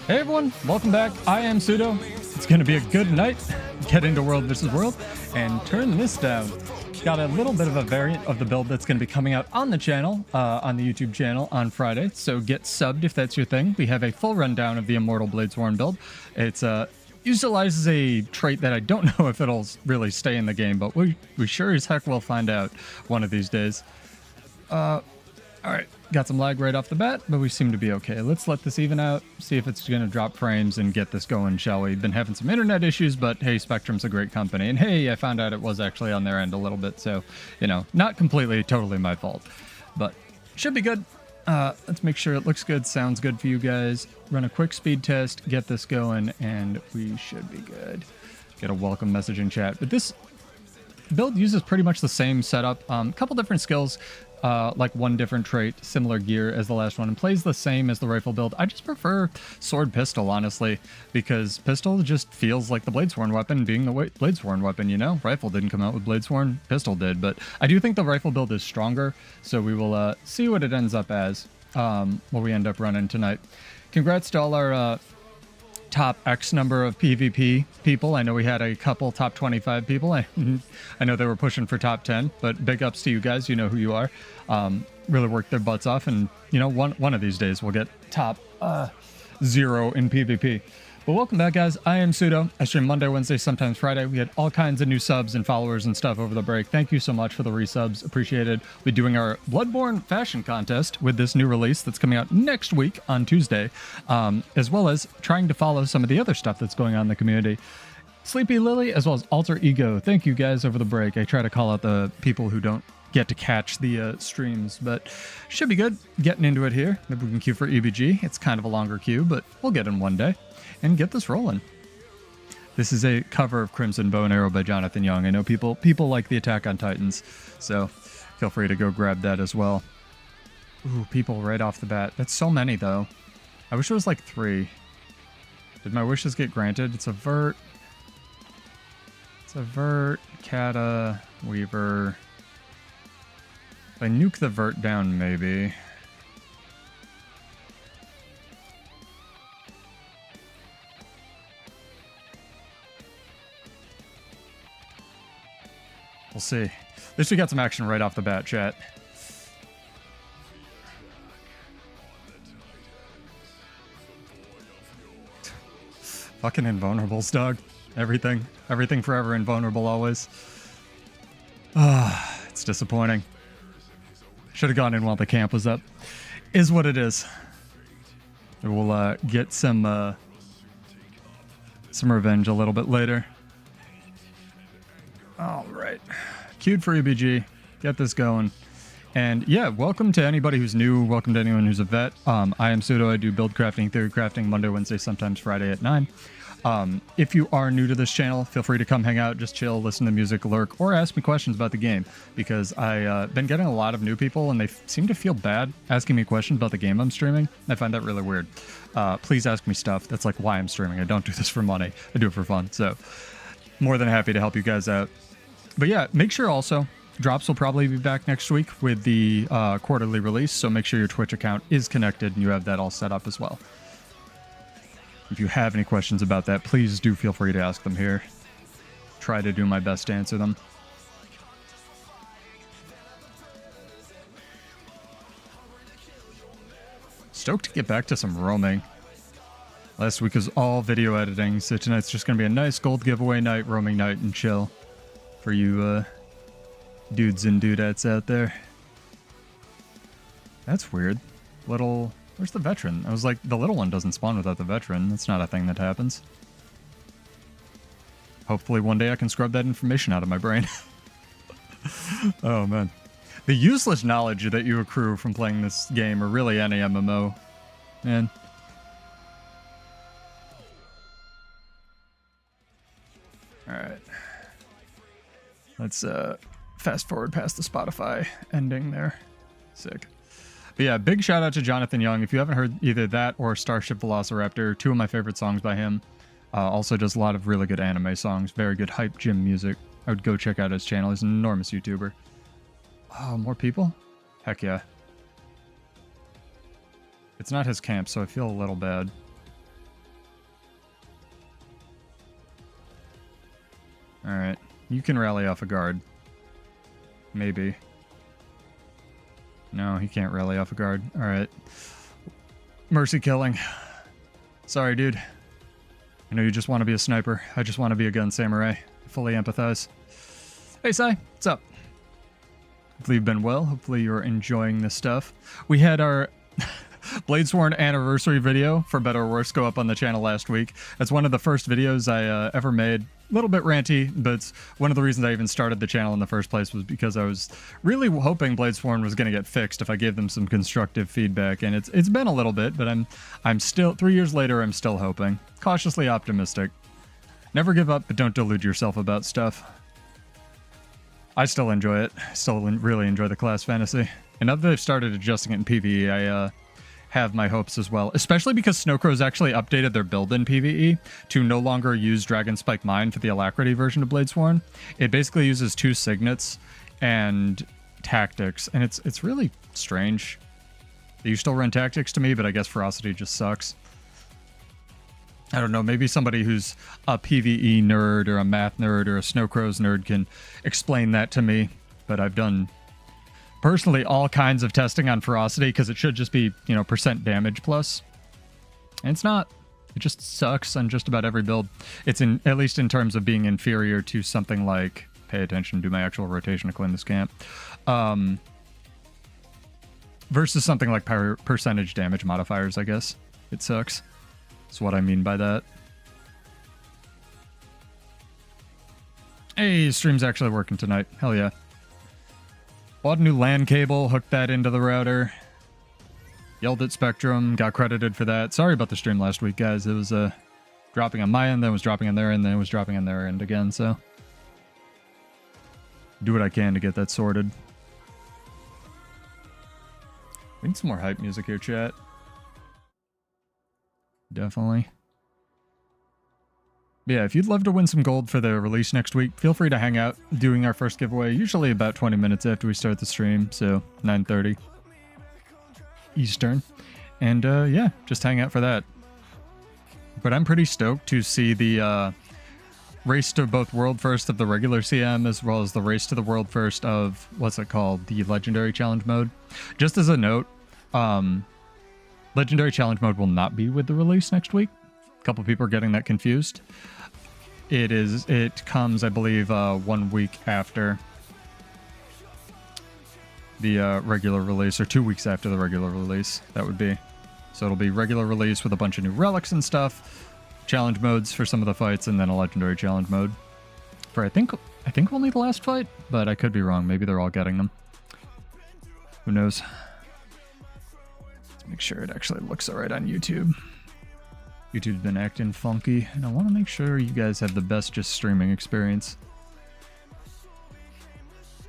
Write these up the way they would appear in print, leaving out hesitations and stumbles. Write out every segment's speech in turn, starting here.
Hey everyone, welcome back. I am Pseudo. It's going to be a good night. Get into World vs. World and turn this down. Got a little bit of a variant of the build that's going to be coming out on the channel, on the YouTube channel on Friday. So get subbed if that's your thing. We have a full rundown of the Immortal Bladesworn build. It's utilizes a trait that I don't know if it'll really stay in the game, but we sure as heck will find out one of these days. Alright, got some lag right off the bat, but we seem to be okay. Let's let this even out, see if it's going to drop frames and get this going, shall we? Been having some internet issues, but hey, Spectrum's a great company. And hey, I found out it was actually on their end a little bit, so, you know, not completely, totally my fault. But should be good. Let's make sure it looks good, sounds good for you guys. Run a quick speed test, get this going, and we should be good. Get a welcome message in chat. But this build uses pretty much the same setup. A couple different skills. Like one different trait, similar gear as the last one, and plays the same as the rifle build. I just prefer sword pistol, honestly, because pistol just feels like the Bladesworn weapon being the Bladesworn weapon, you know? Rifle didn't come out with Bladesworn, pistol did, but I do think the rifle build is stronger, so we will see what it ends up as, what we end up running tonight. Congrats to all our top X number of PvP people. I know we had a couple top 25 people. I know they were pushing for top 10, but big ups to you guys. You know who you are. Really worked their butts off, and you know, one of these days we'll get top 0 in PvP. But welcome back, guys. I am Pseudo. I stream Monday, Wednesday, sometimes Friday. We had all kinds of new subs and followers and stuff over the break. Thank you so much for the resubs. Appreciated. We're doing our Bloodborne fashion contest with this new release that's coming out next week on Tuesday, as well as trying to follow some of the other stuff that's going on in the community. Sleepy Lily, as well as Alter Ego. Thank you guys over the break. I try to call out the people who don't get to catch the streams, but should be good. Getting into it here. Maybe we can queue for EBG. It's kind of a longer queue, but we'll get in one day and get this rolling. This is a cover of Crimson Bow and Arrow by Jonathan Young. I know people like the Attack on Titans, so feel free to go grab that as well. Ooh, people right off the bat. That's so many, though. I wish it was like 3. Did my wishes get granted? It's a Vert. It's a Vert, Kata, Weaver. If I nuke the Vert down, maybe. We'll see. At least we got some action right off the bat, chat. Fucking invulnerables, dog. Everything forever, invulnerable always. It's disappointing. Should have gone in while the camp was up. Is what it is. We'll get some revenge a little bit later. All right, queued for EBG. Get this going. And yeah, welcome to anybody who's new. Welcome to anyone who's a vet. I am Pseudo. I do build crafting, theory crafting, Monday, Wednesday, sometimes Friday at 9. If you are new to this channel, feel free to come hang out, just chill, listen to music, lurk, or ask me questions about the game, because I've been getting a lot of new people and they seem to feel bad asking me questions about the game I'm streaming. I find that really weird. Please ask me stuff. That's like why I'm streaming. I don't do this for money. I do it for fun. So more than happy to help you guys out. But yeah, make sure also, drops will probably be back next week with the quarterly release, so make sure your Twitch account is connected and you have that all set up as well. If you have any questions about that, please do feel free to ask them here. Try to do my best to answer them. Stoked to get back to some roaming. Last week was all video editing, so tonight's just going to be a nice gold giveaway night, roaming night, and chill. For you dudes and dudettes out there. That's weird. Little... Where's the veteran? I was like, the little one doesn't spawn without the veteran. That's not a thing that happens. Hopefully one day I can scrub that information out of my brain. Oh, man. The useless knowledge that you accrue from playing this game, or really any MMO. Man. Alright. Let's fast forward past the Spotify ending there. Sick. But yeah, big shout out to Jonathan Young. If you haven't heard either that or Starship Velociraptor, 2 of my favorite songs by him. Also does a lot of really good anime songs. Very good hype gym music. I would go check out his channel. He's an enormous YouTuber. Oh, more people? Heck yeah. It's not his camp, so I feel a little bad. Alright. You can rally off a guard. Maybe. No, he can't rally off a guard. Alright. Mercy killing. Sorry, dude. I know you just want to be a sniper. I just want to be a gun samurai. I fully empathize. Hey, Sai. What's up? Hopefully you've been well. Hopefully you're enjoying this stuff. We had our Bladesworn anniversary video, for better or worse, go up on the channel last week. It's one of the first videos I ever made. A little bit ranty, but it's one of the reasons I even started the channel in the first place was because I was really hoping Bladesworn was going to get fixed if I gave them some constructive feedback, and it's been a little bit, but I'm still 3 years later. I'm still hoping, cautiously optimistic. Never give up, but don't delude yourself about stuff. I still enjoy it. I still really enjoy the class fantasy, and now that they've started adjusting it in PvE, I have my hopes as well, especially because Snowcrow's actually updated their build in PvE to no longer use Dragon Spike Mine for the Alacrity version of Bladesworn. It basically uses 2 signets and tactics, and it's really strange. You still run tactics to me, but I guess ferocity just sucks. I don't know, maybe somebody who's a PvE nerd or a math nerd or a Snowcrow's nerd can explain that to me, but I've done personally all kinds of testing on ferocity because it should just be, you know, % damage plus. And it's not. It just sucks on just about every build. It's in, at least in terms of being inferior to something like, pay attention to my actual rotation to clean this camp, versus something like percentage damage modifiers, I guess. It sucks. That's what I mean by that. Hey, stream's actually working tonight. Hell yeah. Bought a new LAN cable, hooked that into the router. Yelled at Spectrum, got credited for that. Sorry about the stream last week, guys. It was dropping on my end, then it was dropping on their end, then it was dropping on their end again, so do what I can to get that sorted. We need some more hype music here, chat. Definitely. Yeah, if you'd love to win some gold for the release next week, feel free to hang out doing our first giveaway, usually about 20 minutes after we start the stream, so 9:30 Eastern. And yeah, just hang out for that. But I'm pretty stoked to see the race to both world first of the regular CM as well as the race to the world first of, what's it called, the legendary challenge mode. Just as a note, legendary challenge mode will not be with the release next week. A couple people are getting that confused. It comes, I believe, 1 week after the regular release, or 2 weeks after the regular release, that would be. So it'll be regular release with a bunch of new relics and stuff, challenge modes for some of the fights, and then a legendary challenge mode for I think only the last fight, but I could be wrong. Maybe they're all getting them. Who knows? Let's make sure it actually looks alright on YouTube. YouTube's been acting funky, and I want to make sure you guys have the best just streaming experience.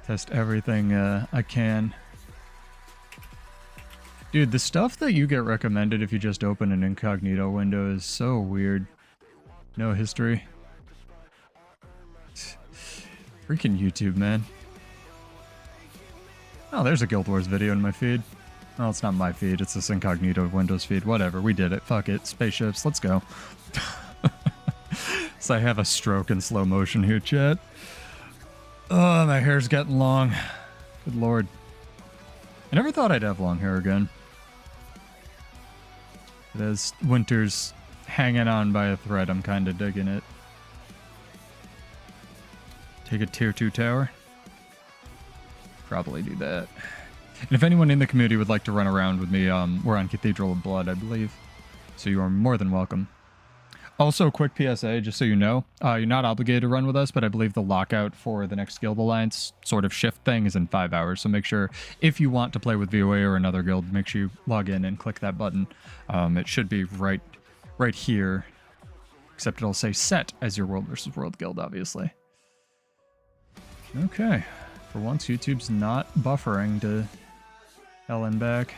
Test everything I can. Dude, the stuff that you get recommended if you just open an incognito window is so weird. No history. Freaking YouTube, man. Oh, there's a Guild Wars video in my feed. Well, it's not my feed, it's this incognito Windows feed. Whatever, we did it. Fuck it. Spaceships, let's go. So I have a stroke in slow motion here, chat. Oh, my hair's getting long. Good lord. I never thought I'd have long hair again. But as winter's hanging on by a thread, I'm kind of digging it. Take a tier 2 tower. Probably do that. And if anyone in the community would like to run around with me, we're on Cathedral of Blood, I believe. So you are more than welcome. Also, quick PSA, just so you know, you're not obligated to run with us, but I believe the lockout for the next Guild Alliance sort of shift thing is in 5 hours. So make sure, if you want to play with VOA or another guild, make sure you log in and click that button. It should be right here, except it'll say set as your World versus World guild, obviously. Okay. For once, YouTube's not buffering to hell and back.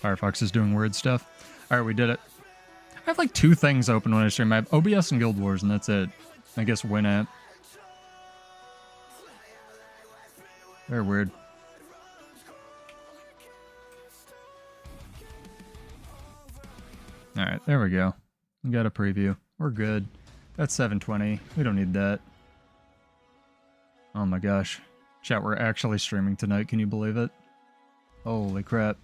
Firefox is doing weird stuff. Alright, we did it. I have like 2 things open when I stream. I have OBS and Guild Wars, and that's it. I guess Winamp. Very weird. Alright, there we go. We got a preview. We're good. That's 720. We don't need that. Oh my gosh. Chat, we're actually streaming tonight. Can you believe it? Holy crap.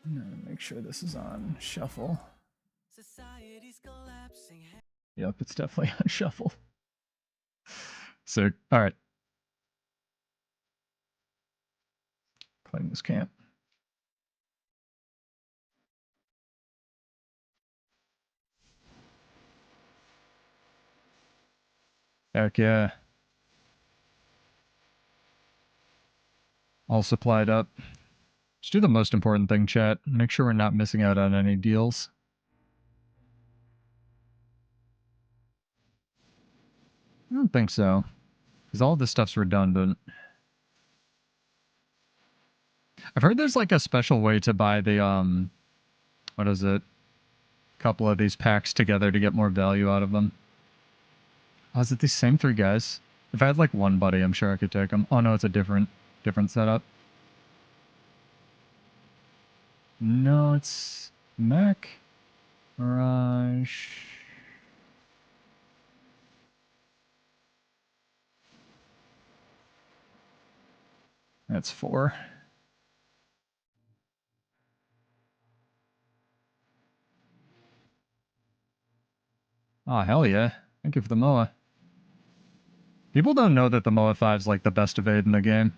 I'm gonna make sure this is on shuffle. Yep, it's definitely on shuffle. So, alright. Claim this camp. Heck yeah. All supplied up. Let's do the most important thing, chat. Make sure we're not missing out on any deals. I don't think so. Because all this stuff's redundant. I've heard there's like a special way to buy the, what is it? Couple of these packs together to get more value out of them. Oh, is it these same 3 guys? If I had like one buddy, I'm sure I could take them. Oh no, it's a different setup. No, it's Mech, Mirage. That's 4. Oh, hell yeah. Thank you for the MOA. People don't know that the MOA 5 is like the best evade in the game.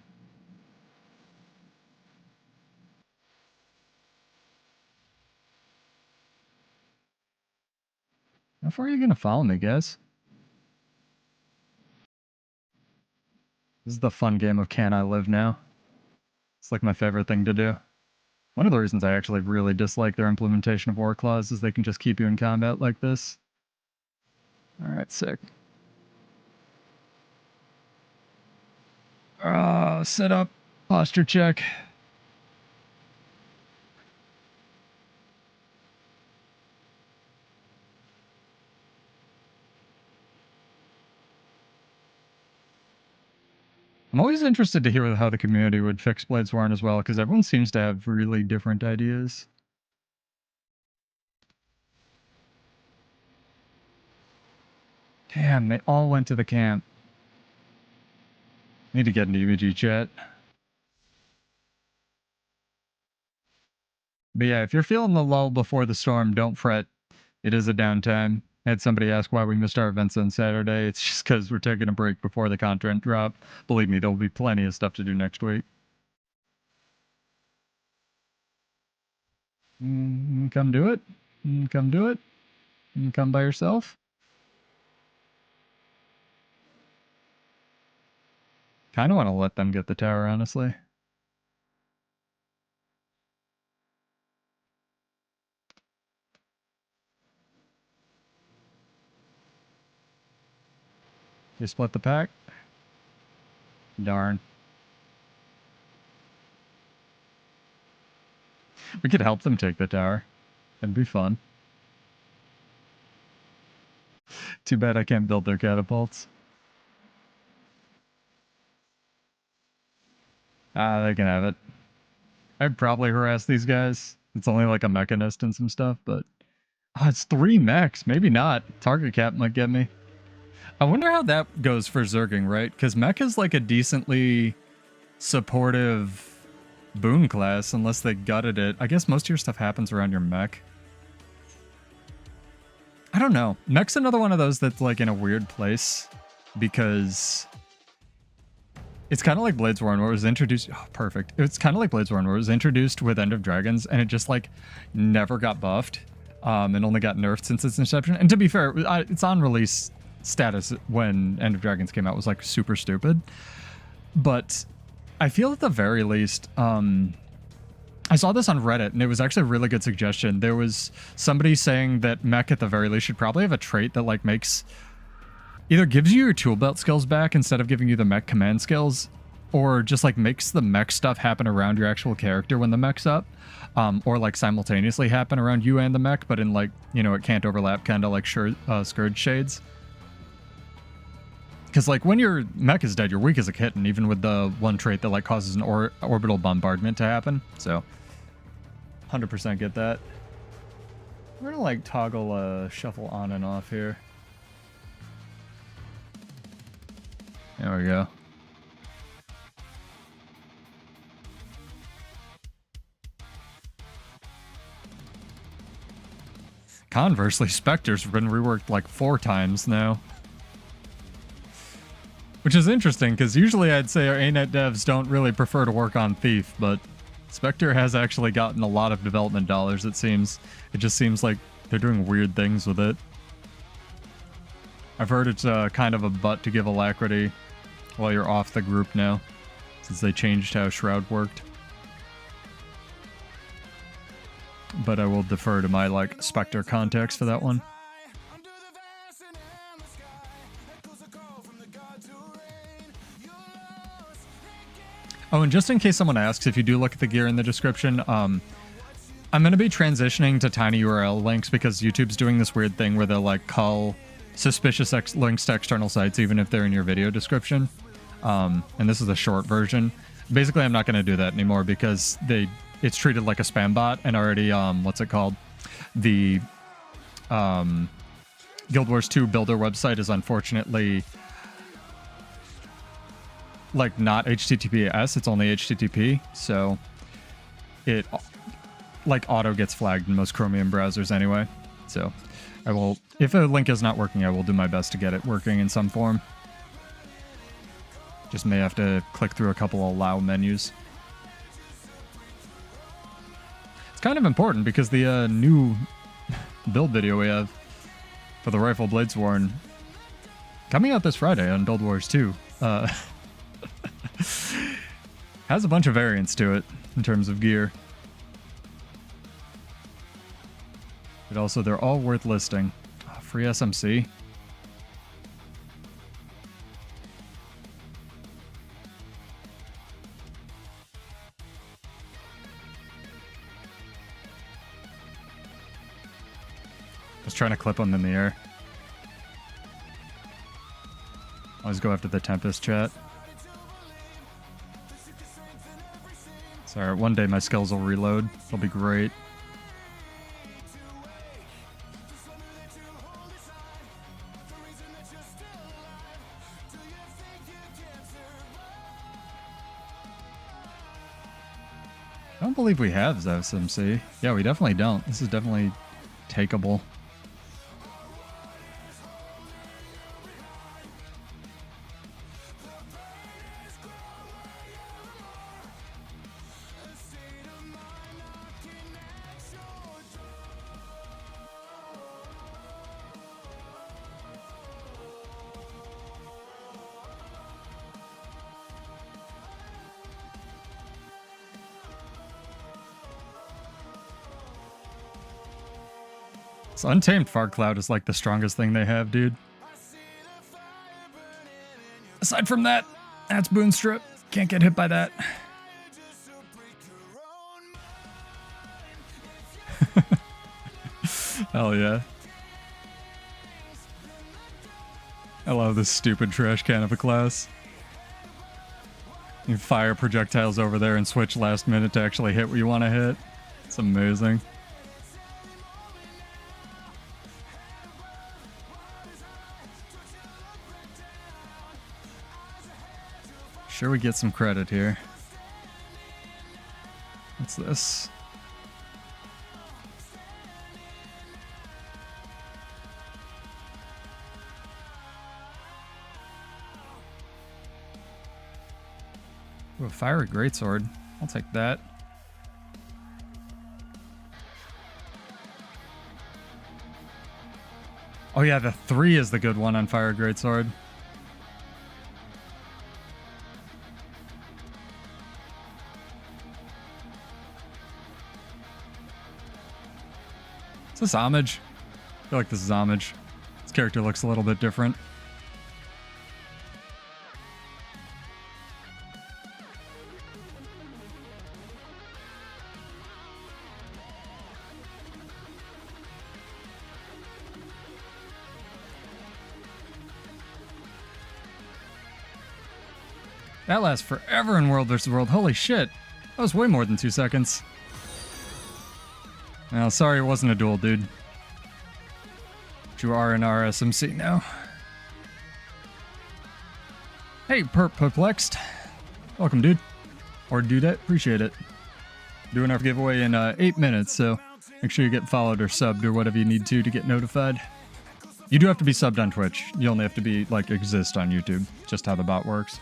How far are you gonna follow me, guys? This is the fun game of Can I Live Now? It's like my favorite thing to do. One of the reasons I actually really dislike their implementation of War Claws is they can just keep you in combat like this. Alright, sick. Set up. Posture check. I'm always interested to hear how the community would fix Bladesworn as well, because everyone seems to have really different ideas. Damn, they all went to the camp. Need to get into UBG chat. But yeah, if you're feeling the lull before the storm, don't fret. It is a downtime. I had somebody ask why we missed our events on Saturday. It's just because we're taking a break before the content drop. Believe me, there will be plenty of stuff to do next week. Come do it. Come do it. Come by yourself. Kind of want to let them get the tower, honestly. You split the pack? Darn. We could help them take the tower. It'd be fun. Too bad I can't build their catapults. Ah, they can have it. I'd probably harass these guys. It's only like a mechanist and some stuff, but... Oh, it's 3 mechs. Maybe not. Target cap might get me. I wonder how that goes for Zerging, right? Because mech is like a decently supportive boon class, unless they gutted it. I guess most of your stuff happens around your mech. I don't know. Mech's another one of those that's like in a weird place, because it's kind of like Bladesworn, where it was introduced... Oh, perfect. It's kind of like Bladesworn, where it was introduced with End of Dragons, and it just like never got buffed, and only got nerfed since its inception. And to be fair, it's on release status when End of Dragons came out was like super stupid. But I feel at the very least, I saw this on Reddit, and it was actually a really good suggestion. There was somebody saying that mech at the very least should probably have a trait that like makes... either gives you your tool belt skills back instead of giving you the mech command skills, or just like makes the mech stuff happen around your actual character when the mech's up, or like simultaneously happen around you and the mech, but in like, you know, it can't overlap, kind of like Scourge Shades. Because, like, when your mech is dead, you're weak as a kitten, even with the one trait that, like, causes an orbital bombardment to happen. So, 100% get that. We're gonna, like, toggle shuffle on and off here. There we go. Conversely, Spectre's been reworked like 4 times now. Which is interesting, because usually I'd say our ANET devs don't really prefer to work on Thief, but Spectre has actually gotten a lot of development dollars, it seems. It just seems like they're doing weird things with it. I've heard it's kind of a butt to give Alacrity while you're off the group now, since they changed how Shroud worked. But I will defer to my, like, Spectre context for that one. Oh, and just in case someone asks, if you do look at the gear in the description, I'm going to be transitioning to tiny URL links because YouTube's doing this weird thing where they'll, like, cull suspicious links to external sites even if they're in your video description. And this is a short version. Basically, I'm not going to do that anymore because it's treated like a spam bot, and already, what's it called? The Guild Wars 2 builder website is unfortunately, like, not HTTPS, it's only HTTP, so it, like, auto gets flagged in most Chromium browsers anyway. So I will, if a link is not working, I will do my best to get it working in some form. Just may have to click through a couple of allow menus. It's kind of important because the new build video we have for the rifle Bladesworn coming out this Friday on Guild Wars 2 has a bunch of variants to it in terms of gear. But also, they're all worth listing. Free SMC. I was trying to clip them in the air. Always go after the Tempest chat. Sorry, one day my skills will reload. It'll be great. I don't believe we have SMC. Yeah, we definitely don't. This is definitely takeable. So Untamed Fog Cloud is like the strongest thing they have, dude. Aside from that, that's Boonstrip. Can't get hit by that. Hell yeah. I love this stupid trash can of a class. You fire projectiles over there and switch last minute to actually hit what you want to hit. It's amazing. Sure, we get some credit here. What's this? Ooh, a fiery greatsword. I'll take that. Oh yeah, the 3 is the good one on fire greatsword. Is this homage? I feel like this is homage. This character looks a little bit different. That lasts forever in World vs. World. Holy shit. That was way more than 2 seconds. Well, sorry it wasn't a duel, dude. But you are in our SMC now. Hey, Perplexed. Welcome, dude. Or dudette. Appreciate it. Doing our giveaway in 8 minutes, so make sure you get followed or subbed or whatever you need to get notified. You do have to be subbed on Twitch. You only have to be, like, exist on YouTube. Just how the bot works.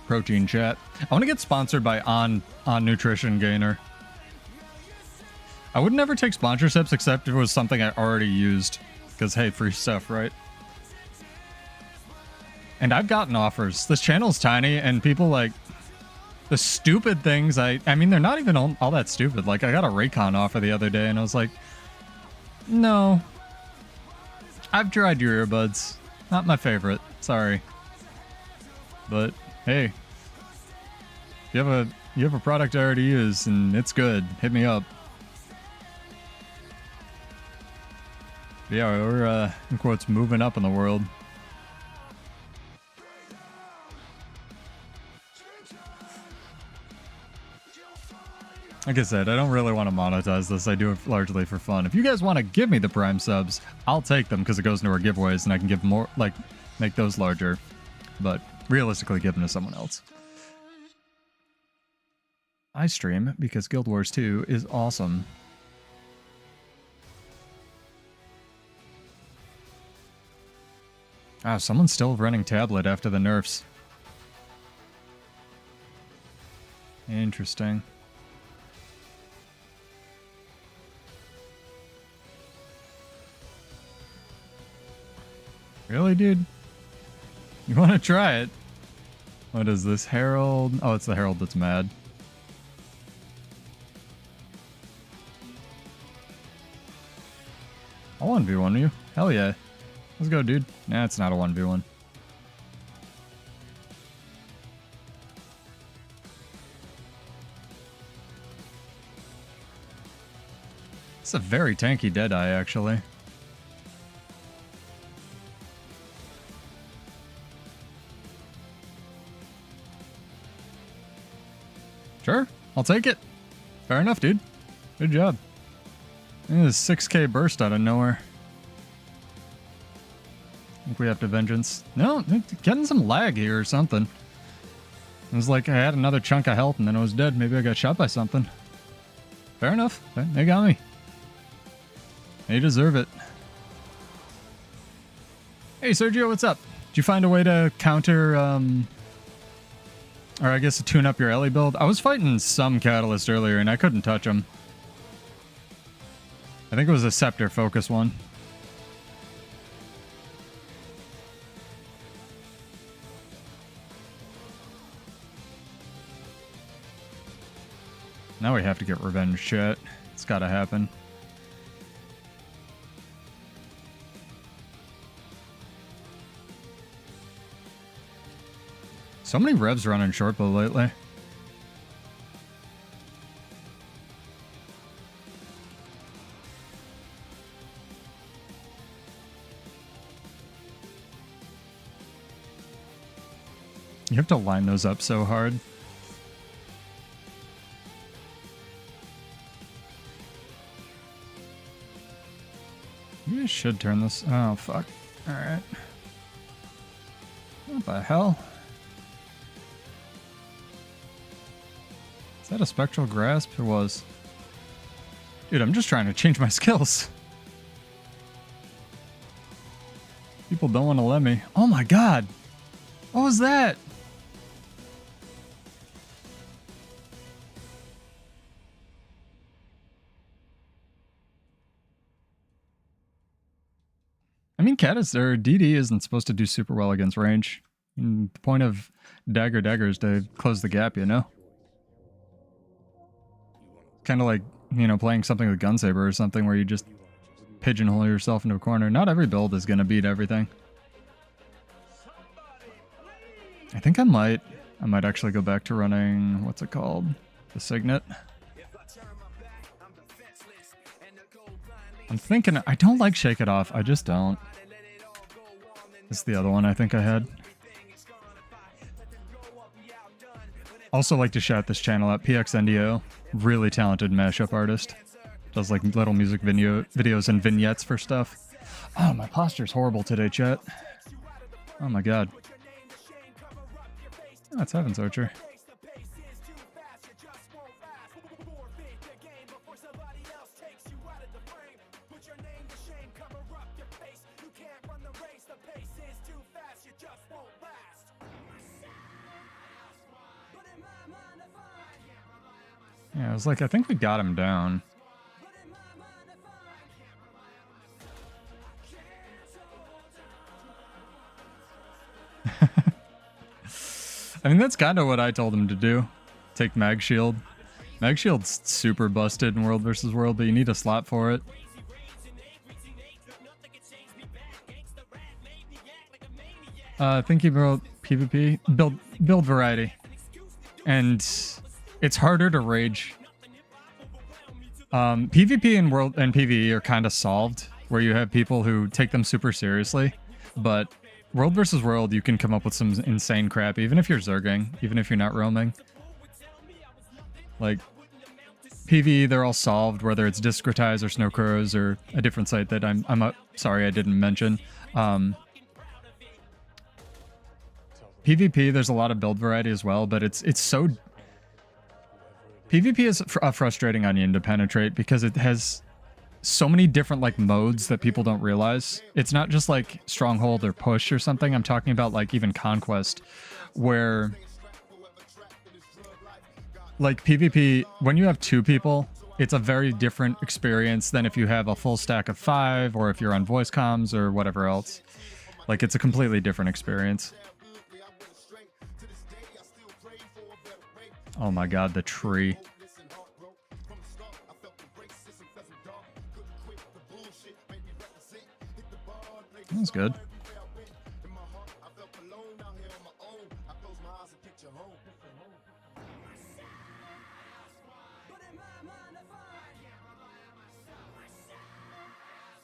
Protein chat. I want to get sponsored by On Nutrition Gainer. I would never take sponsorships except if it was something I already used. Because, hey, free stuff, right? And I've gotten offers. This channel's tiny, and people, like, the stupid things I mean, they're not even all that stupid. Like, I got a Raycon offer the other day, and I was like, no. I've tried your earbuds. Not my favorite. Sorry. But, hey. You have a product I already use, and it's good. Hit me up. Yeah, we're, in quotes, moving up in the world. Like I said, I don't really want to monetize this. I do it largely for fun. If you guys want to give me the Prime subs, I'll take them because it goes into our giveaways and I can give more, like, make those larger. But realistically, give them to someone else. I stream because Guild Wars 2 is awesome. Ah, someone's still running tablet after the nerfs. Interesting. Really, dude? You want to try it? What is this? Herald? Oh, it's the Herald that's mad. I'll 1v1 you. Hell yeah. Let's go, dude. Nah, it's not a 1v1. It's a very tanky Deadeye, actually. Sure, I'll take it. Fair enough, dude. Good job. This 6k burst out of nowhere. I think we have to vengeance. No, getting some lag here or something. It was like I had another chunk of health and then I was dead. Maybe I got shot by something. Fair enough. They got me. They deserve it. Hey, Sergio, what's up? Did you find a way to counter, or I guess to tune up your Ellie build? I was fighting some Catalyst earlier and I couldn't touch him. I think it was a Scepter focus one. Now we have to get revenge, chat. It's gotta happen. So many revs running short bow lately. You have to line those up so hard. You should turn this. Oh, fuck. Alright. What the hell? Is that a Spectral Grasp? It was. Dude, I'm just trying to change my skills. People don't want to let me. Oh my god! What was that? I mean, Catus or DD isn't supposed to do super well against range. And the point of dagger is to close the gap, you know? Kind of like, you know, playing something with Gunsaber or something where you just pigeonhole yourself into a corner. Not every build is going to beat everything. I think I might actually go back to running, what's it called? The Signet. I'm thinking, I don't like Shake It Off. I just don't. This is the other one I think I had. Also like to shout this channel out, PXNDO. Really talented mashup artist. Does like little music videos and vignettes for stuff. Oh, my posture's horrible today, chat. Oh my god. Oh, that's Heaven's Archer. Yeah, I was like, I think we got him down. I mean, that's kind of what I told him to do. Take Mag Shield. Mag Shield's super busted in World vs. World, but you need a slot for it. Thinking about PvP, build variety. And it's harder to rage. PvP and World and PvE are kind of solved, where you have people who take them super seriously, but World versus World, you can come up with some insane crap, even if you're zerging, even if you're not roaming. Like, PvE, they're all solved, whether it's Discretize or Snow Crows or a different site that I'm sorry I didn't mention. PvP, there's a lot of build variety as well, but it's so... PvP is a frustrating onion to penetrate because it has so many different like modes that people don't realize. It's not just like stronghold or push or something. I'm talking about like even conquest, where like PvP, when you have 2 people, it's a very different experience than if you have a full stack of 5 or if you're on voice comms or whatever else. Like, it's a completely different experience. Oh my god, the tree. That's good.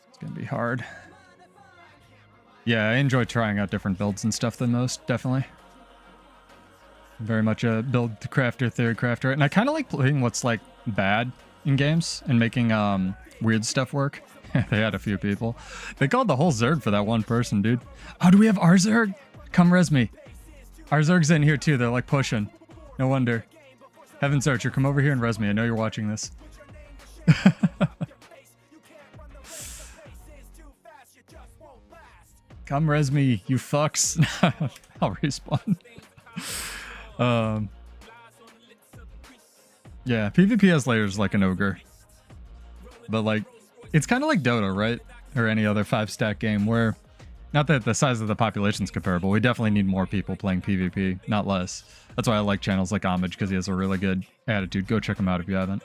It's gonna be hard. Yeah, I enjoy trying out different builds and stuff the most, definitely. Very much a build crafter, theory crafter, and I kind of like playing what's like bad in games and making weird stuff work. They had a few people. They called the whole Zerg for that one person, dude. Oh, do we have our Zerg? Come res me. Our Zerg's in here too. They're like pushing. No wonder. Heaven's Archer, come over here and res me. I know you're watching this. Come res me, you fucks. I'll respawn. Yeah, PvP has layers like an ogre. But like, it's kind of like Dota, right? Or any other 5-stack game where, not that the size of the population's comparable, we definitely need more people playing PvP, not less. That's why I like channels like Homage, because he has a really good attitude. Go check him out if you haven't.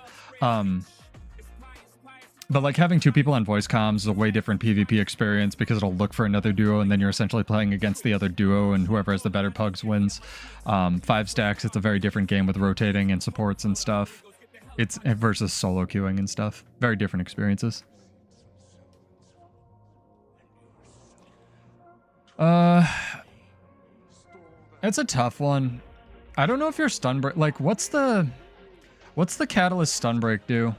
But like having 2 people on voice comms is a way different PvP experience because it'll look for another duo and then you're essentially playing against the other duo and whoever has the better pugs wins. 5 stacks, it's a very different game with rotating and supports and stuff. It's versus solo queuing and stuff. Very different experiences. It's a tough one. I don't know if you're stun break. Like, what's the catalyst stun break do?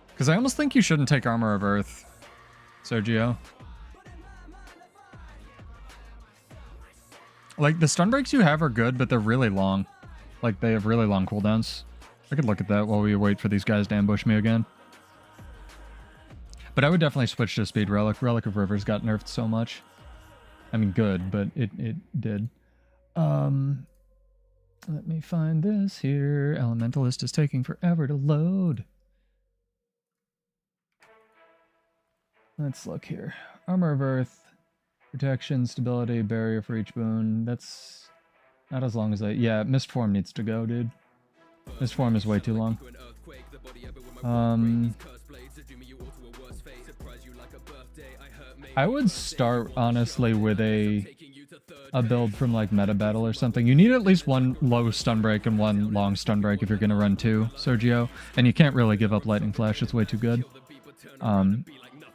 Because I almost think you shouldn't take Armor of Earth, Sergio. Like, the stun breaks you have are good, but they're really long. Like, they have really long cooldowns. I could look at that while we wait for these guys to ambush me again. But I would definitely switch to Speed Relic. Relic of Rivers got nerfed so much. I mean, good, but it did. Let me find this here. Elementalist is taking forever to load. Let's look here. Armor of Earth, protection, stability, barrier for each boon. That's not as long as I... Yeah, Mist Form needs to go, dude. Mist Form is way too long. I would start, honestly, with a a build from like meta battle or something. You need at least one low stun break and one long stun break if you're going to run two, Sergio. And you can't really give up lightning flash. It's way too good.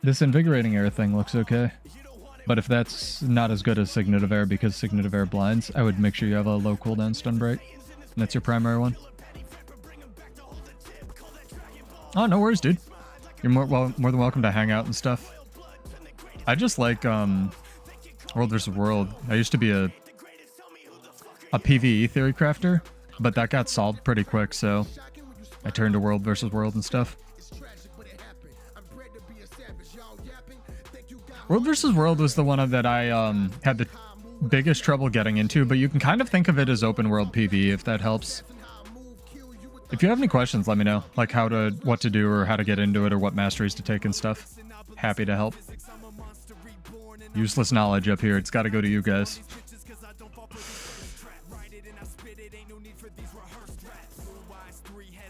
This invigorating air thing looks okay. But if that's not as good as Signet of Air because Signet of Air blinds, I would make sure you have a low cooldown stun break. And that's your primary one. Oh, no worries, dude. You're more than welcome to hang out and stuff. I just like World vs. World. I used to be a PvE theory crafter, but that got solved pretty quick, so I turned to World vs. World and stuff. World vs. World was the one that I had the biggest trouble getting into, but you can kind of think of it as open world PvE if that helps. If you have any questions, let me know, like what to do or how to get into it or what masteries to take and stuff. Happy to help. Useless knowledge up here. It's got to go to you guys.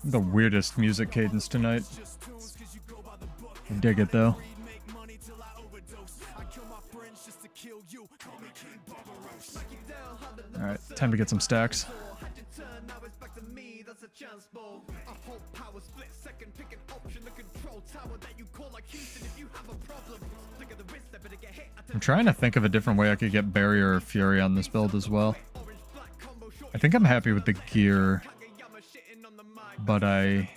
The weirdest music cadence tonight. I dig it though. Alright, time to get some stacks. I'm trying to think of a different way I could get Barrier or Fury on this build as well. I think I'm happy with the gear, but I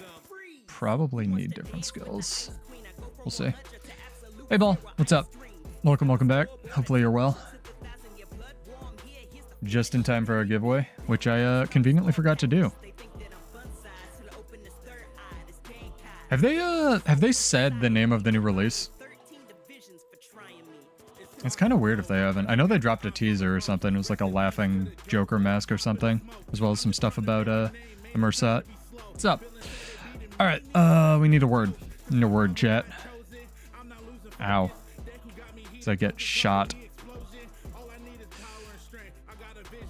probably need different skills. We'll see. Hey, Ball, what's up? Welcome back. Hopefully you're well. Just in time for our giveaway, which I conveniently forgot to do. Have they said the name of the new release? It's kind of weird if they haven't. I know they dropped a teaser or something. It was like a laughing Joker mask or something, as well as some stuff about the Merset. What's up? All right, we need a word. Need a word, chat. Ow. As I get shot.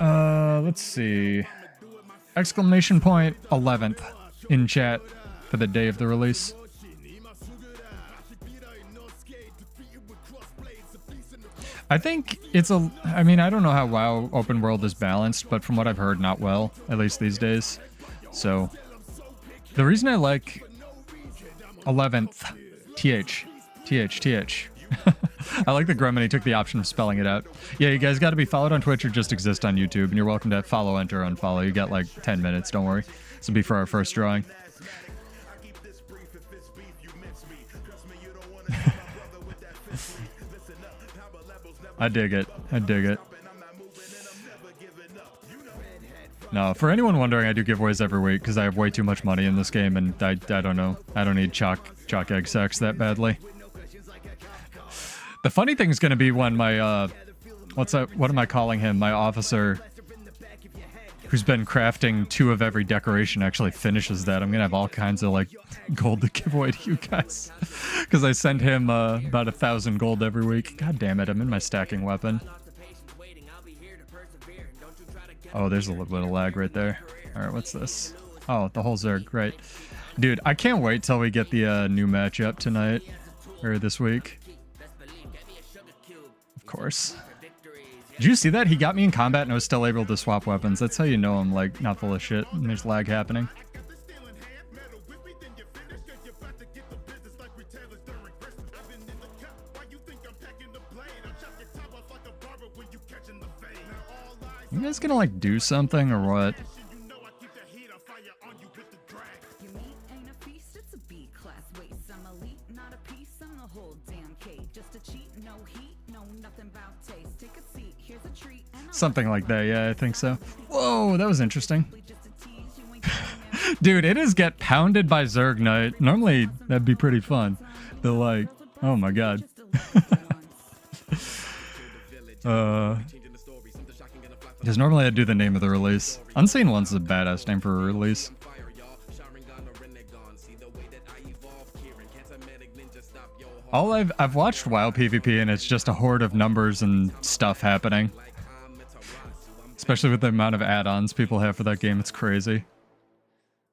Let's see. Exclamation point 11th in chat for the day of the release. I think it's I mean, I don't know how WoW open world is balanced, but from what I've heard, not well, at least these days. So, the reason I like 11th, TH. I like that Gremini took the option of spelling it out. Yeah, you guys got to be followed on Twitch or just exist on YouTube, and you're welcome to follow, enter, unfollow. You got like 10 minutes, don't worry. This will be for our first drawing. I dig it. I dig it. No, for anyone wondering, I do giveaways every week because I have way too much money in this game, and I don't know. I don't need chalk egg sex that badly. The funny thing is going to be when my, what am I calling him? My officer, who's been crafting 2 of every decoration, actually finishes that. I'm going to have all kinds of, like, gold to give away to you guys. Because I send him about 1,000 gold every week. God damn it, I'm in my stacking weapon. Oh, there's a little bit of lag right there. Alright, what's this? Oh, the whole Zerg, right. Dude, I can't wait till we get the new matchup tonight. Or this week. Of course. Did you see that? He got me in combat and I was still able to swap weapons. That's how you know I'm, like, not full of shit and there's lag happening. You guys gonna, like, do something or what? Something like that, yeah, I think so. Whoa, that was interesting. Dude, it is get pounded by Zerg Knight. Normally, that'd be pretty fun. But, like, oh my god. Because normally I'd do the name of the release. Unseen Ones is a badass name for a release. I've watched WoW PvP and it's just a horde of numbers and stuff happening. Especially with the amount of add-ons people have for that game, it's crazy.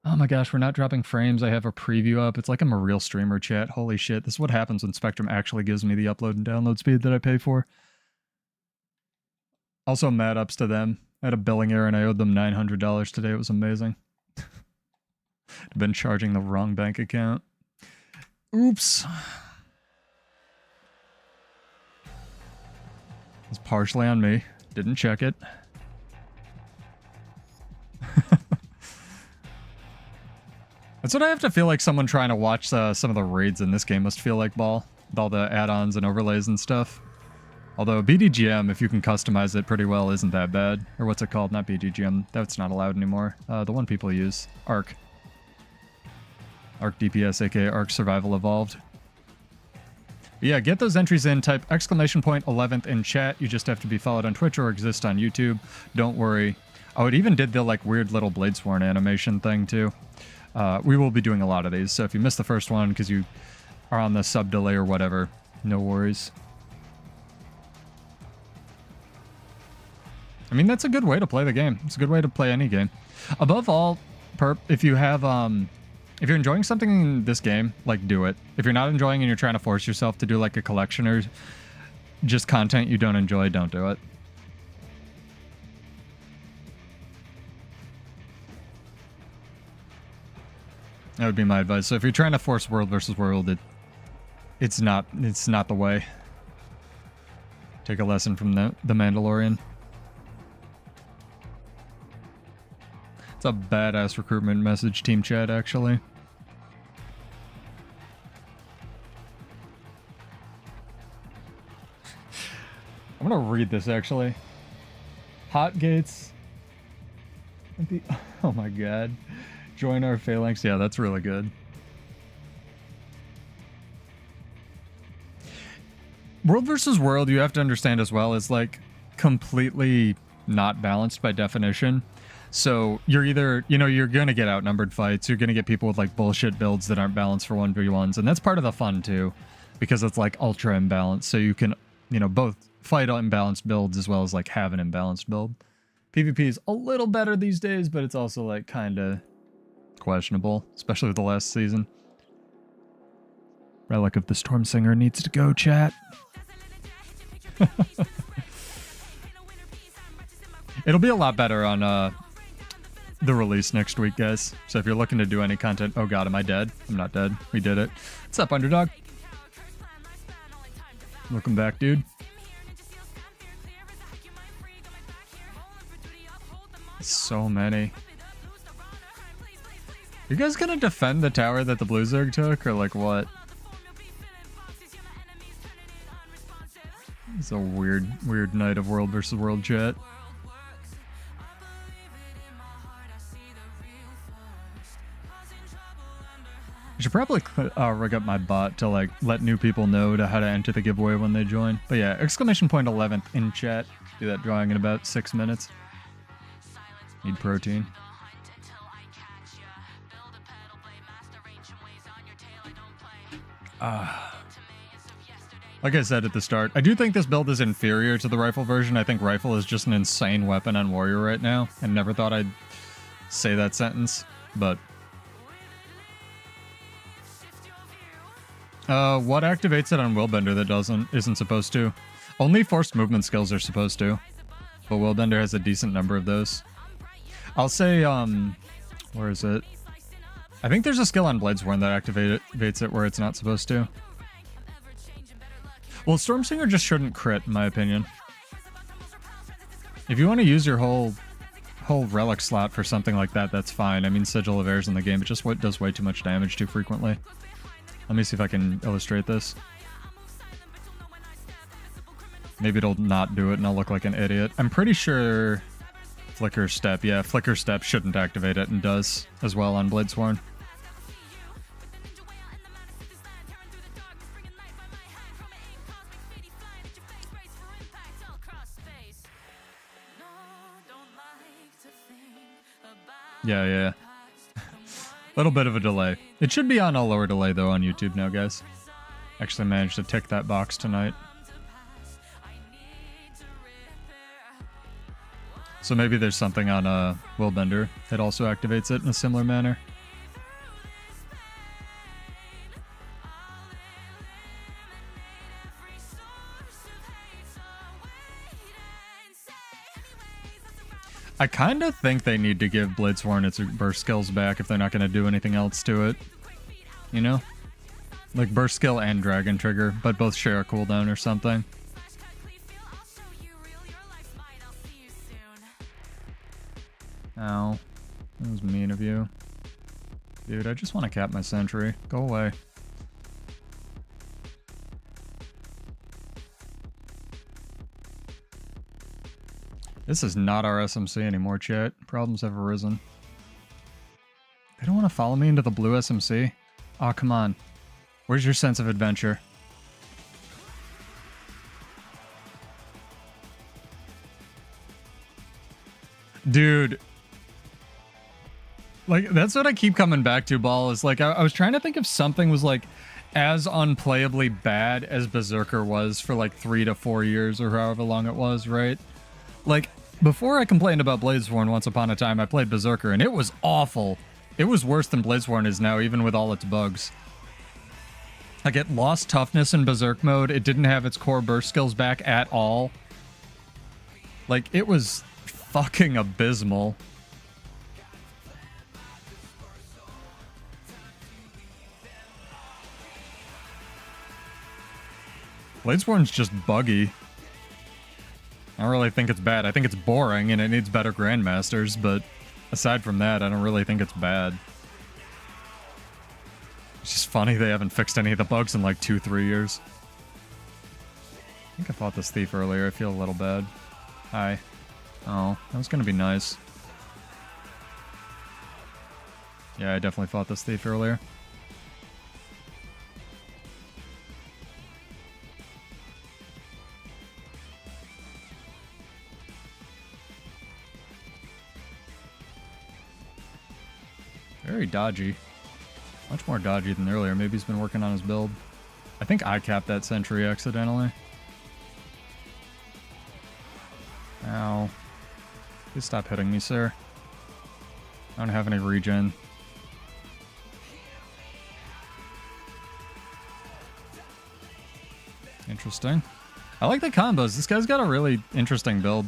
Oh my gosh, we're not dropping frames. I have a preview up. It's like I'm a real streamer, chat. Holy shit, this is what happens when Spectrum actually gives me the upload and download speed that I pay for. Also, mad ups to them. I had a billing error and I owed them $900 today. It was amazing. I've been charging the wrong bank account. Oops. It's partially on me. Didn't check it. That's what I have to feel like someone trying to watch some of the raids in this game must feel like, Ball. With all the add-ons and overlays and stuff. Although BDGM, if you can customize it pretty well, isn't that bad. Or what's it called? Not BDGM. That's not allowed anymore. The one people use. ARC. ARC DPS, aka ARC Survival Evolved. But yeah, get those entries in. Type !11th in chat. You just have to be followed on Twitch or exist on YouTube. Don't worry. Oh, it even did the like weird little Bladesworn animation thing too. We will be doing a lot of these, so if you missed the first one because you are on the sub delay or whatever, no worries. I mean, that's a good way to play the game. It's a good way to play any game. Above all, Perp, if you have, if you're enjoying something in this game, like, do it. If you're not enjoying and you're trying to force yourself to do, like, a collection or just content you don't enjoy, don't do it. That would be my advice. So if you're trying to force world versus world, it's not the way. Take a lesson from the Mandalorian. It's a badass recruitment message, team chat, actually. I'm gonna read this, actually. Hot gates. Oh my god. Join our phalanx. Yeah, that's really good. World versus world, you have to understand as well, is like completely not balanced by definition. So you're either, you know, you're going to get outnumbered fights. You're going to get people with like bullshit builds that aren't balanced for 1v1s. And that's part of the fun too, because it's like ultra imbalanced. So you can, you know, both fight imbalanced builds as well as like have an imbalanced build. PvP is a little better these days, but it's also like kind of questionable, especially with the last season. Relic of the Stormsinger needs to go, chat. It'll be a lot better on the release next week, guys. So if you're looking to do any content... Oh god, am I dead? I'm not dead. We did it. What's up, Underdog? Welcome back, dude. So many. You guys gonna defend the tower that the Blue Zerg took, or like what? It's a weird night of world versus world chat. I should probably rig up my bot to like let new people know how to enter the giveaway when they join. But yeah, !11th in chat. Do that drawing in about 6 minutes. Need protein. Like I said at the start, I do think this build is inferior to the rifle version. I think rifle is just an insane weapon on warrior right now, and never thought I'd say that sentence, but... what activates it on Willbender that isn't supposed to? Only forced movement skills are supposed to, but Willbender has a decent number of those. I'll say, where is it? I think there's a skill on Bladesworn that activates it where it's not supposed to. Well, Stormsinger just shouldn't crit, in my opinion. If you want to use your whole relic slot for something like that, that's fine. I mean, Sigil of Air's in the game, it just does way too much damage too frequently. Let me see if I can illustrate this. Maybe it'll not do it and I'll look like an idiot. I'm pretty sure Flicker Step, yeah, Flicker Step shouldn't activate it and does as well on Bladesworn. Yeah. Little bit of a delay. It should be on a lower delay though on YouTube now, guys. Actually managed to tick that box tonight. So maybe there's something on Willbender that also activates it in a similar manner. I kind of think they need to give Bladesworn its burst skills back if they're not going to do anything else to it. You know? Like burst skill and dragon trigger, but both share a cooldown or something. Ow. That was mean of you. Dude, I just want to cap my sentry. Go away. This is not our SMC anymore, chat. Problems have arisen. They don't want to follow me into the blue SMC? Aw, come on. Where's your sense of adventure? Dude. Like, that's what I keep coming back to, Ball, is like, I was trying to think if something was like as unplayably bad as Berserker was for like 3 to 4 years or however long it was, right? Like, before I complained about Bladesworn once upon a time, I played Berserker, and it was awful. It was worse than Bladesworn is now, even with all its bugs. Like, it lost toughness in Berserk mode. It didn't have its core burst skills back at all. Like, it was fucking abysmal. Bladesworn's just buggy. I don't really think it's bad. I think it's boring and it needs better Grandmasters, but aside from that, I don't really think it's bad. It's just funny they haven't fixed any of the bugs in like 2-3 years. I think I fought this thief earlier. I feel a little bad. Hi. Oh, that was gonna be nice. Yeah, I definitely fought this thief earlier. Very dodgy. Much more dodgy than earlier. Maybe he's been working on his build. I think I capped that sentry accidentally. Ow. Please stop hitting me, sir. I don't have any regen. Interesting. I like the combos. This guy's got a really interesting build.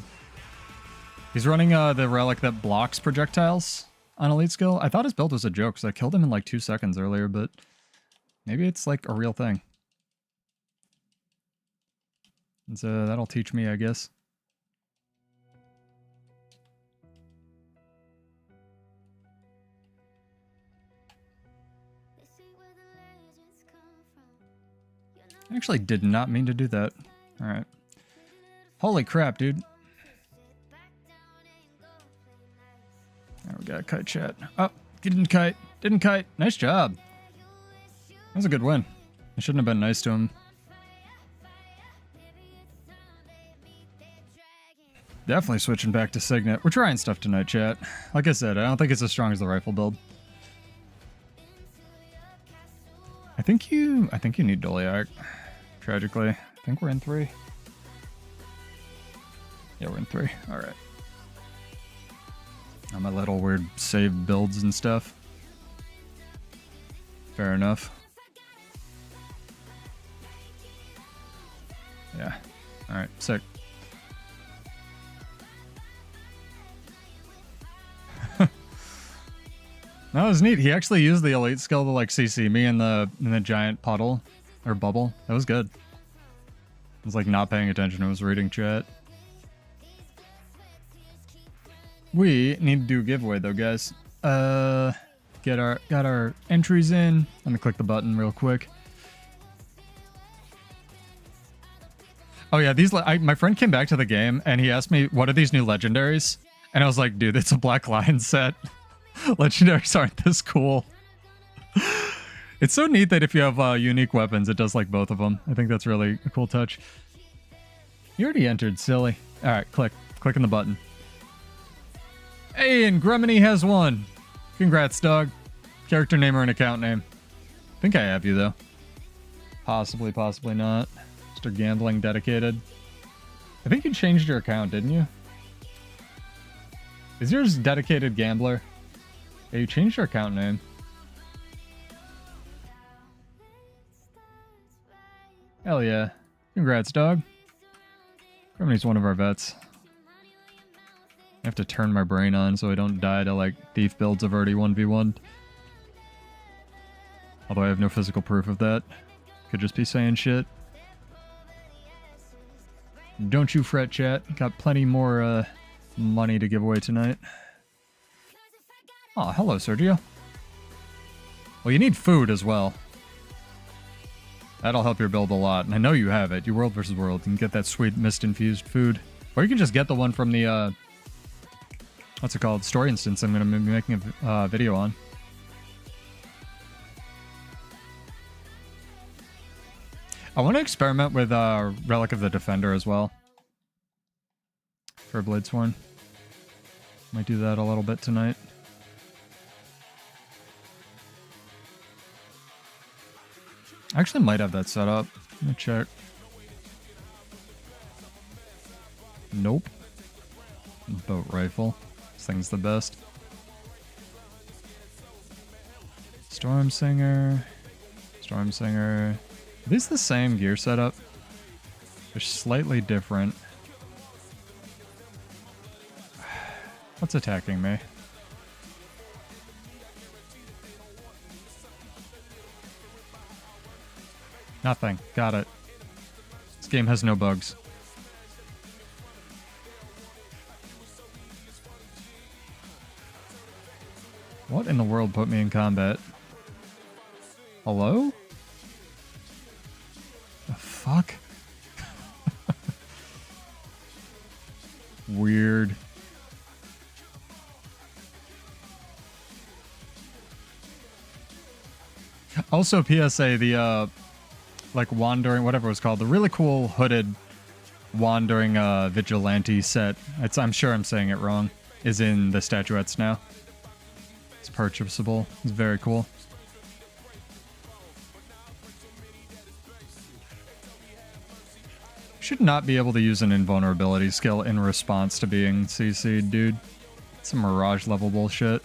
He's running the relic that blocks projectiles on elite skill. I thought his build was a joke because I killed him in like 2 seconds earlier, but maybe it's like a real thing. And so that'll teach me, I guess. I actually did not mean to do that. Alright. Holy crap, dude. There we go, kite chat. Oh, didn't kite. Didn't kite. Nice job. That was a good win. I shouldn't have been nice to him. Definitely switching back to Signet. We're trying stuff tonight, chat. Like I said, I don't think it's as strong as the rifle build. I think you need Doliac. Tragically. I think we're in 3. Yeah, we're in 3. Alright. On my little weird save builds and stuff. Fair enough. Yeah. Alright, sick. That was neat. He actually used the elite skill to like CC me in the giant puddle or bubble. That was good. I was like not paying attention. I was reading chat. We need to do a giveaway though, guys. Got our entries in. Let me click the button real quick. Oh yeah, my friend came back to the game and he asked me, what are these new legendaries? And I was like, dude, it's a Black Lion set. Legendaries aren't this cool. It's so neat that if you have unique weapons, it does like both of them. I think that's really a cool touch. You already entered, silly. Alright, clicking the button. Hey, and Gruminy has won. Congrats, dog. Character name or an account name. I think I have you, though. Possibly, possibly not. Mr. Gambling Dedicated. I think you changed your account, didn't you? Is yours Dedicated Gambler? Yeah, you changed your account name. Hell yeah. Congrats, dog. Gruminy's one of our vets. I have to turn my brain on so I don't die to, like, thief builds I've already 1v1'd. Although I have no physical proof of that. Could just be saying shit. Don't you fret, chat. Got plenty more, money to give away tonight. Oh, hello, Sergio. Well, you need food as well. That'll help your build a lot, and I know you have it. You World vs. World. You can get that sweet mist-infused food. Or you can just get the one from the, what's it called? Story instance I'm going to be making a video on. I want to experiment with Relic of the Defender as well. For Bladesworn. Might do that a little bit tonight. I actually might have that set up. Let me check. Nope. Boat rifle. This thing's the best. Storm Singer. Storm Singer. Are these the same gear setup? They're slightly different. What's attacking me? Nothing. Got it. This game has no bugs. What in the world put me in combat? Hello? The fuck? Weird. Also, PSA, the, like, wandering, whatever it was called, the really cool hooded wandering, vigilante set, I'm sure I'm saying it wrong, is in the statuettes now. It's purchasable. It's very cool. Should not be able to use an invulnerability skill in response to being CC'd, dude. It's some Mirage level bullshit.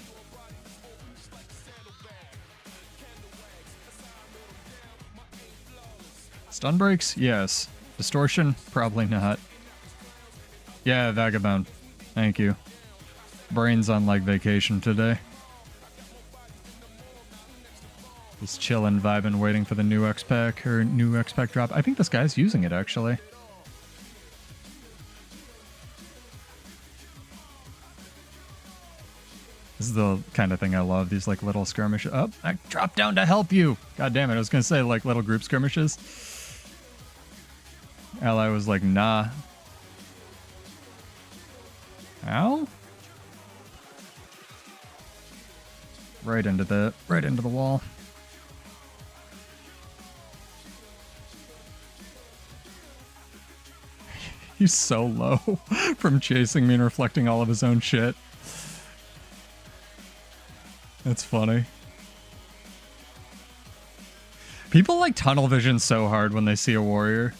Stun breaks? Yes. Distortion? Probably not. Yeah, Vagabond. Thank you. Brain's on, like, vacation today. Just chillin', vibing, waiting for the new X-Pack, or new X-Pack drop. I think this guy's using it, actually. This is the kind of thing I love, these, like, little skirmishes. Oh, I dropped down to help you! God damn it, I was gonna say, like, little group skirmishes. Ally was like, nah. Ow? Right into the wall. He's so low from chasing me and reflecting all of his own shit. That's funny. People like tunnel vision so hard when they see a warrior.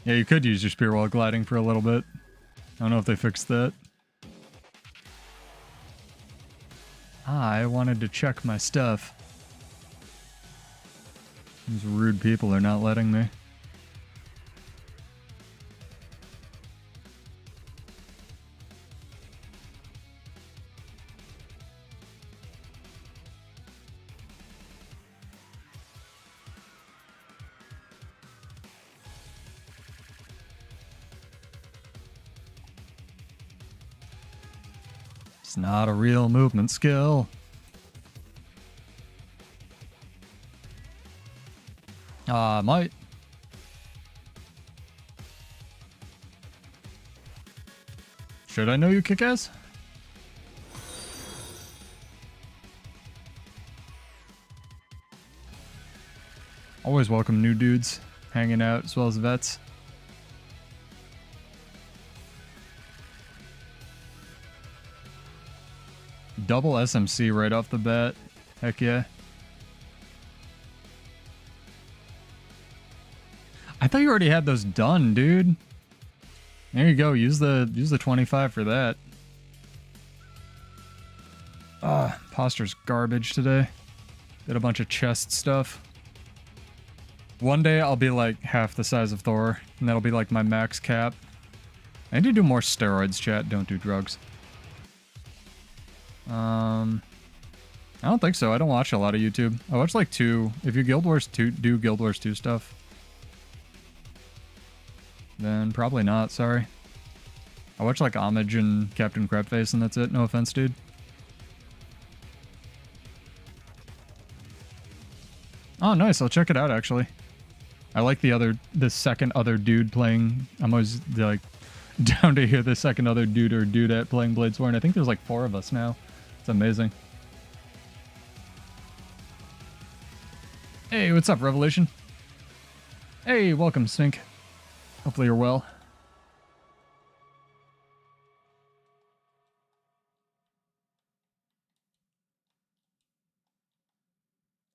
Yeah, you could use your spear while gliding for a little bit. I don't know if they fixed that. I wanted to check my stuff. These rude people are not letting me. It's not a real movement skill. Might. Should I know you, kick-ass? Always welcome new dudes hanging out as well as vets. Double SMC right off the bat. Heck yeah. I thought you already had those done, dude. There you go. Use the 25 for that. Posture's garbage today. Did a bunch of chest stuff. One day I'll be like half the size of Thor, and that'll be like my max cap. I need to do more steroids, chat. Don't do drugs. I don't think so. I don't watch a lot of YouTube. I watch like 2. If you Guild Wars 2, do Guild Wars 2 stuff, then probably not. Sorry. I watch like Homage and Captain Crabface, and that's it. No offense, dude. Oh, nice. I'll check it out, actually. I like the second other dude playing. I'm always like down to hear the second other dude or dudette playing Bladesworn. I think there's like 4 of us now. It's amazing. Hey, what's up, Revolution? Hey, welcome, Sync. Hopefully you're well.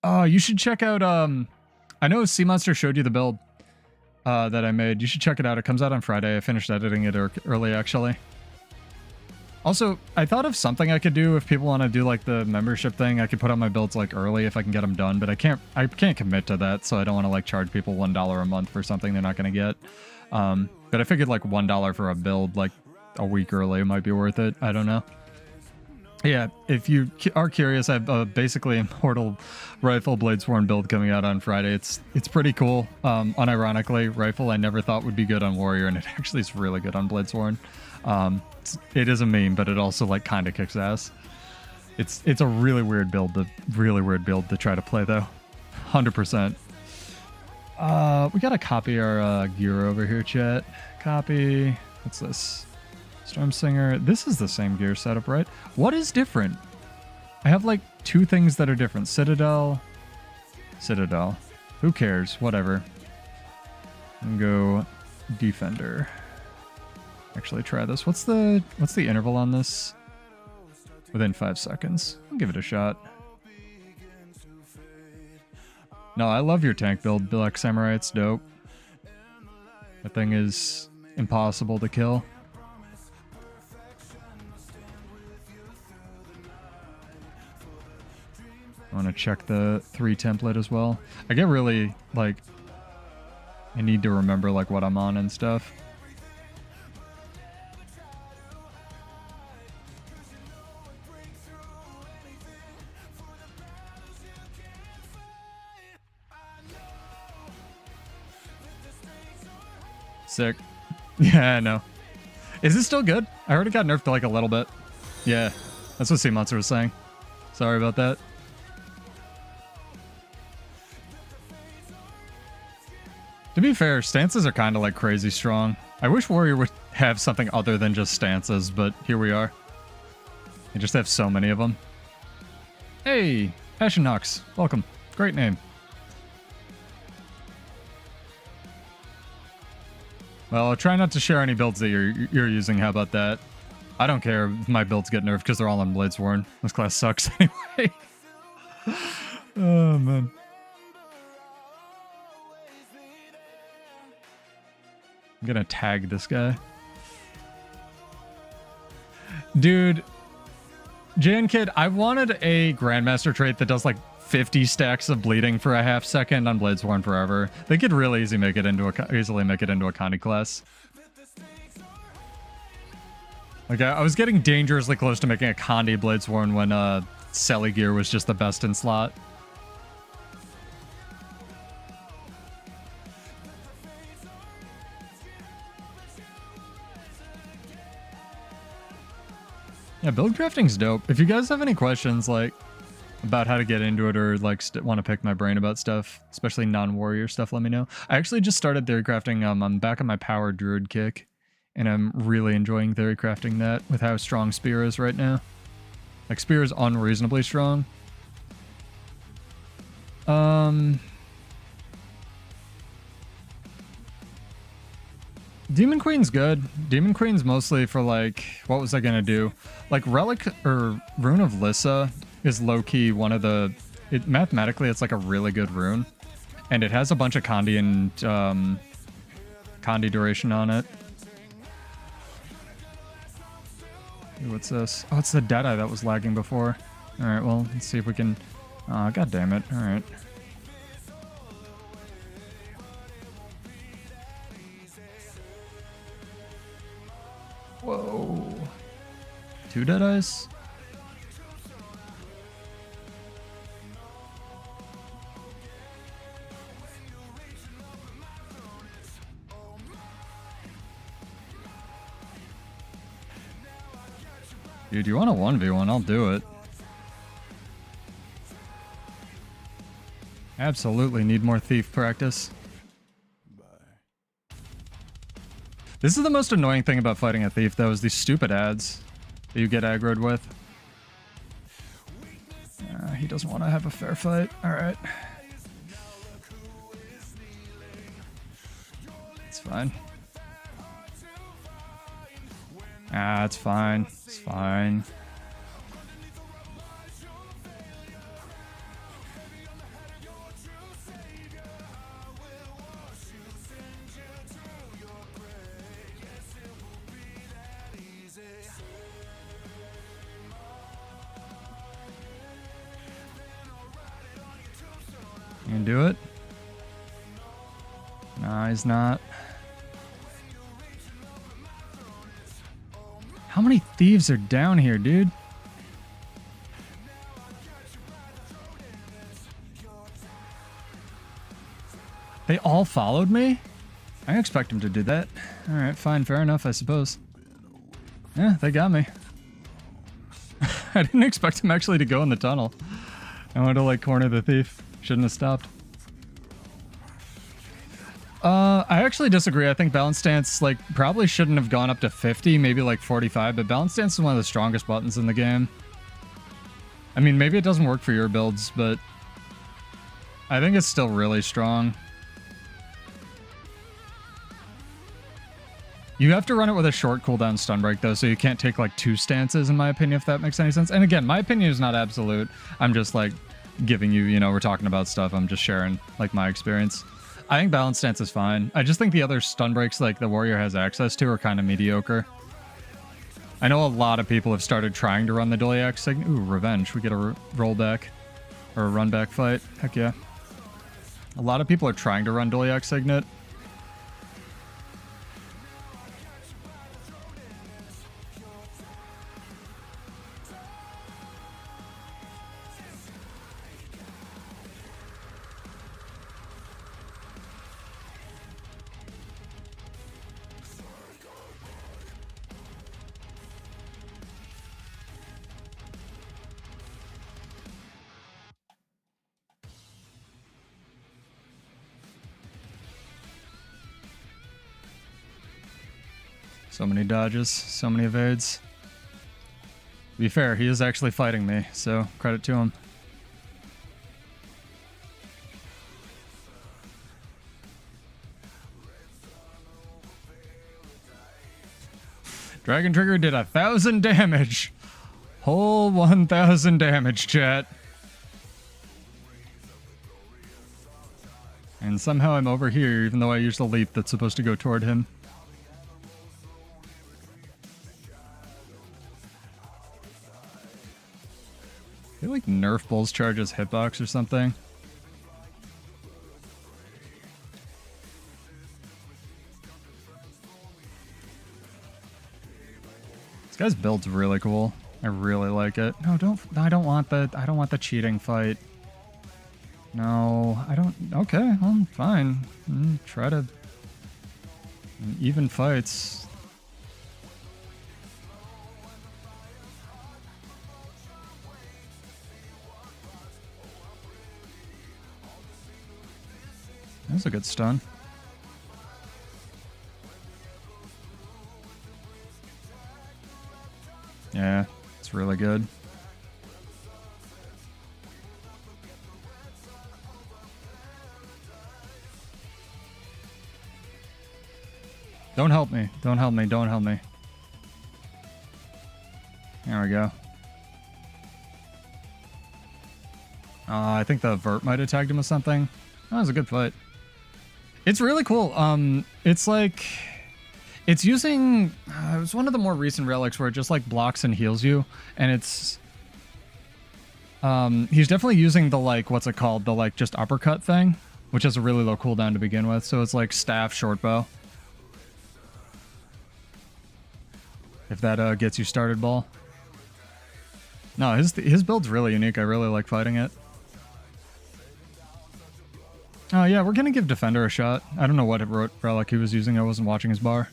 Oh, you should check out, I know Sea Monster showed you the build that I made. You should check it out. It comes out on Friday. I finished editing it early, actually. Also, I thought of something I could do if people want to do like the membership thing. I could put out my builds like early if I can get them done, but I can't commit to that, so I don't want to like charge people $1 a month for something they're not going to get. But I figured like $1 for a build like a week early might be worth it. I don't know. Yeah, if you are curious, I have basically Immortal Rifle Bladesworn build coming out on Friday. It's pretty cool. Unironically, Rifle I never thought would be good on Warrior, and it actually is really good on Bladesworn. It is a meme, but it also like kind of kicks ass. It's a really weird build to try to play though. 100%. We gotta copy our gear over here, chat. Copy. What's this? Stormsinger. This is the same gear setup, right? What is different? I have like 2 things that are different. Citadel. Who cares? Whatever. And go Defender. Actually try this. What's the interval on this? Within 5 seconds. I'll give it a shot. No, I love your tank build, Black Samurai. It's dope. That thing is impossible to kill. I want to check the 3 template as well. I get really, like, I need to remember, like, what I'm on and stuff. Sick. Yeah, I know. Is it still good? I heard it got nerfed to, like, a little bit. Yeah, that's what Sea Monster was saying. Sorry about that. To be fair, stances are kind of like crazy strong. I wish Warrior would have something other than just stances, but here we are. They just have so many of them. Hey, Ashenhawks, welcome. Great name. Well, I'll try not to share any builds that you're using. How about that? I don't care if my builds get nerfed because they're all on Bladesworn. This class sucks anyway. Oh, man. I'm gonna tag this guy. Dude, Jan Kid, I wanted a Grandmaster trait that does like 50 stacks of bleeding for a half second on Bladesworn forever. They could really easily make it into a Conde class. Like I was getting dangerously close to making a Conde Bladesworn when Selly gear was just the best in slot. Yeah, build crafting's dope. If you guys have any questions, like, about how to get into it or, like, want to pick my brain about stuff, especially non-warrior stuff, let me know. I actually just started theory crafting. I'm back on my power druid kick, and I'm really enjoying theory crafting that with how strong Spear is right now. Like, Spear is unreasonably strong. Demon Queen's good. Demon Queen's mostly for, like, what was I gonna do? Like, Relic or Rune of Lissa is low-key one of the... mathematically, it's like a really good rune. And it has a bunch of Conde and Conde duration on it. Ooh, what's this? Oh, it's the Deadeye that was lagging before. Alright, well, let's see if we can... God damn it. Alright. Whoa. 2 dead eyes? Dude, you want a 1v1? I'll do it. Absolutely need more thief practice. This is the most annoying thing about fighting a thief, though, is these stupid ads that you get aggroed with. He doesn't want to have a fair fight. Alright. It's fine. It's fine. It's fine. You can do it? Nah, he's not. How many thieves are down here, dude? They all followed me? I didn't expect him to do that. Alright, fine, fair enough, I suppose. Yeah, they got me. I didn't expect him actually to go in the tunnel. I wanted to, like, corner the thief. Shouldn't have stopped. I actually disagree. I think balance stance, like, probably shouldn't have gone up to 50, maybe like 45, but balance stance is one of the strongest buttons in the game. I mean, maybe it doesn't work for your builds, but I think it's still really strong. You have to run it with a short cooldown stun break, though, so you can't take, like, 2 stances, in my opinion, if that makes any sense. And again, my opinion is not absolute. I'm just, like, giving you, you know, we're talking about stuff. I'm just sharing, like, my experience. I think balance stance is fine. I just think the other stun breaks, like, the warrior has access to are kind of mediocre. I know a lot of people have started trying to run the Doliac Signet. Ooh, revenge. We get a rollback or a run back fight. Heck yeah. A lot of people are trying to run Doliac Signet. So many dodges, so many evades. To be fair, he is actually fighting me, so credit to him. Dragon Trigger did 1,000 damage. Whole 1,000 damage, chat. And somehow I'm over here, even though I used a leap that's supposed to go toward him. I feel like Nerf Bulls charges hitbox or something. This guy's build's really cool. I really like it. No, I don't want the cheating fight. No, I don't. Okay, well, fine. Try to even fights. That's a good stun. Yeah, it's really good. Don't help me. Don't help me. Don't help me. There we go. I think the vert might have tagged him with something. That was a good fight. It's really cool. It's like, it's using, it was one of the more recent relics where it just like blocks and heals you, and it's, he's definitely using the like, what's it called? The like just uppercut thing, which has a really low cooldown to begin with. So it's like staff, short bow. If that gets you started, ball. No, his build's really unique. I really like fighting it. Oh yeah, we're gonna give Defender a shot. I don't know what relic he was using. I wasn't watching his bar.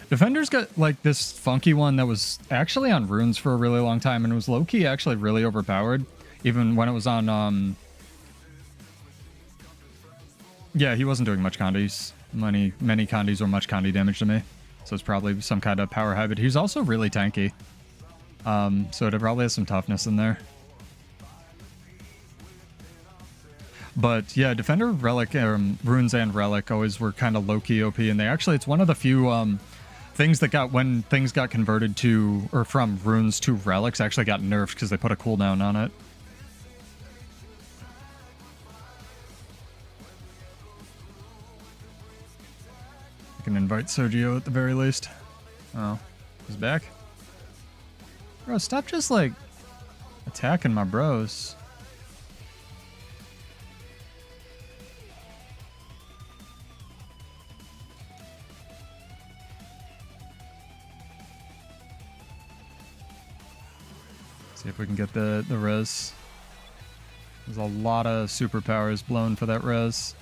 Defender's got like this funky one that was actually on runes for a really long time and was low-key actually really overpowered. Even when it was on, yeah, he wasn't doing much condies. Many condies or much condi damage to me. So it's probably some kind of power high, but he's also really tanky. So it probably has some toughness in there. But yeah, Defender, Relic, Runes and Relic always were kind of low-key OP, and they actually, it's one of the few things that got, when things got converted to, or from Runes to Relics, actually got nerfed because they put a cooldown on it. I can invite Sergio at the very least. Oh, he's back? Bro, stop just, like, attacking my bros. See if we can get the res. There's a lot of superpowers blown for that res.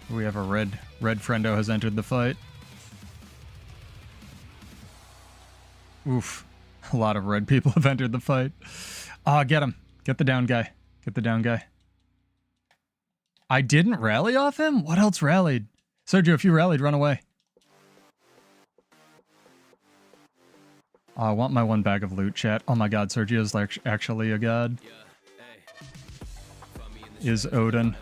We have a red friendo has entered the fight. Oof. A lot of red people have entered the fight. Ah, get him. Get the down guy. Get the down guy. I didn't rally off him? What else rallied? Sergio, if you rallied, run away. I want my one bag of loot, chat. Oh my god, Sergio's like actually a god. Is Odin.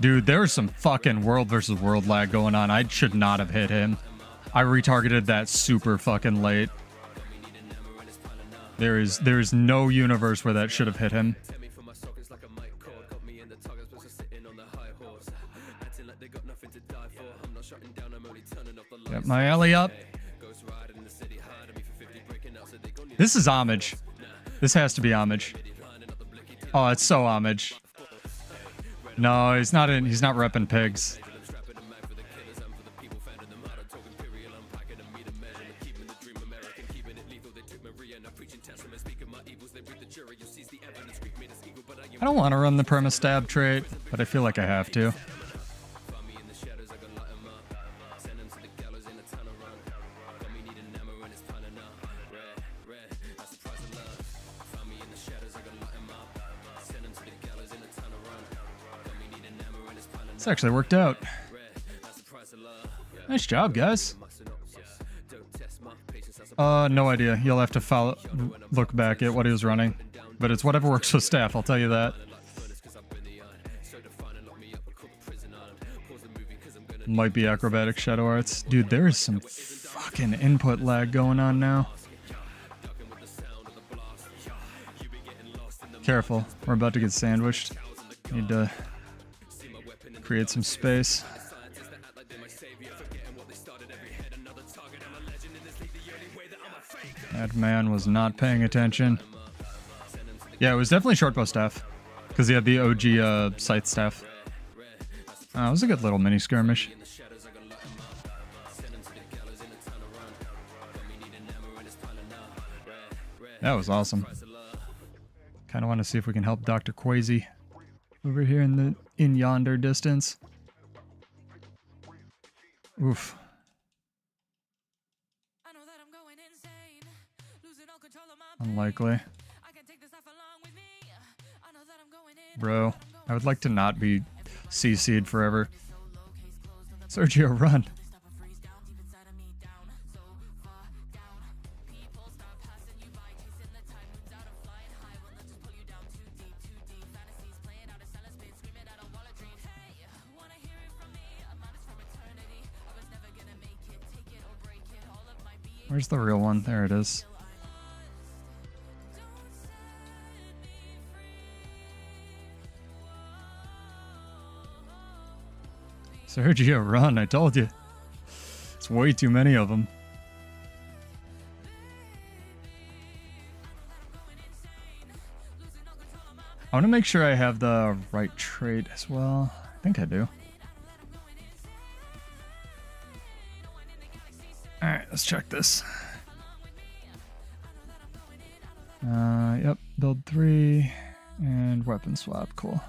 Dude, there's some fucking world versus world lag going on. I should not have hit him. I retargeted that super fucking late. There is no universe where that should have hit him. Get my alley up. This is homage. This has to be homage. Oh, it's so homage. No, he's not repping pigs. I don't want to run the perma stab trait, but I feel like I have to. This actually worked out. Nice job, guys. No idea. You'll have to look back at what he was running. But it's whatever works with staff, I'll tell you that. Might be acrobatic shadow arts. Dude, there is some fucking input lag going on now. Careful, we're about to get sandwiched. Need to create some space. That man was not paying attention. Yeah, it was definitely shortbow staff, because he had the OG scythe staff. Oh, it was a good little mini skirmish. That was awesome. Kind of want to see if we can help Dr. Quasi over here in yonder distance. Oof. Unlikely. Bro, I would like to not be CC'd forever. Sergio, run. Where's the real one? There it is. Sergio, run, I told you. It's way too many of them. I want to make sure I have the right trait as well. I think I do. Alright, let's check this. Yep, build 3 and weapon swap, cool.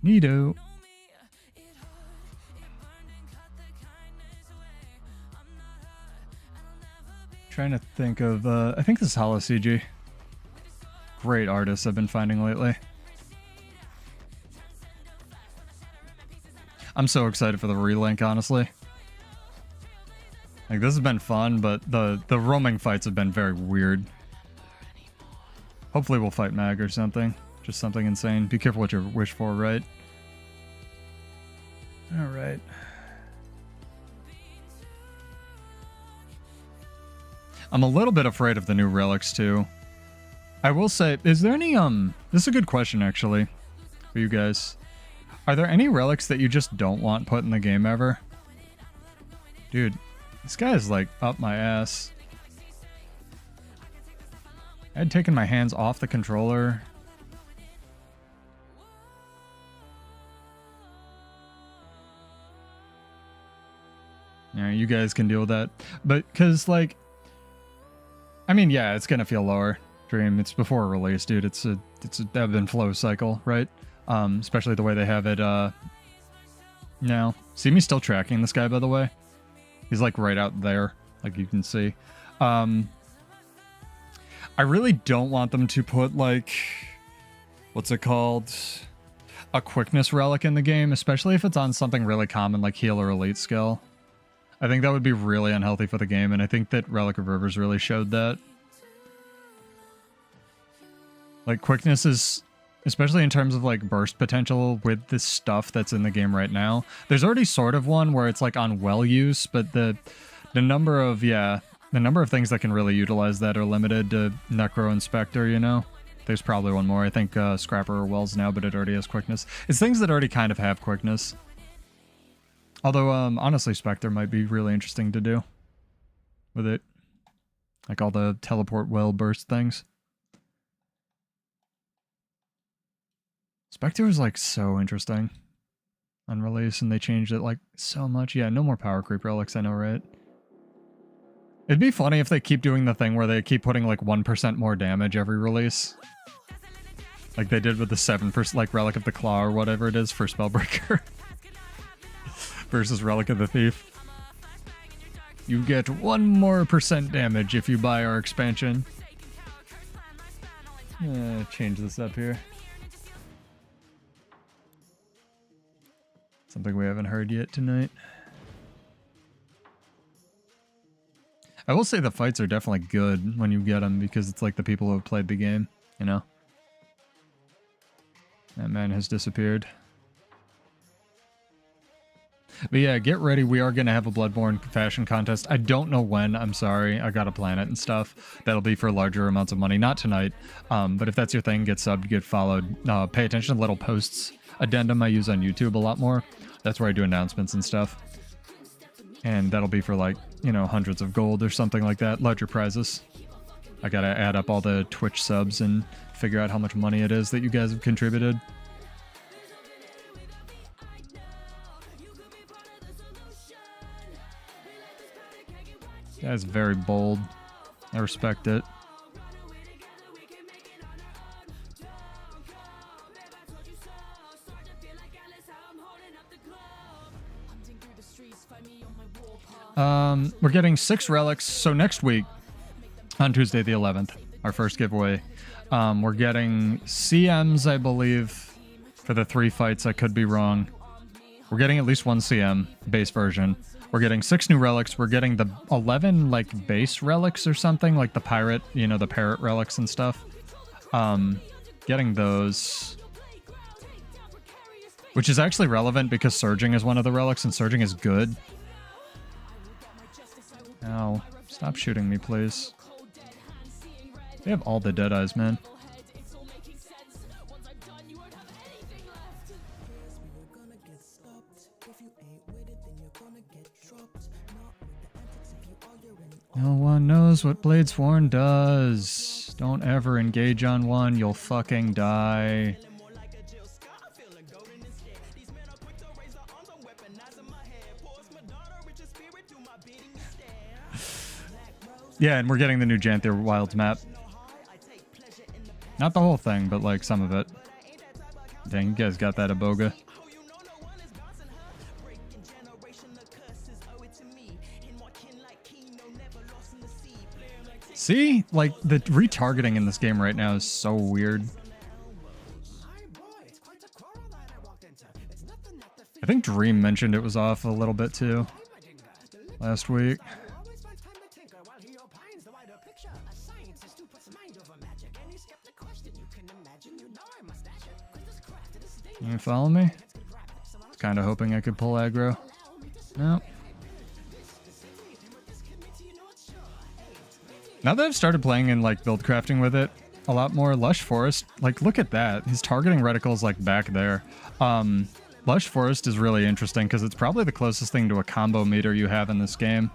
Neato. Trying to think of, I think this is Hollow CG. Great artists I've been finding lately. I'm so excited for the relink, honestly. Like, this has been fun, but the roaming fights have been very weird. Hopefully we'll fight Mag or something. Just something insane. Be careful what you wish for, right? Alright. I'm a little bit afraid of the new relics, too. I will say, is there any, this is a good question, actually, for you guys. Are there any relics that you just don't want put in the game ever? Dude, this guy is, like, up my ass. I had taken my hands off the controller. Yeah, you guys can deal with that. But, because, like, I mean, yeah, it's gonna feel lower. Dream, it's before release, dude. It's a ebb and flow cycle, right? Especially the way they have it now. See me still tracking this guy, by the way? He's like right out there, like you can see. I really don't want them to put like, what's it called? A quickness relic in the game, especially if it's on something really common like heal or elite skill. I think that would be really unhealthy for the game, and I think that Relic of Rivers really showed that. Like, quickness is, especially in terms of, like, burst potential with the stuff that's in the game right now. There's already sort of one where it's, like, on well use, but the number of, yeah, the number of things that can really utilize that are limited to Necro and Spectre, you know? There's probably one more. I think Scrapper or Wells now, but it already has quickness. It's things that already kind of have quickness. Although, honestly, Spectre might be really interesting to do with it. Like all the teleport well burst things. Spectre was like so interesting on release, and they changed it like so much. Yeah, no more power creep relics, I know, right? It'd be funny if they keep doing the thing where they keep putting like 1% more damage every release. Like they did with the 7%, like Relic of the Claw or whatever it is for Spellbreaker. Versus Relic of the Thief. You get 1% more damage if you buy our expansion. Change this up here. Something we haven't heard yet tonight. I will say the fights are definitely good when you get them, because it's like the people who have played the game, you know? That man has disappeared. But yeah, get ready. We are going to have a Bloodborne fashion contest. I don't know when. I'm sorry. I got to plan it and stuff. That'll be for larger amounts of money. Not tonight. But if that's your thing, get subbed, get followed. Pay attention to little posts. Addendum I use on YouTube a lot more. That's where I do announcements and stuff. And that'll be for like, you know, hundreds of gold or something like that. Larger prizes. I got to add up all the Twitch subs and figure out how much money it is that you guys have contributed. That is very bold. I respect it. We're getting 6 relics. So next week, on Tuesday the 11th, our first giveaway, we're getting CMs, I believe, for the 3 fights. I could be wrong. We're getting at least 1 CM, base version. We're getting 6 new relics. We're getting the 11, like, base relics or something, like the pirate, you know, the parrot relics and stuff. Getting those. Which is actually relevant because Surging is one of the relics, and Surging is good. Ow. Stop shooting me, please. They have all the Deadeyes, man. No one knows what Bladesworn does. Don't ever engage on one. You'll fucking die. Yeah, and we're getting the new Janther Wilds map. Not the whole thing, but like some of it. Dang, you guys got that Aboga. See? Like, the retargeting in this game right now is so weird. I think Dream mentioned it was off a little bit too last week. You follow me? I was kind of hoping I could pull aggro. Nope. Now that I've started playing in like build crafting with it a lot more, Lush Forest, like look at that. His targeting reticle's like back there. Lush Forest is really interesting because it's probably the closest thing to a combo meter you have in this game.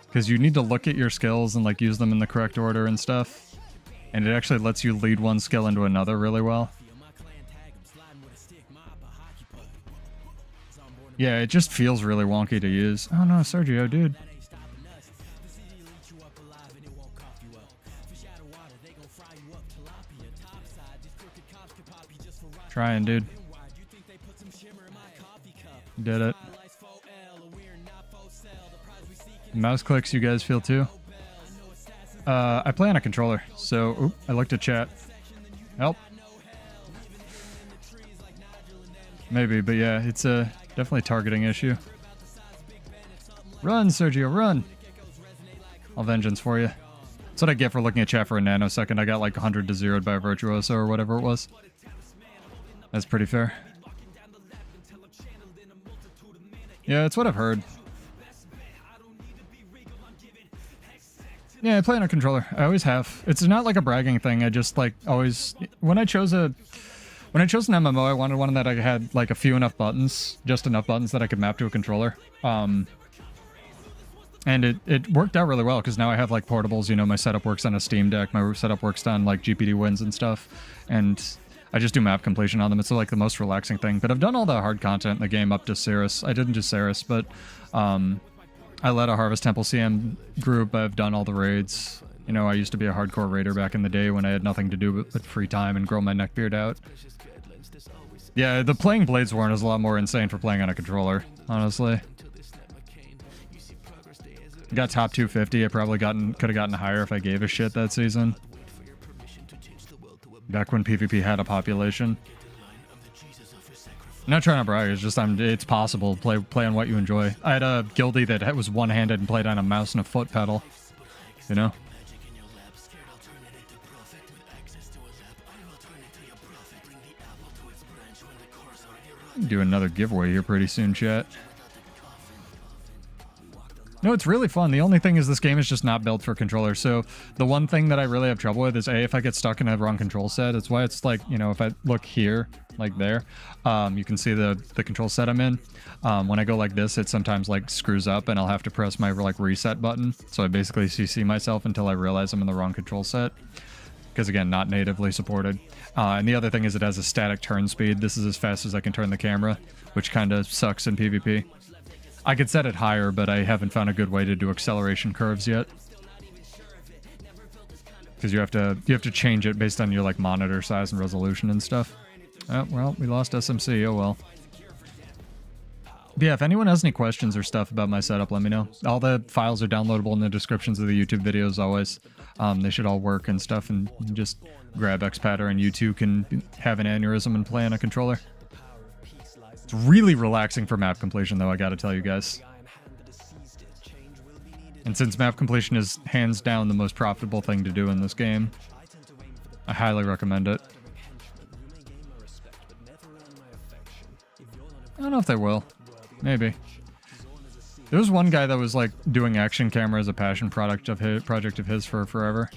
Because you need to look at your skills and like use them in the correct order and stuff. And it actually lets you lead one skill into another really well. Yeah, it just feels really wonky to use. Oh no, Sergio, dude. Trying, dude. Did it. Mouse clicks, you guys feel too? I play on a controller, so oop, I looked at chat. Help. Maybe, but yeah, it's a definitely targeting issue. Run, Sergio, run! I'll vengeance for you. That's what I get for looking at chat for a nanosecond. I got like 100 to 0'd by a Virtuoso or whatever it was. That's pretty fair. Yeah, it's what I've heard. Yeah, I play on a controller. I always have. It's not like a bragging thing. I just like always... When I chose an MMO, I wanted one that I had like a few enough buttons, just enough buttons that I could map to a controller. And it worked out really well because now I have like portables, you know, my setup works on a Steam Deck, my setup works on like GPD wins and stuff, and I just do map completion on them. It's like the most relaxing thing. But I've done all the hard content in the game up to Cirrus. I didn't do Cirrus, but I led a Harvest Temple CM group. I've done all the raids. You know, I used to be a hardcore raider back in the day when I had nothing to do but free time and grow my neckbeard out. Yeah, the playing Bladesworn is a lot more insane for playing on a controller, honestly. Got top 250. I probably could have gotten higher if I gave a shit that season. Back when PvP had a population. I'm not trying to brag, it's just it's possible. Play on what you enjoy. I had a guildie that was one-handed and played on a mouse and a foot pedal. You know? Do another giveaway here pretty soon, chat. No, it's really fun. The only thing is this game is just not built for controllers. So the one thing that I really have trouble with is if I get stuck in a wrong control set. It's why it's like, you know, if I look here, like there, you can see the control set I'm in. When I go like this, it sometimes like screws up and I'll have to press my like reset button. So I basically CC myself until I realize I'm in the wrong control set. Because again, not natively supported. And the other thing is it has a static turn speed. This is as fast as I can turn the camera, which kind of sucks in PvP. I could set it higher, but I haven't found a good way to do acceleration curves yet. Because you have to change it based on your like monitor size and resolution and stuff. Oh, well, we lost SMC. Oh well. But yeah, if anyone has any questions or stuff about my setup, let me know. All the files are downloadable in the descriptions of the YouTube videos always. They should all work and stuff, and you can just grab XPadder and you too can have an aneurysm and play on a controller. It's really relaxing for map completion, though, I gotta tell you guys. And since map completion is hands down the most profitable thing to do in this game, I highly recommend it. I don't know if they will. Maybe. There was one guy that was like doing action camera as a passion project of his for forever.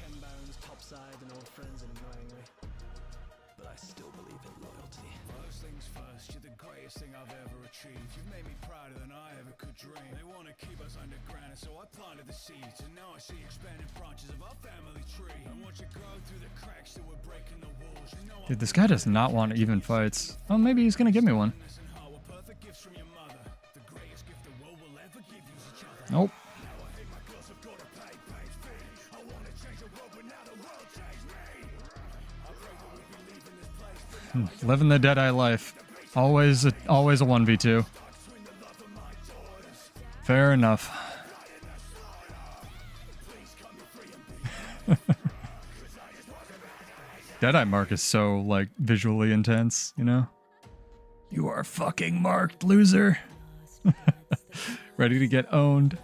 greatest thing I've ever achieved. You've made me prouder than I ever could dream. They want to keep us underground, and so I planted the seeds. And now I see expanding branches of our family tree. And watch it grow through the cracks that we're breaking the walls. You know, Dude, this guy does not want even fights. Oh, maybe he's gonna give me one. perfect gifts from your mother. The greatest gift the world will ever give you is each other. Nope. Living the Deadeye life. Always a 1v2. Fair enough. Deadeye Mark is so, like, visually intense, you know? You are fucking marked, loser. Ready to get owned.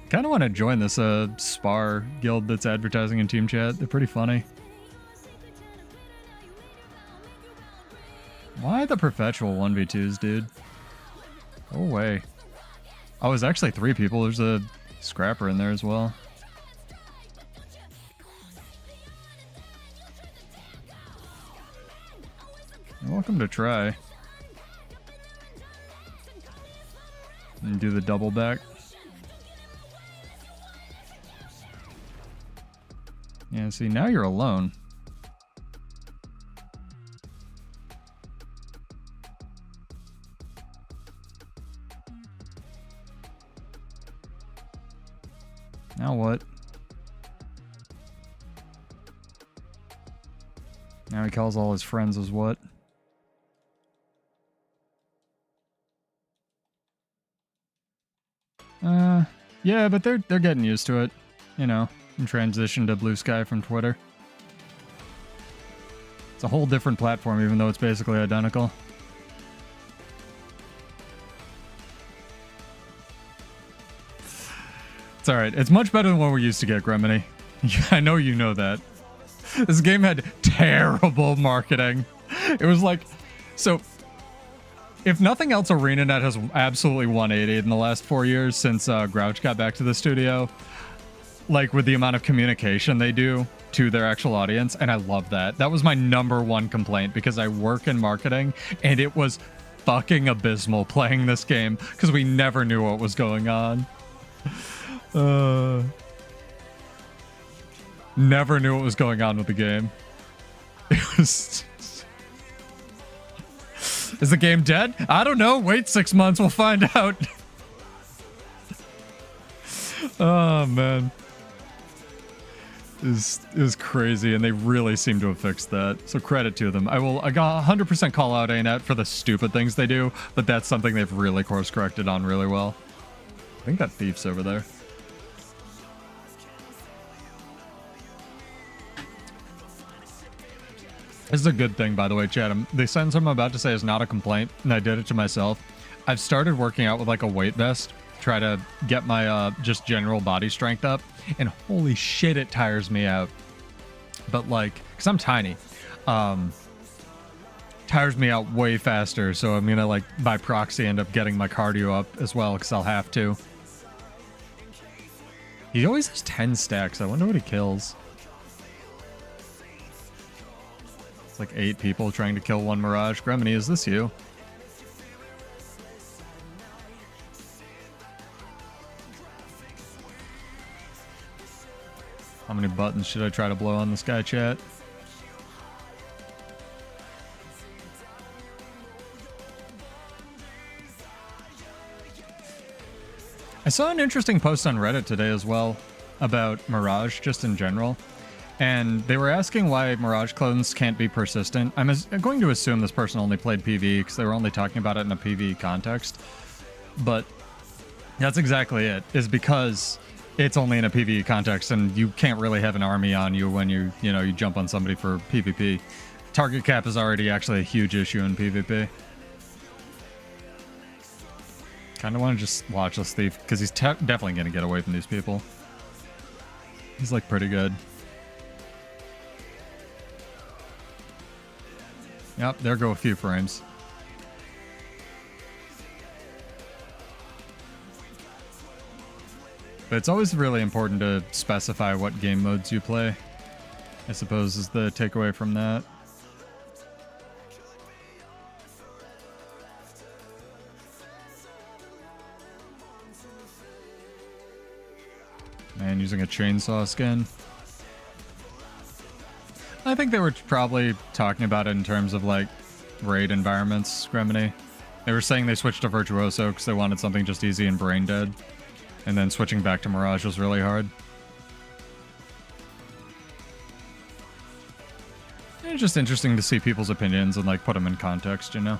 Kind of want to join this Spar guild that's advertising in team chat. They're pretty funny. Why the perpetual 1v2s, dude? Go away. Oh, it's actually 3 people. There's a scrapper in there as well. You're welcome to try. And do the double back. Yeah, see, now you're alone. Now what? Now he calls all his friends as what? Yeah, but they're getting used to it, you know. Transition to Blue Sky from Twitter. It's a whole different platform, even though it's basically identical. It's alright. It's much better than what we used to get, Gremini. I know you know that. This game had terrible marketing. It was like... So, if nothing else, ArenaNet has absolutely 180 in the last 4 years since Grouch got back to the studio. Like, with the amount of communication they do to their actual audience, and I love that. That was my #1 complaint, because I work in marketing, and it was fucking abysmal playing this game, because we never knew what was going on. Never knew what was going on with the game. It was... Is the game dead? I don't know. Wait 6 months, we'll find out. Oh, man. Is crazy, and they really seem to have fixed that. So credit to them. I got 100% call out ANET for the stupid things they do, but that's something they've really course corrected on really well. I think that thief's over there. This is a good thing, by the way, chat. The sentence I'm about to say is not a complaint, and I did it to myself. I've started working out with like a weight vest, try to get my just general body strength up, and holy shit, it tires me out. But like, because I'm tiny, tires me out way faster, so I'm gonna like by proxy end up getting my cardio up as well, because I'll have to. He always has 10 stacks. I wonder what he kills. It's like 8 people trying to kill one Mirage. Gremini, is this you? How many buttons should I try to blow on this guy, chat? I saw an interesting post on Reddit today as well about Mirage, just in general. And they were asking why Mirage clones can't be persistent. I'm going to assume this person only played PvE because they were only talking about it in a PvE context. But that's exactly it, is because it's only in a PvE context and you can't really have an army on you when you jump on somebody for PvP. Target cap is already actually a huge issue in PvP. Kind of want to just watch this thief because he's definitely going to get away from these people. He's like pretty good. Yep, there go a few frames. But it's always really important to specify what game modes you play. I suppose is the takeaway from that. Man, using a chainsaw skin. I think they were probably talking about it in terms of like raid environments, Gremini. They were saying they switched to Virtuoso because they wanted something just easy and brain dead. And then switching back to Mirage was really hard. It's just interesting to see people's opinions and like put them in context, you know?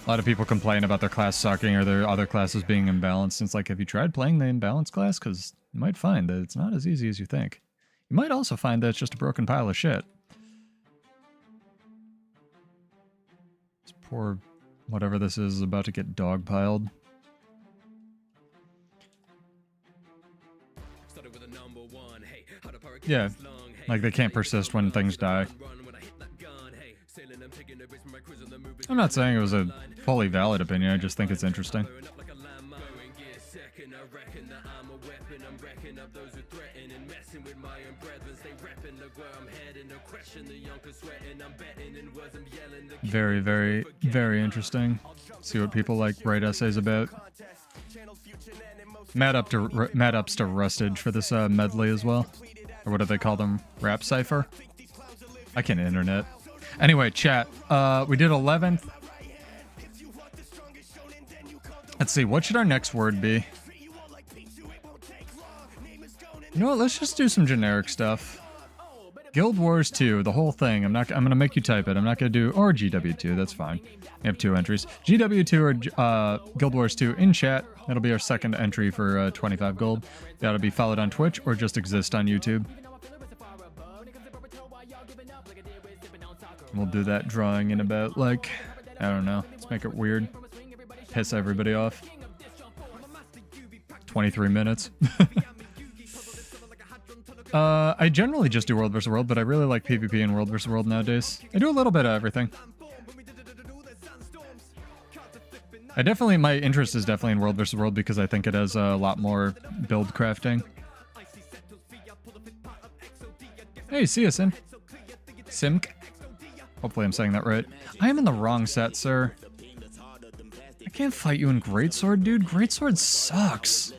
A lot of people complain about their class sucking or their other classes being imbalanced. And it's like, have you tried playing the imbalanced class? Because you might find that it's not as easy as you think. You might also find that it's just a broken pile of shit. This poor whatever this is about to get dogpiled. Yeah, like they can't persist when things die. I'm not saying it was a fully valid opinion, I just think it's interesting. Very, very, very interesting. See what people like write essays about. Mad ups to Rustage for this medley as well. Or what do they call them? Rap Cypher? I can't internet. Anyway, chat. We did 11th. Let's see, what should our next word be? You know what, let's just do some generic stuff. Guild Wars 2, the whole thing. I'm gonna make you type it. I'm not gonna do, or GW2, that's fine. We have 2 entries. GW2 or Guild Wars 2 in chat. That'll be our second entry for 25 gold. That'll be followed on Twitch or just exist on YouTube. We'll do that drawing in about, like, I don't know. Let's make it weird. Piss everybody off. 23 minutes. I generally just do World vs. World, but I really like PvP in World vs. World nowadays. I do a little bit of everything. My interest is definitely in World vs. World because I think it has a lot more build crafting. Hey, see ya, Sim. Simk. Hopefully I'm saying that right. I am in the wrong set, sir. I can't fight you in Greatsword, dude. Greatsword sucks.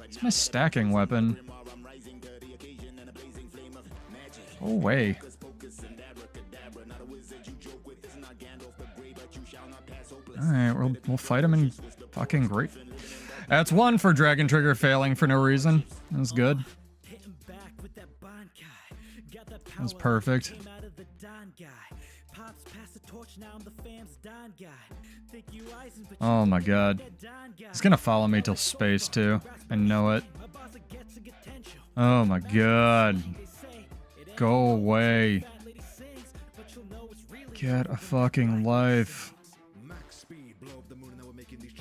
It's my stacking weapon. Go away. Alright, we'll fight him in fucking great. That's 1 for Dragon Trigger failing for no reason. That was good. That was perfect. Oh my god. He's gonna follow me till space too. I know it. Oh my god. Go away. Get a fucking life.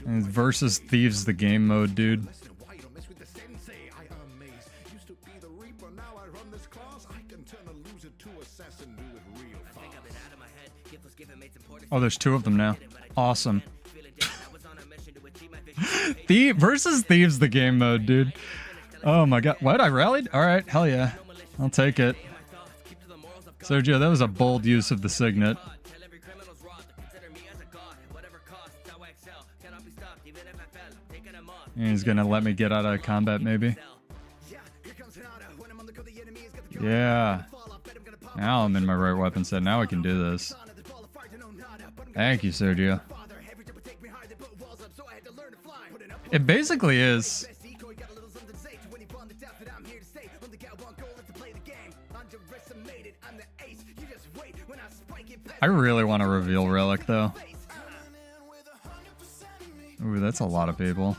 And versus Thieves the game mode, dude. Oh, there's 2 of them now. Awesome. Versus Thieves the game mode, dude. Oh my god. What? I rallied? Alright, hell yeah. I'll take it. Sergio, that was a bold use of the signet. And he's gonna let me get out of combat, maybe. Yeah. Now I'm in my right weapon set. Now I can do this. Thank you, Sergio. It basically is. I really want to reveal Relic, though. Ooh, that's a lot of people.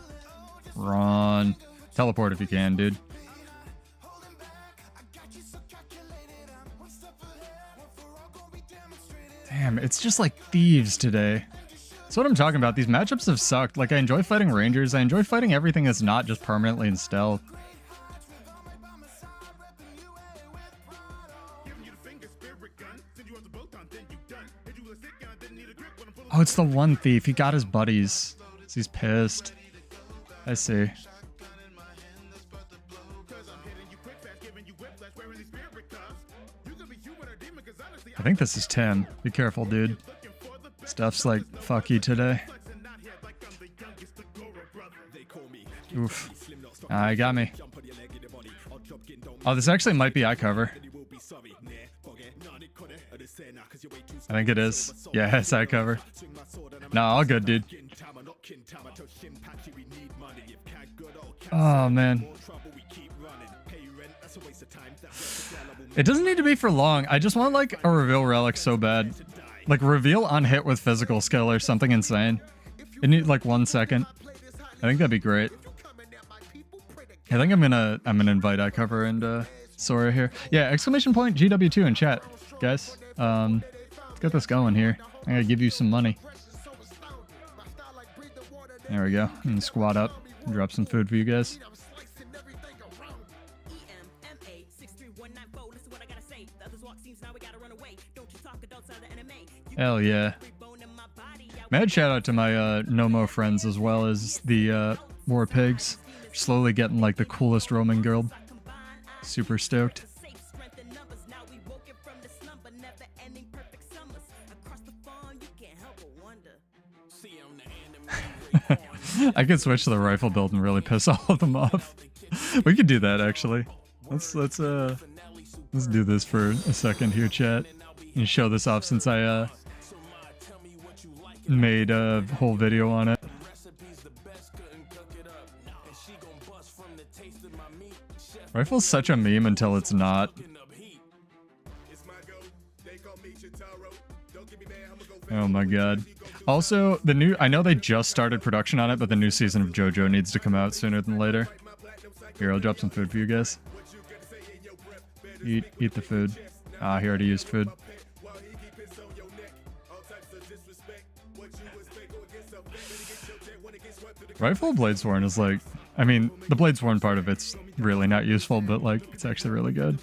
Run. Teleport if you can, dude. Damn, it's just like Thieves today. That's what I'm talking about. These matchups have sucked. Like, I enjoy fighting Rangers. I enjoy fighting everything that's not just permanently in stealth. Oh, it's the one thief. He got his buddies. He's pissed. I see. I think this is Tim. Be careful, dude. Stuff's like, fuck you today. Oof. Ah, he got me. Oh, this actually might be eye cover. I think it is. Yeah, it's eye cover. No, all good, dude. Oh, man. It doesn't need to be for long. I just want, like, a reveal relic so bad. Like, reveal on hit with physical skill or something insane. It needs, like, 1 second. I think that'd be great. I think I'm gonna invite eye cover and Sora here. Yeah, exclamation point GW2 in chat, guys. Let's get this going here. I gotta give you some money. There we go. And squat up. Drop some food for you guys. Hell yeah. Mad shout out to my Nomo friends as well as the War Pigs. Slowly getting like the coolest roaming guild. Super stoked. I could switch to the rifle build and really piss all of them off. We could do that actually. Let's do this for a second here, chat, and show this off since I made a whole video on it. Rifle's such a meme until it's not. Oh my god. Also, I know they just started production on it, but the new season of JoJo needs to come out sooner than later. Here, I'll drop some food for you guys. Eat the food. Ah, he already used food. Rifle Bladesworn is like, I mean, the Bladesworn part of it's really not useful, but like, it's actually really good.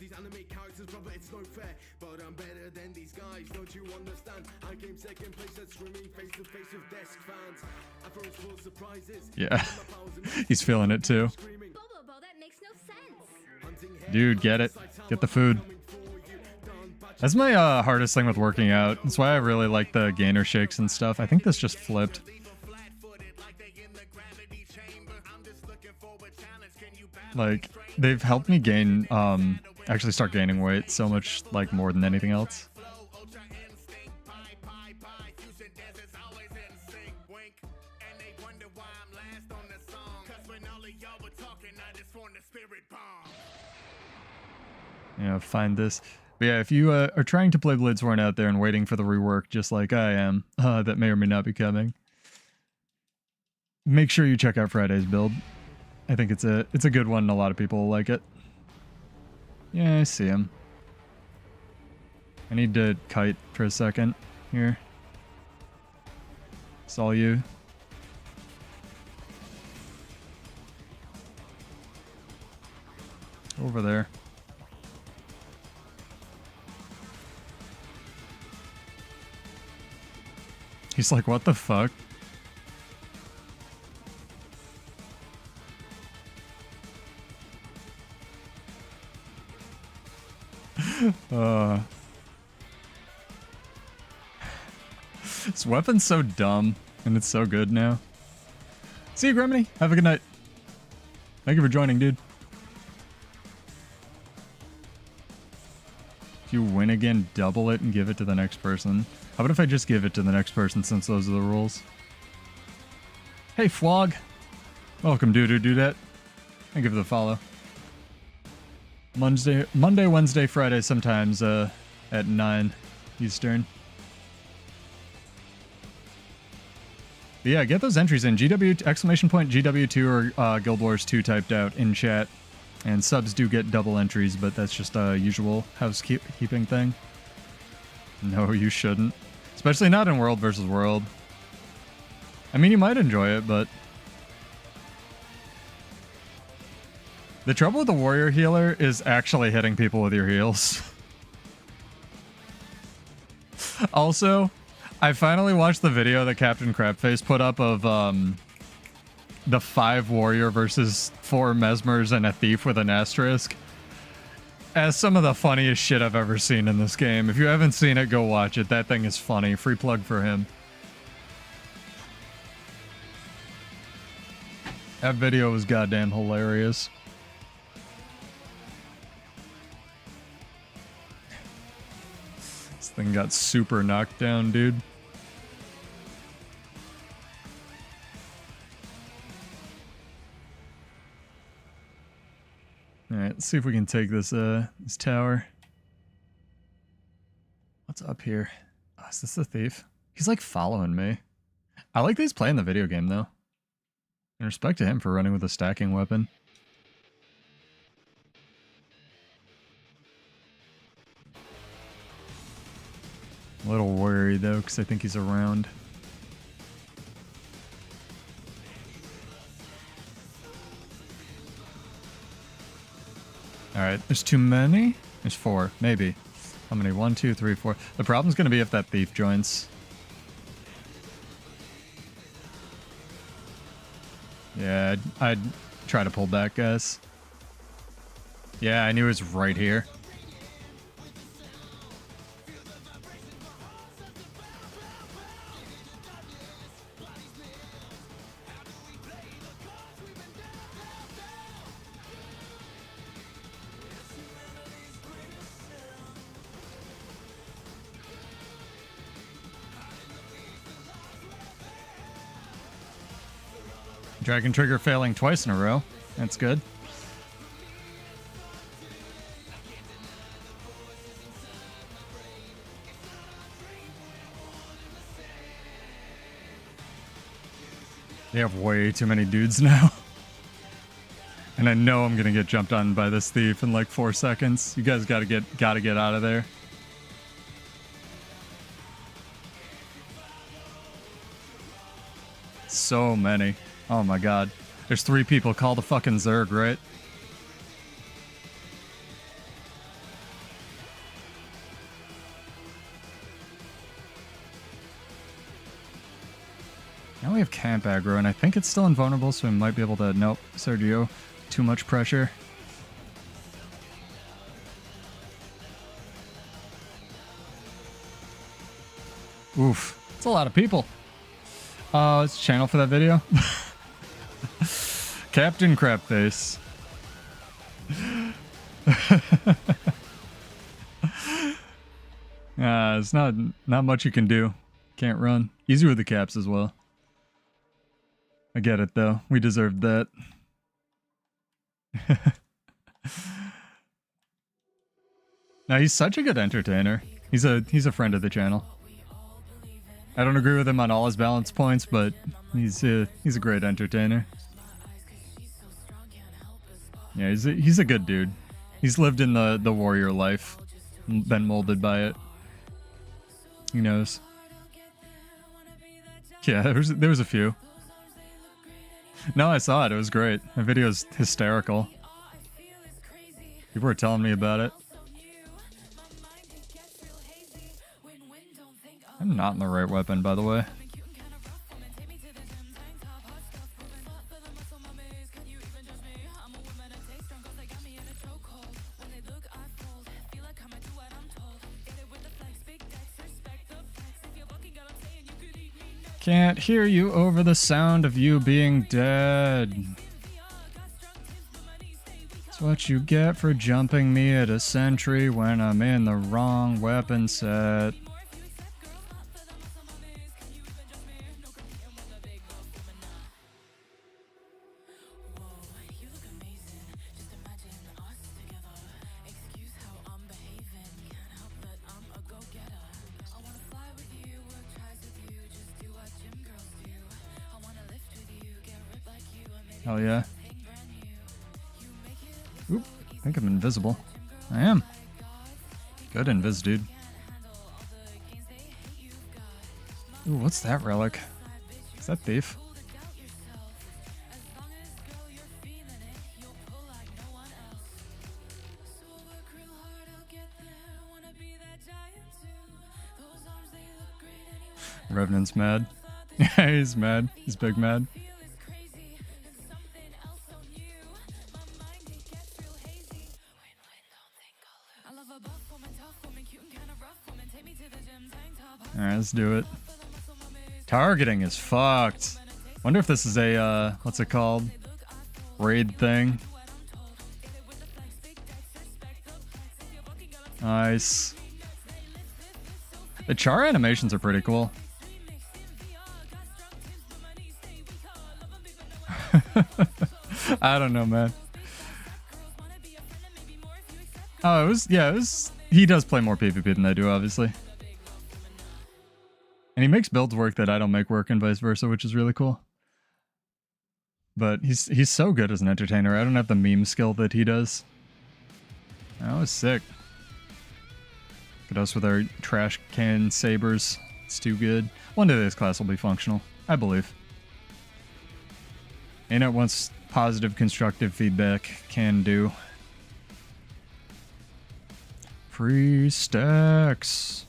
Yeah, he's feeling it too. Dude, get it. Get the food. That's my hardest thing with working out. That's why I really like the gainer shakes and stuff. I think this just flipped. Like, they've helped me gain, actually start gaining weight so much, like, more than anything else. Yeah, find this. But yeah, if you are trying to play Bladesworn out there and waiting for the rework, just like I am, that may or may not be coming, make sure you check out Friday's build. I think it's a good one and a lot of people will like it. Yeah, I see him. I need to kite for a second here. It's all you. Over there. He's like, what the fuck? This weapon's so dumb, and it's so good now. See you, Griminy. Have a good night. Thank you for joining, dude. If you win again, double it and give it to the next person. How about if I just give it to the next person since those are the rules? Hey, Flog. Welcome, Dudette. Thank you for the follow. Monday, Wednesday, Friday, sometimes at 9 Eastern. But yeah, get those entries in. GW exclamation point GW2 or Guild Wars 2 typed out in chat. And subs do get double entries, but that's just a usual housekeeping thing. No, you shouldn't. Especially not in World versus World. I mean, you might enjoy it, but... The trouble with the warrior healer is actually hitting people with your heals. Also, I finally watched the video that Captain Crabface put up of the 5 warrior versus 4 mesmers and a thief with an asterisk. as some of the funniest shit I've ever seen in this game. If you haven't seen it, go watch it. That thing is funny. Free plug for him. That video was goddamn hilarious. This thing got super knocked down, dude. Alright, let's see if we can take this this tower. What's up here? Oh, is this the thief? He's like following me. I like that he's playing the video game though. And respect to him for running with a stacking weapon. A little worried though, because I think he's around. Alright, there's too many? There's 4, maybe. How many? 1, 2, 3, 4. The problem's gonna be if that thief joins. Yeah, I'd try to pull back, guys. Yeah, I knew it was right here. Dragon Trigger failing twice in a row. That's good. They have way too many dudes now. And I know I'm gonna get jumped on by this thief in like 4 seconds. You guys gotta get out of there. So many. Oh my god. There's 3 people. Call the fucking Zerg, right? Now we have camp aggro, and I think it's still invulnerable, so we might be able to... Nope, Sergio. Too much pressure. Oof. It's a lot of people. It's channel for that video. Captain Crapface. It's not much you can do. Can't run. Easy with the caps as well. I get it though. We deserved that. Now he's such a good entertainer. He's a friend of the channel. I don't agree with him on all his balance points, but he's a great entertainer. Yeah, he's a good dude. He's lived in the warrior life, been molded by it. He knows. Yeah, there was a few. No, I saw it. It was great. My video's hysterical. People were telling me about it. I'm not in the right weapon, by the way. Can't hear you over the sound of you being dead. That's what you get for jumping me at a sentry when I'm in the wrong weapon set. Hell yeah. Oop, I think I'm invisible. I am. Good invis, dude. Ooh, what's that relic? Is that thief? Revenant's mad. Yeah, he's mad. He's big mad. Alright, let's do it. Targeting is fucked. Wonder if this is a, what's it called? Raid thing. Nice. The char animations are pretty cool. I don't know, man. Oh, it was, he does play more PvP than I do, obviously. And he makes builds work that I don't make work and vice versa, which is really cool. But he's so good as an entertainer. I don't have the meme skill that he does. That was sick. Look at us with our trash can sabers. It's too good. One day this class will be functional, I believe. Ain't it once positive, constructive feedback can do. Free stacks.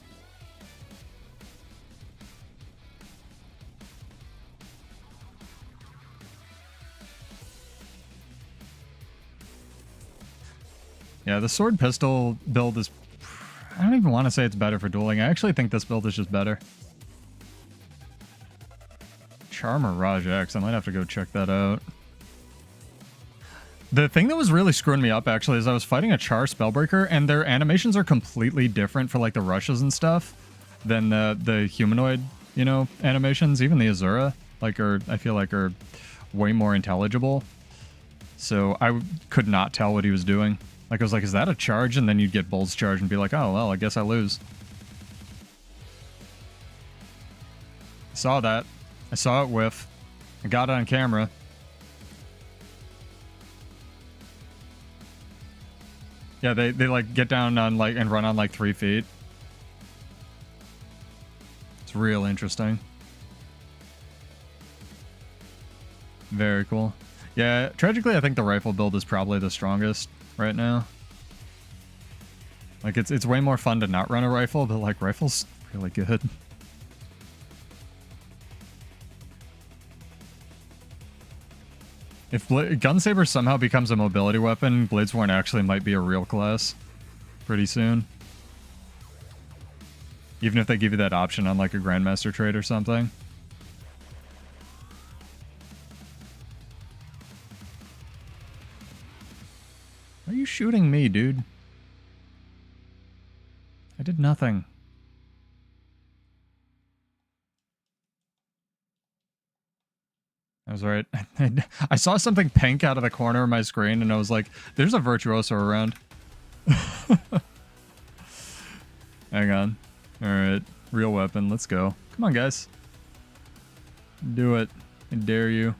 Yeah, the sword pistol build is... I don't even want to say it's better for dueling. I actually think this build is just better. Charm Raj X. I might have to go check that out. The thing that was really screwing me up, actually, is I was fighting a Char Spellbreaker, and their animations are completely different for, like, the rushes and stuff than the humanoid, you know, animations. Even the Azura, like, I feel like are way more intelligible. So I could not tell what he was doing. Like, I was like, is that a charge? And then you'd get Bull's charge and be like, oh, well, I guess I lose. I saw that. I saw it whiff. I got it on camera. Yeah, they like get down on like and run on like 3 feet. It's real interesting. Very cool. Yeah, tragically, I think the rifle build is probably the strongest right now. Like, it's way more fun to not run a rifle, but like, rifle's really good. If Gunsaber somehow becomes a mobility weapon, Bladesworn actually might be a real class pretty soon. Even if they give you that option on like a Grandmaster trait or something. Why are you shooting me, dude? I did nothing. I was right. I saw something pink out of the corner of my screen, and I was like, there's a Virtuoso around. Hang on. Alright. Real weapon. Let's go. Come on, guys. Do it. I dare you.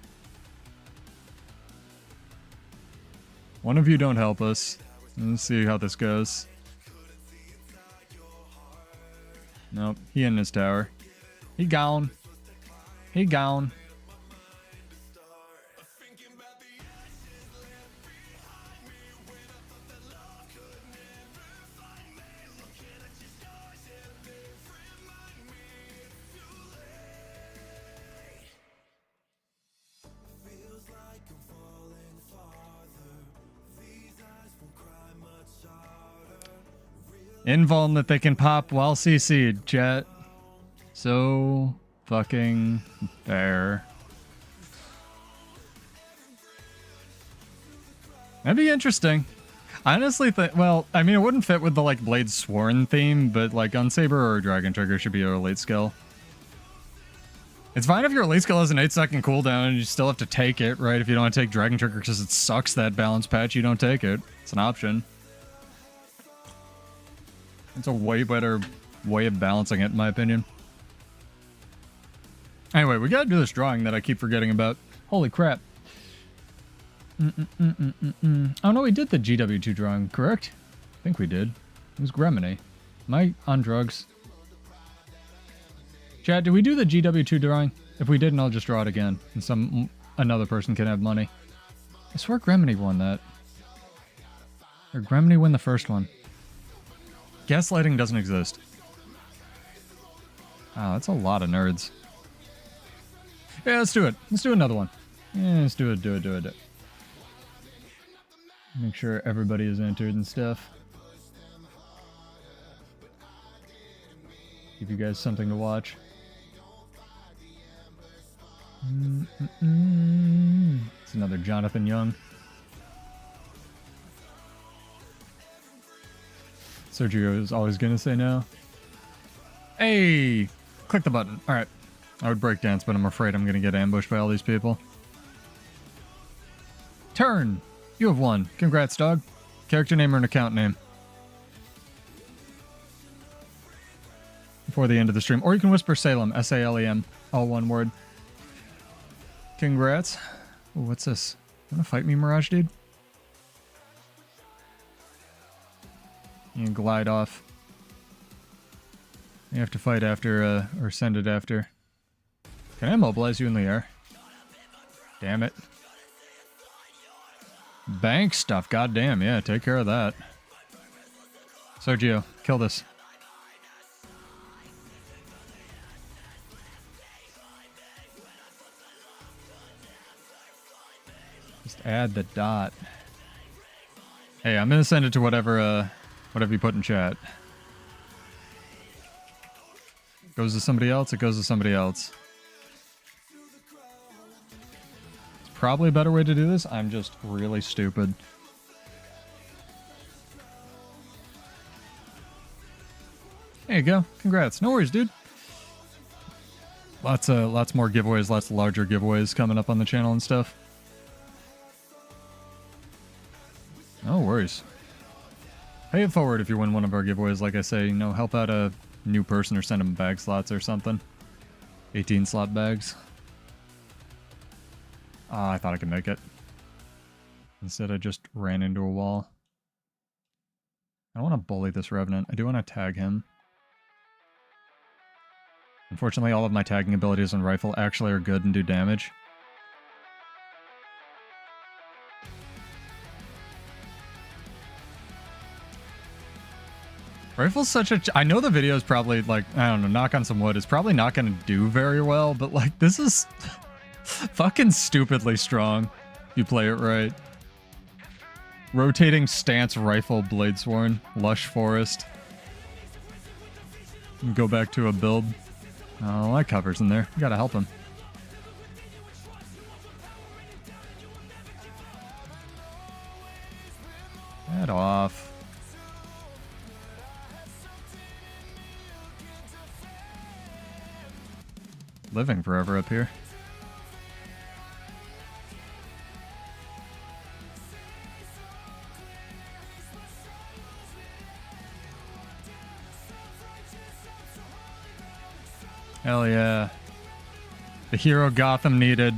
One of you don't help us. Let's see how this goes. Nope. He in his tower. He gone. He gone. Invuln that they can pop while CC'd, chat. So fucking fair. That'd be interesting. I honestly think, well, I mean, it wouldn't fit with the like Bladesworn theme, but like Gunsaber or Dragon Trigger should be your elite skill. It's fine if your elite skill has an 8-second cooldown and you still have to take it, right? If you don't want to take Dragon Trigger because it sucks that balance patch, you don't take it. It's an option. It's a way better way of balancing it, in my opinion. Anyway, we gotta do this drawing that I keep forgetting about. Holy crap. Oh no, we did the GW2 drawing, correct? I think we did. It was Gremini. Am I on drugs? Chad, did we do the GW2 drawing? If we didn't, I'll just draw it again. And another person can have money. I swear Gremini won that. Or Gremini win the first one. Gaslighting doesn't exist. Wow, that's a lot of nerds. Yeah, let's do it. Let's do another one. Yeah, let's do it. Make sure everybody is entered and stuff. Give you guys something to watch. It's another Jonathan Young. Sergio is always gonna say no. Hey! Click the button. Alright. I would break dance, but I'm afraid I'm gonna get ambushed by all these people. Turn! You have won. Congrats, dog. Character name or an account name. Before the end of the stream. Or you can whisper Salem. S-A-L-E-M. All one word. Congrats. Ooh, what's this? You wanna fight me, Mirage, dude? You can glide off. You have to fight after, or send it after. Can I immobilize you in the air? Damn it. Bank stuff, goddamn, yeah, take care of that. Sergio, kill this. Just add the dot. Hey, I'm gonna send it to whatever you put in chat. Goes to somebody else, it goes to somebody else. It's probably a better way to do this. I'm just really stupid. There you go. Congrats. No worries, dude. Lots more giveaways, lots of larger giveaways coming up on the channel and stuff. No worries. Pay it forward if you win one of our giveaways. Like I say, you know, help out a new person or send them bag slots or something. 18 slot bags. Ah, I thought I could make it. Instead, I just ran into a wall. I don't want to bully this Revenant. I do want to tag him. Unfortunately, all of my tagging abilities on Rifle actually are good and do damage. Rifle's such a... I know the video is probably, like, I don't know, knock on some wood, it's probably not going to do very well, but, like, this is fucking stupidly strong. You play it right. Rotating stance rifle, Bladesworn, lush forest. Go back to a build. Oh, that covers in there. You gotta help him. Head off. Living forever up here. Hell yeah. The hero Gotham needed.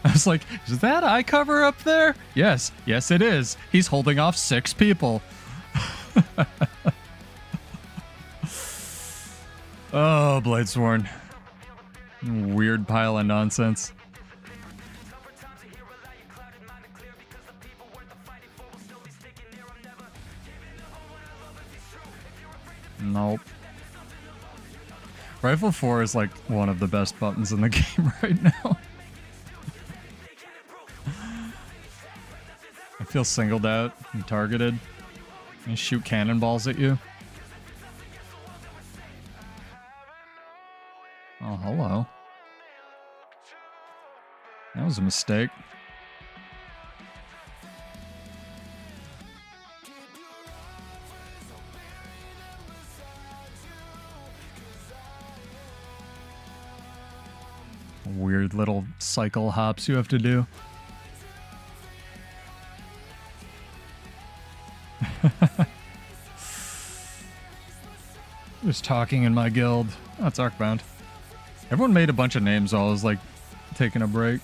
I was like, is that eye cover up there? Yes. Yes, it is. He's holding off 6 people. Oh, Bladesworn. Weird pile of nonsense. Nope. Rifle 4 is like one of the best buttons in the game right now. I feel singled out and targeted. They shoot cannonballs at you. Oh, hello. That was a mistake. Weird little cycle hops you have to do. Who's talking in my guild? Oh, it's Arcbound. Everyone made a bunch of names while I was like taking a break.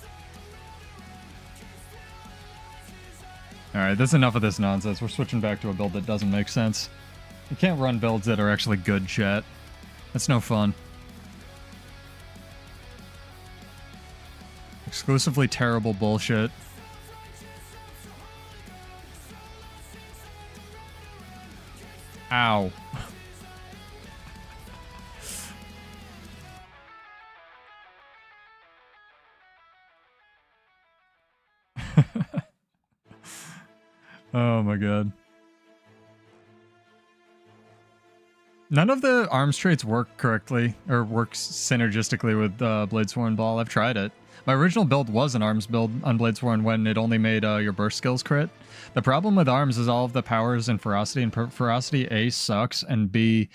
Alright, that's enough of this nonsense. We're switching back to a build that doesn't make sense. You can't run builds that are actually good, chat. That's no fun. Exclusively terrible bullshit. Ow. Oh my god. None of the arms traits work correctly or works synergistically with Bladesworn Ball. I've tried it. My original build was an arms build on Bladesworn when it only made your burst skills crit. The problem with arms is all of the powers and ferocity, and ferocity A sucks, and B,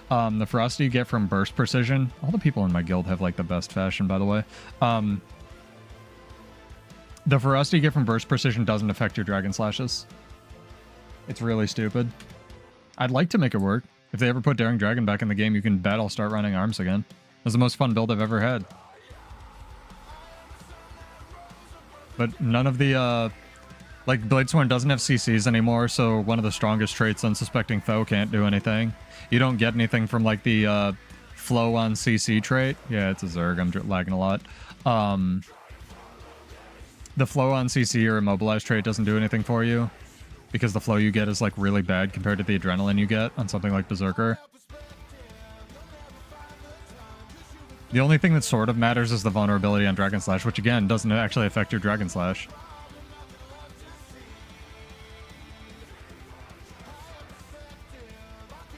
the ferocity you get from burst precision. All the people in my guild have like the best fashion, by the way. The ferocity you get from burst precision doesn't affect your dragon slashes. It's really stupid. I'd like to make it work. If they ever put Daring Dragon back in the game, you can bet I'll start running arms again. It was the most fun build I've ever had. But none of the, like, Bladesworn doesn't have CCs anymore, so one of the strongest traits, Unsuspecting Foe, can't do anything. You don't get anything from, like, the flow on CC trait. Yeah, it's a Zerg. I'm lagging a lot. The flow on CC or immobilize trait doesn't do anything for you, because the flow you get is, like, really bad compared to the adrenaline you get on something like Berserker. The only thing that sort of matters is the vulnerability on Dragon Slash, which again doesn't actually affect your Dragon Slash.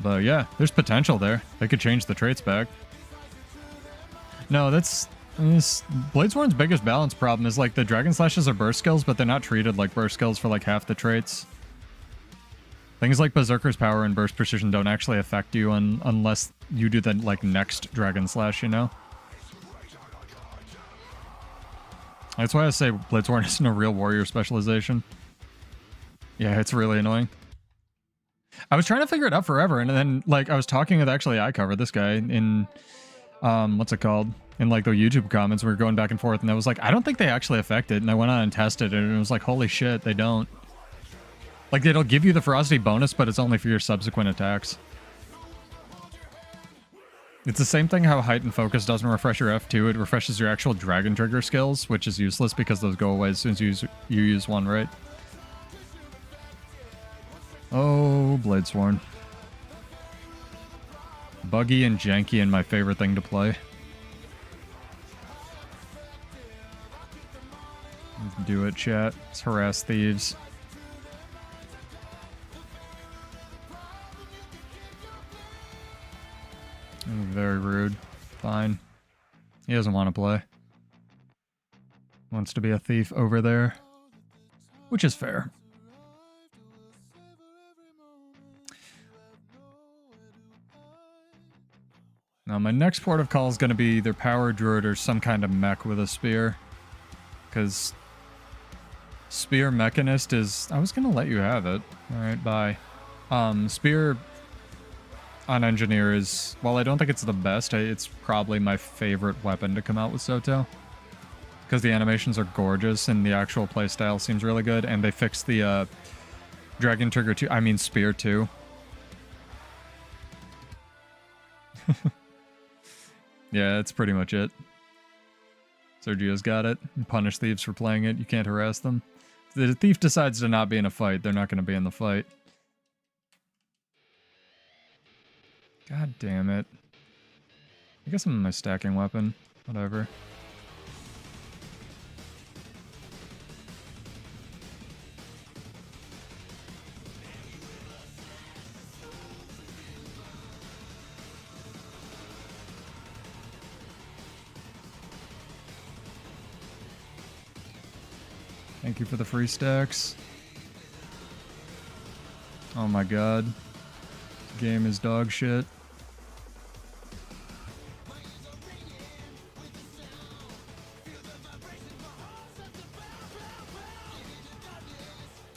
But yeah, there's potential there. They could change the traits back. No, Bladesworn's biggest balance problem is like the Dragon Slashes are burst skills, but they're not treated like burst skills for like half the traits. Things like Berserker's power and burst precision don't actually affect you unless you do the like next Dragon Slash, you know? That's why I say Bladesworn isn't a real warrior specialization. Yeah, it's really annoying. I was trying to figure it out forever, and then like I was talking with actually iCover, this guy, in what's it called? In like the YouTube comments, we were going back and forth, and I was like, I don't think they actually affect it, and I went on and tested it, and it was like, holy shit, they don't. Like, it'll give you the ferocity bonus, but it's only for your subsequent attacks. It's the same thing how height and focus doesn't refresh your F2, it refreshes your actual dragon trigger skills, which is useless because those go away as soon as you use one, right? Oh, Bladesworn. Buggy and janky and my favorite thing to play. Let's do it, chat. Let's harass thieves. Very rude. Fine. He doesn't want to play. Wants to be a thief over there. Which is fair. Now my next port of call is going to be either Power Druid or some kind of mech with a spear. Because Spear Mechanist is... I was going to let you have it. Alright, bye. Spear on Engineer is... While I don't think it's the best, it's probably my favorite weapon to come out with Soto. Because the animations are gorgeous and the actual playstyle seems really good. And they fixed the Dragon Trigger too. I mean Spear too. Yeah, that's pretty much it. Sergio's got it. Punish thieves for playing it. You can't harass them. If the thief decides to not be in a fight, they're not going to be in the fight. God damn it. I guess I'm my stacking weapon. Whatever. Thank you for the free stacks. Oh my god. The game is dog shit.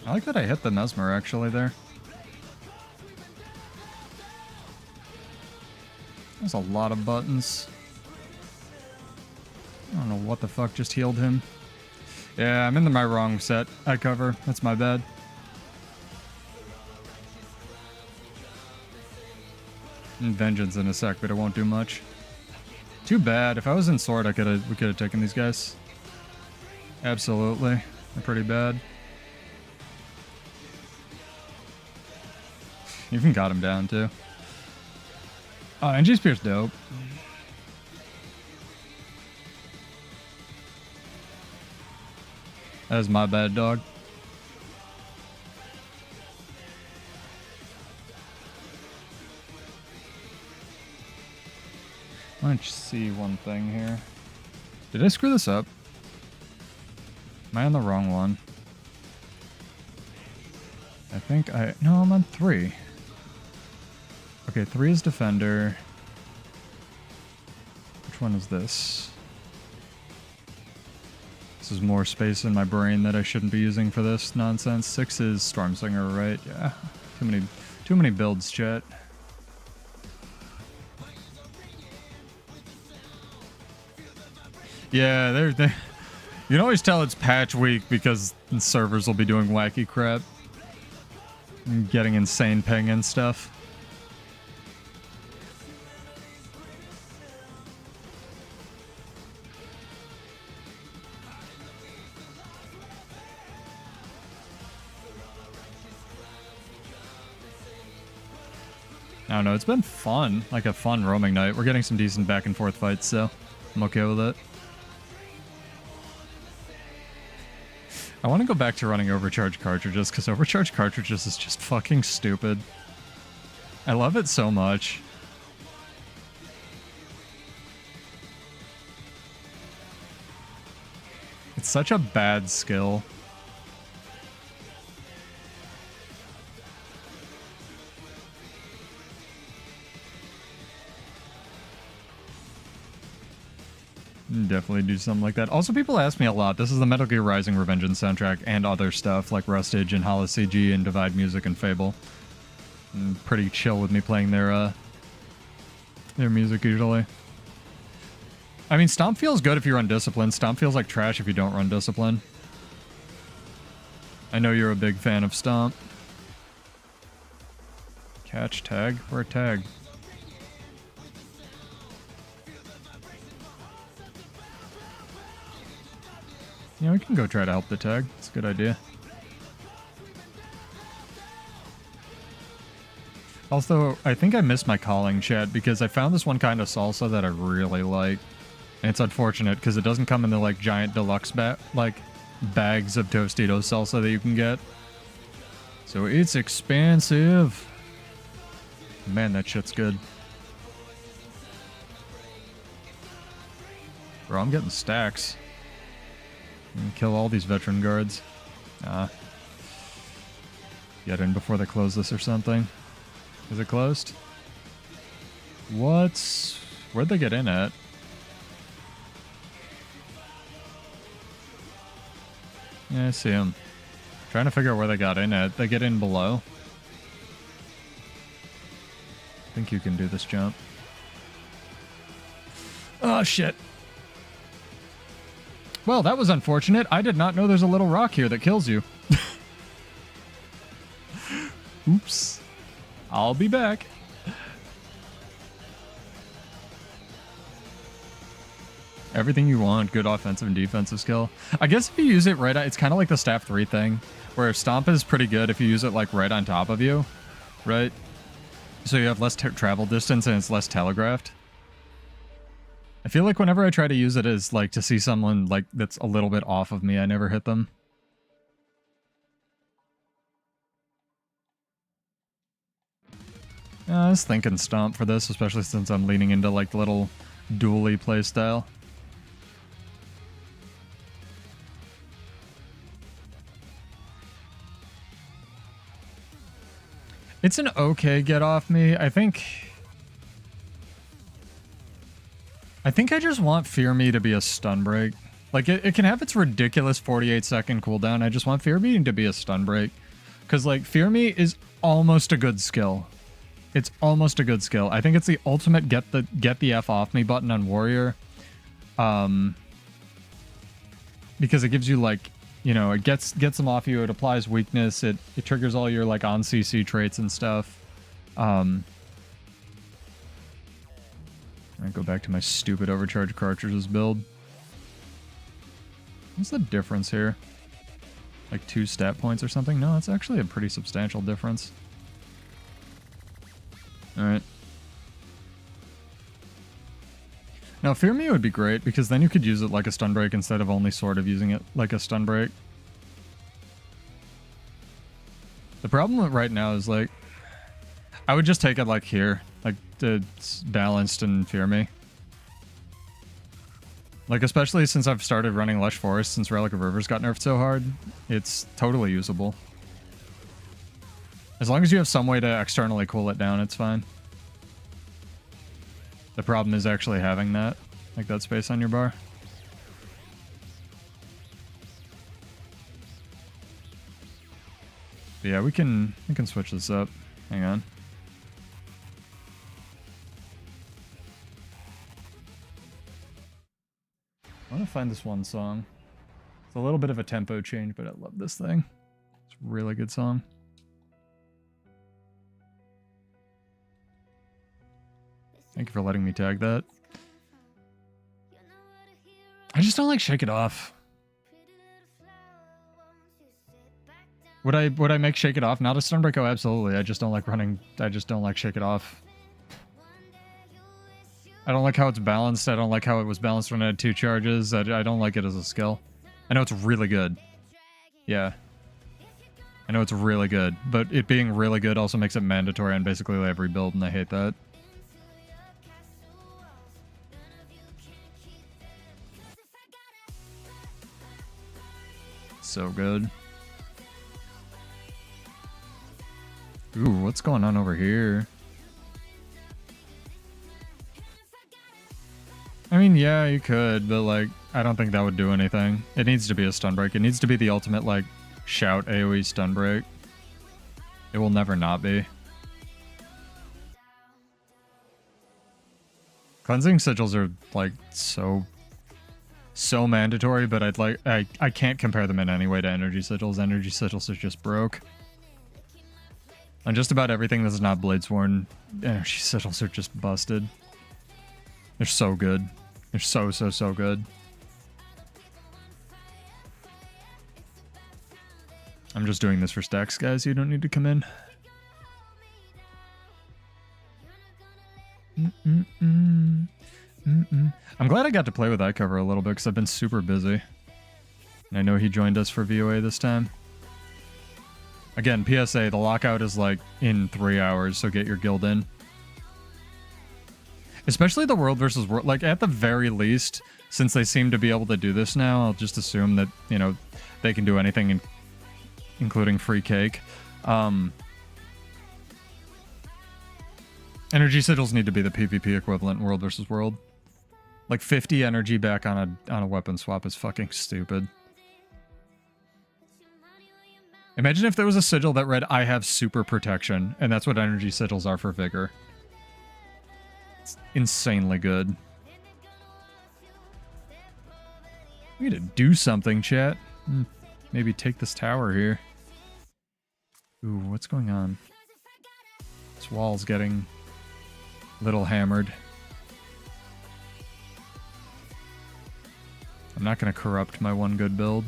I like that I hit the Mesmer actually there. There's a lot of buttons. I don't know what the fuck just healed him. Yeah, I'm in my wrong set. I cover. That's my bad. And Vengeance in a sec, but it won't do much. Too bad. If I was in Sword, we could have taken these guys. Absolutely. They're pretty bad. Even got him down too. Oh, NG Spear's dope. That was my bad, dog. Why don't you see one thing here? Did I screw this up? Am I on the wrong one? I think no, I'm on 3. Okay, 3 is defender. Which one is this? This is more space in my brain that I shouldn't be using for this nonsense. 6 is Stormsinger, right? Yeah. Too many builds, chat. Yeah, they're you can always tell it's patch week because servers will be doing wacky crap. And getting insane ping and stuff. I don't know, it's been fun. Like a fun roaming night. We're getting some decent back and forth fights, so I'm okay with it. I want to go back to running overcharged cartridges, because overcharged cartridges is just fucking stupid. I love it so much. It's such a bad skill. Definitely do something like that. Also, people ask me a lot. This is the Metal Gear Rising Revengeance soundtrack and other stuff like Rustage and Hollow CG and Divide Music and Fable. And pretty chill with me playing their music usually. I mean, Stomp feels good if you run Discipline. Stomp feels like trash if you don't run Discipline. I know you're a big fan of Stomp. Catch, tag, where tag? Yeah, we can go try to help the tag. It's a good idea. Also, I think I missed my calling, chat, because I found this one kind of salsa that I really like. And it's unfortunate because it doesn't come in the like giant deluxe bags of Tostitos salsa that you can get. So it's expensive. Man, that shit's good. Bro, I'm getting stacks. Kill all these veteran guards. Get in before they close this or something. Is it closed? What? Where'd they get in at? Yeah, I see them. Trying to figure out where they got in at. They get in below. I think you can do this jump. Oh, shit. Well, that was unfortunate. I did not know there's a little rock here that kills you. Oops. I'll be back. Everything you want, good offensive and defensive skill. I guess if you use it right, it's kind of like the Staff 3 thing, where Stomp is pretty good if you use it like right on top of you, right? So you have less travel distance and it's less telegraphed. I feel like whenever I try to use it as like to see someone like that's a little bit off of me, I never hit them. I was thinking Stomp for this, especially since I'm leaning into like the little dually playstyle. It's an okay get off me. I think I just want Fear Me to be a stun break. Like, it can have its ridiculous 48-second cooldown. I just want Fear Me to be a stun break. Because, like, Fear Me is almost a good skill. It's almost a good skill. I think it's the ultimate get the F off me button on Warrior. Because it gives you, like, you know, it gets them off you. It applies weakness. It triggers all your, like, on CC traits and stuff. I go back to my stupid overcharged cartridges build. What's the difference here? Like 2 stat points or something? No, it's actually a pretty substantial difference. Alright. Now, Fear Me would be great, because then you could use it like a stun break instead of only sort of using it like a stun break. The problem with right now is, like, I would just take it like here. Like, it's balanced and Fear Me. Like, especially since I've started running Lush Forest since Relic of Rivers got nerfed so hard, it's totally usable. As long as you have some way to externally cool it down, it's fine. The problem is actually having that, like that space on your bar. But yeah, we can switch this up. Hang on. I want to find this one song. It's a little bit of a tempo change, but I love this thing. It's a really good song. Thank you for letting me tag that. I just don't like Shake It Off. Would I make Shake It Off? Not a Stonebreak? Oh, absolutely. I just don't like running. I just don't like Shake It Off. I don't like how it's balanced. I don't like how it was balanced when I had 2 charges. I don't like it as a skill. I know it's really good. Yeah. I know it's really good. But it being really good also makes it mandatory on basically every build, and I hate that. So good. Ooh, what's going on over here? I mean, yeah, you could, but, like, I don't think that would do anything. It needs to be a stun break. It needs to be the ultimate, like, shout AoE stun break. It will never not be. Cleansing sigils are, like, so mandatory, but I can't compare them in any way to energy sigils. Energy sigils are just broke. On just about everything that's not Bladesworn, energy sigils are just busted. They're so good. They're so good. I'm just doing this for stacks, guys. You don't need to come in. I'm glad I got to play with iCover a little bit because I've been super busy. And I know he joined us for VOA this time. Again, PSA, the lockout is like in 3 hours, so get your guild in. Especially the world versus world, like at the very least, since they seem to be able to do this now, I'll just assume that, you know, they can do anything, including free cake. Energy sigils need to be the PvP equivalent in world versus world. Like 50 energy back on a weapon swap is fucking stupid. Imagine if there was a sigil that read, I have super protection, and that's what energy sigils are for vigor. It's insanely good. We need to do something, chat. Maybe take this tower here. Ooh, what's going on? This wall's getting a little hammered. I'm not going to corrupt my one good build.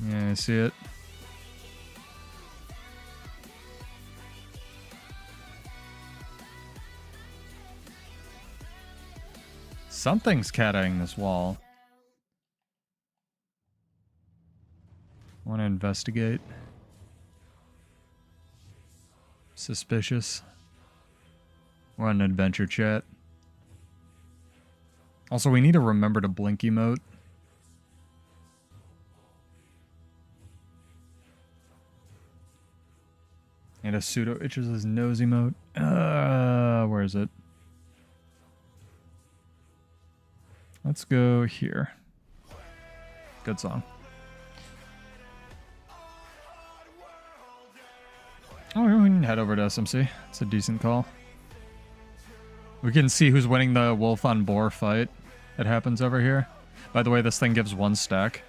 Yeah, I see it. Something's cat-eyeing this wall. Want to investigate. Suspicious. We're on an adventure, chat. Also, we need to remember to blink emote. And a pseudo itches his nose emote. Where is it? Let's go here. Good song. Oh, we can head over to SMC. It's a decent call. We can see who's winning the wolf on boar fight that happens over here. By the way, this thing gives 1 stack.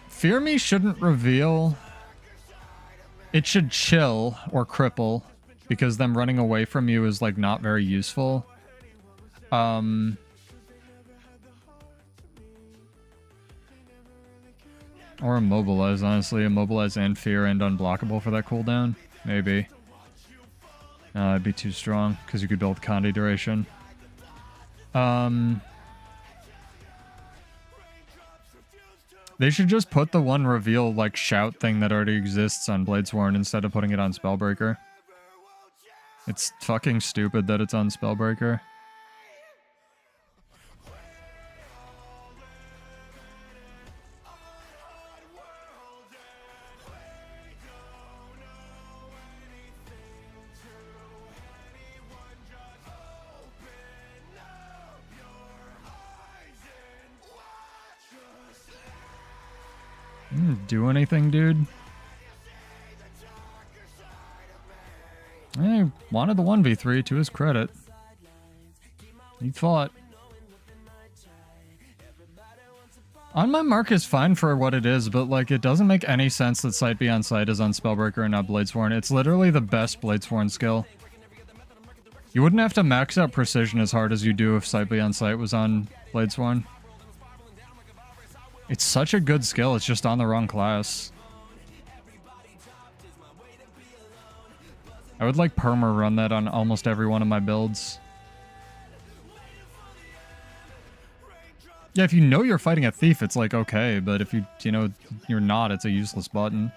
Fear Me shouldn't reveal. It should chill or cripple, because them running away from you is like not very useful. Or immobilize, honestly. Immobilize and fear and unblockable for that cooldown. Maybe. No, that'd be too strong, because you could build Condi duration. They should just put the one reveal, like, shout thing that already exists on Bladesworn instead of putting it on Spellbreaker. It's fucking stupid that it's on Spellbreaker. Do anything, dude? He wanted the 1v3 to his credit. He fought. On my mark is fine for what it is, but like it doesn't make any sense that Sight Beyond Sight is on Spellbreaker and not Bladesworn. It's literally the best Bladesworn skill. You wouldn't have to max out precision as hard as you do if Sight Beyond Sight was on Bladesworn. It's such a good skill, it's just on the wrong class. I would like perma run that on almost every one of my builds. Yeah, if you know you're fighting a thief, it's like okay, but if you know you're not, it's a useless button.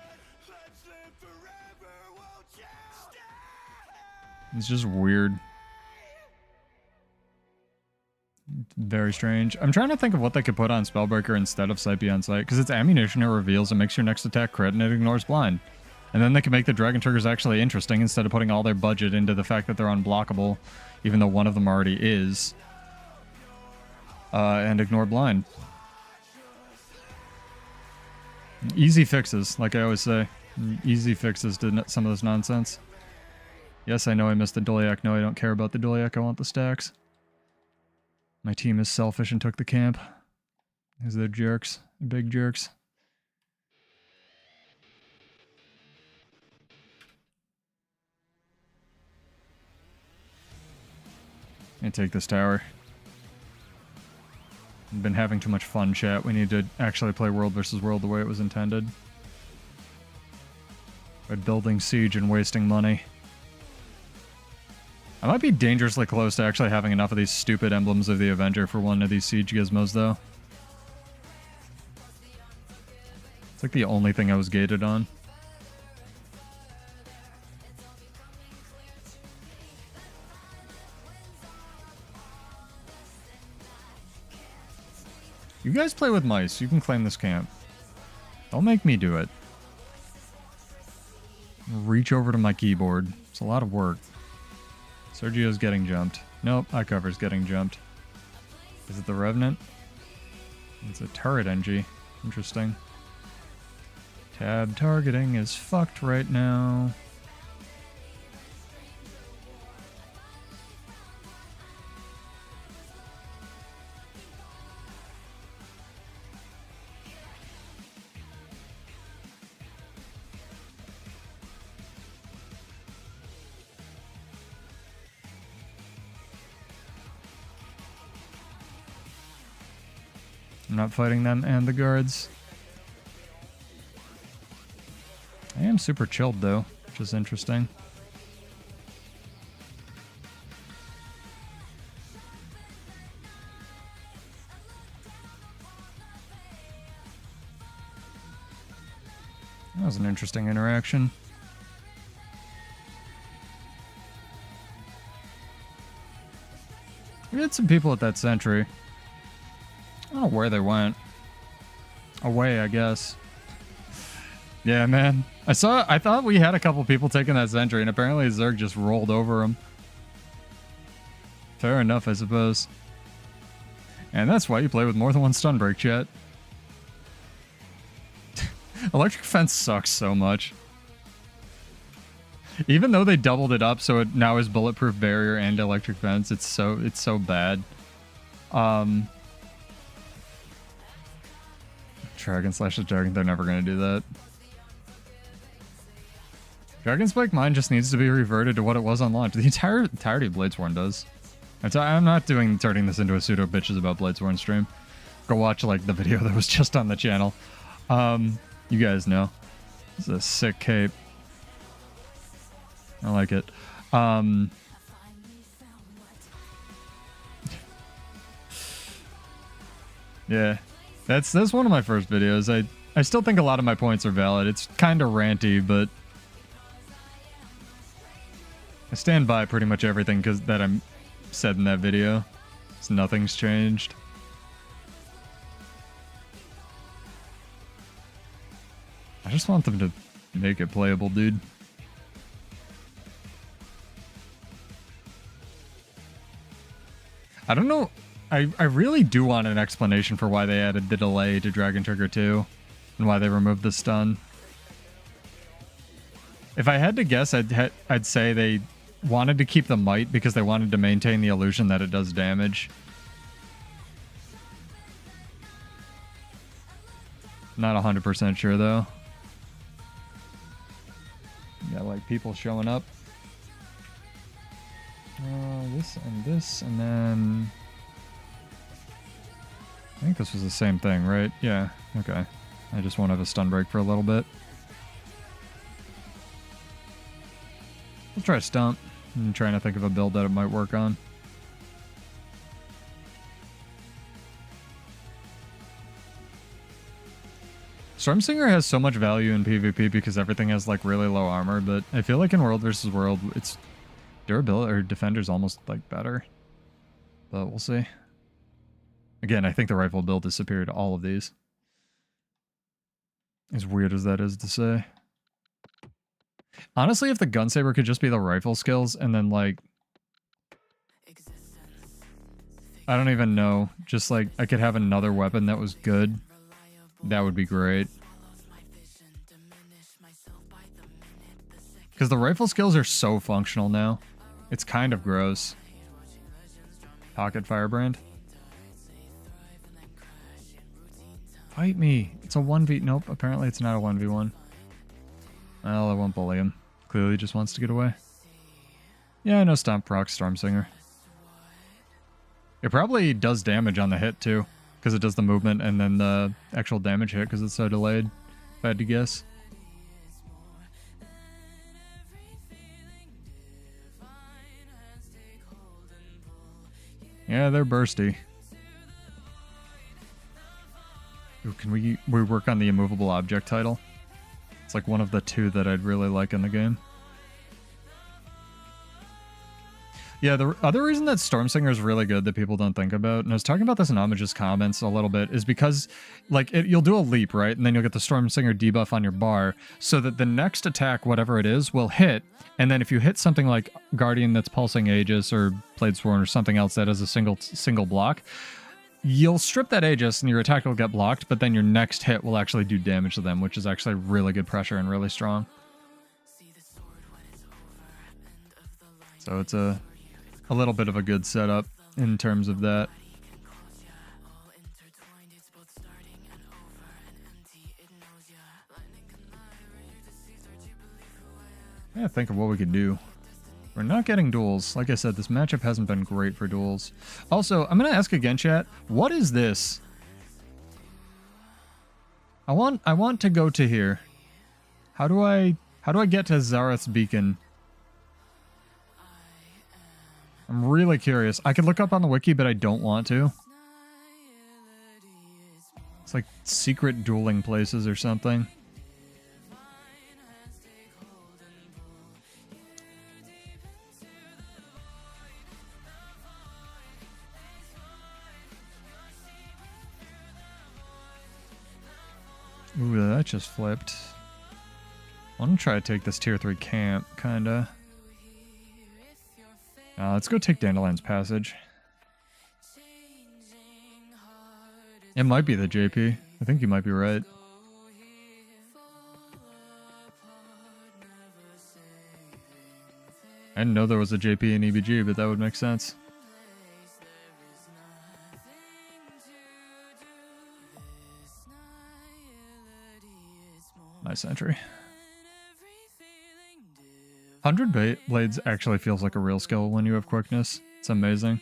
It's just weird. Very strange. I'm trying to think of what they could put on Spellbreaker instead of Sight Beyond Sight, because it's ammunition, it reveals, it makes your next attack crit, and it ignores blind. And then they can make the Dragon Triggers actually interesting instead of putting all their budget into the fact that they're unblockable, even though one of them already is. And ignore blind. Easy fixes, like I always say. Easy fixes to some of this nonsense. Yes, I know I missed the Doliak. No, I don't care about the Doliak. I want the stacks. My team is selfish and took the camp. Because they're jerks. Big jerks. I take this tower. I've been having too much fun, chat. We need to actually play World versus World the way it was intended. By building siege and wasting money. I might be dangerously close to actually having enough of these stupid emblems of the Avenger for one of these siege gizmos, though. It's like the only thing I was gated on. You guys play with mice. You can claim this camp. Don't make me do it. Reach over to my keyboard. It's a lot of work. Sergio's getting jumped. Nope, iCover's getting jumped. Is it the Revenant? It's a turret NG. Interesting. Tab targeting is fucked right now. I'm not fighting them and the guards. I am super chilled though, which is interesting. That was an interesting interaction. We had some people at that sentry. I don't know where they went. Away, I guess. Yeah, man. I thought we had a couple people taking that sentry, and apparently Zerg just rolled over him. Fair enough, I suppose. And that's why you play with more than one stun break, chat. Electric Fence sucks so much. Even though they doubled it up so it now is Bulletproof Barrier and Electric Fence, it's so bad. Dragon slashes Dragon, they're never going to do that. Dragon Spike Mine just needs to be reverted to what it was on launch. The entirety of Bladesworn does. I'm not turning this into a pseudo bitches about Bladesworn stream. Go watch like the video that was just on the channel. You guys know. This is a sick cape. I like it. Yeah. That's one of my first videos. I still think a lot of my points are valid. It's kind of ranty, but I stand by pretty much everything that I said in that video. So nothing's changed. I just want them to make it playable, dude. I don't know. I really do want an explanation for why they added the delay to Dragon Trigger 2 and why they removed the stun. If I had to guess, I'd say they wanted to keep the might because they wanted to maintain the illusion that it does damage. Not 100% sure though. Got like people showing up. This, and then... I think this was the same thing, right? Yeah, okay. I just won't have a stun break for a little bit. We'll try Stump. I'm trying to think of a build that it might work on. Stormsinger has so much value in PvP because everything has like really low armor, but I feel like in World versus World, its durability or defender's almost like better. But we'll see. Again, I think the rifle build is superior to all of these. As weird as that is to say. Honestly, if the gunsaber could just be the rifle skills and then like... I don't even know. Just like I could have another weapon that was good. That would be great. Because the rifle skills are so functional now. It's kind of gross. Pocket Firebrand. Fight me. It's a 1v... Nope, apparently it's not a 1v1. Well, I won't bully him. Clearly just wants to get away. Yeah, I know Stomp procs Stormsinger. It probably does damage on the hit too. Because it does the movement and then the actual damage hit because it's so delayed. If I had to guess. Yeah, they're bursty. Ooh, can we work on the immovable object title? It's like one of the two that I'd really like in the game. Yeah, the other reason that Stormsinger is really good that people don't think about, and I was talking about this in Homage's comments a little bit, is because like you'll do a leap, right? And then you'll get the Stormsinger debuff on your bar so that the next attack, whatever it is, will hit. And then if you hit something like Guardian that's pulsing Aegis or Bladesworn or something else that has a single block, you'll strip that Aegis and your attack will get blocked, but then your next hit will actually do damage to them, which is actually really good pressure and really strong. So it's a little bit of a good setup in terms of that. Yeah, think of what we could do. We're not getting duels. Like I said, this matchup hasn't been great for duels. Also, I'm gonna ask again, chat. What is this? I want to go to here. How do I get to Zareth's Beacon? I'm really curious. I could look up on the wiki, but I don't want to. It's like secret dueling places or something. Ooh, that just flipped. I want to try to take this tier 3 camp, kinda. Let's go take Dandelion's Passage. It might be the JP. I think you might be right. I didn't know there was a JP in EBG, but that would make sense. Nice entry. 100 blades actually feels like a real skill when you have quickness. It's amazing.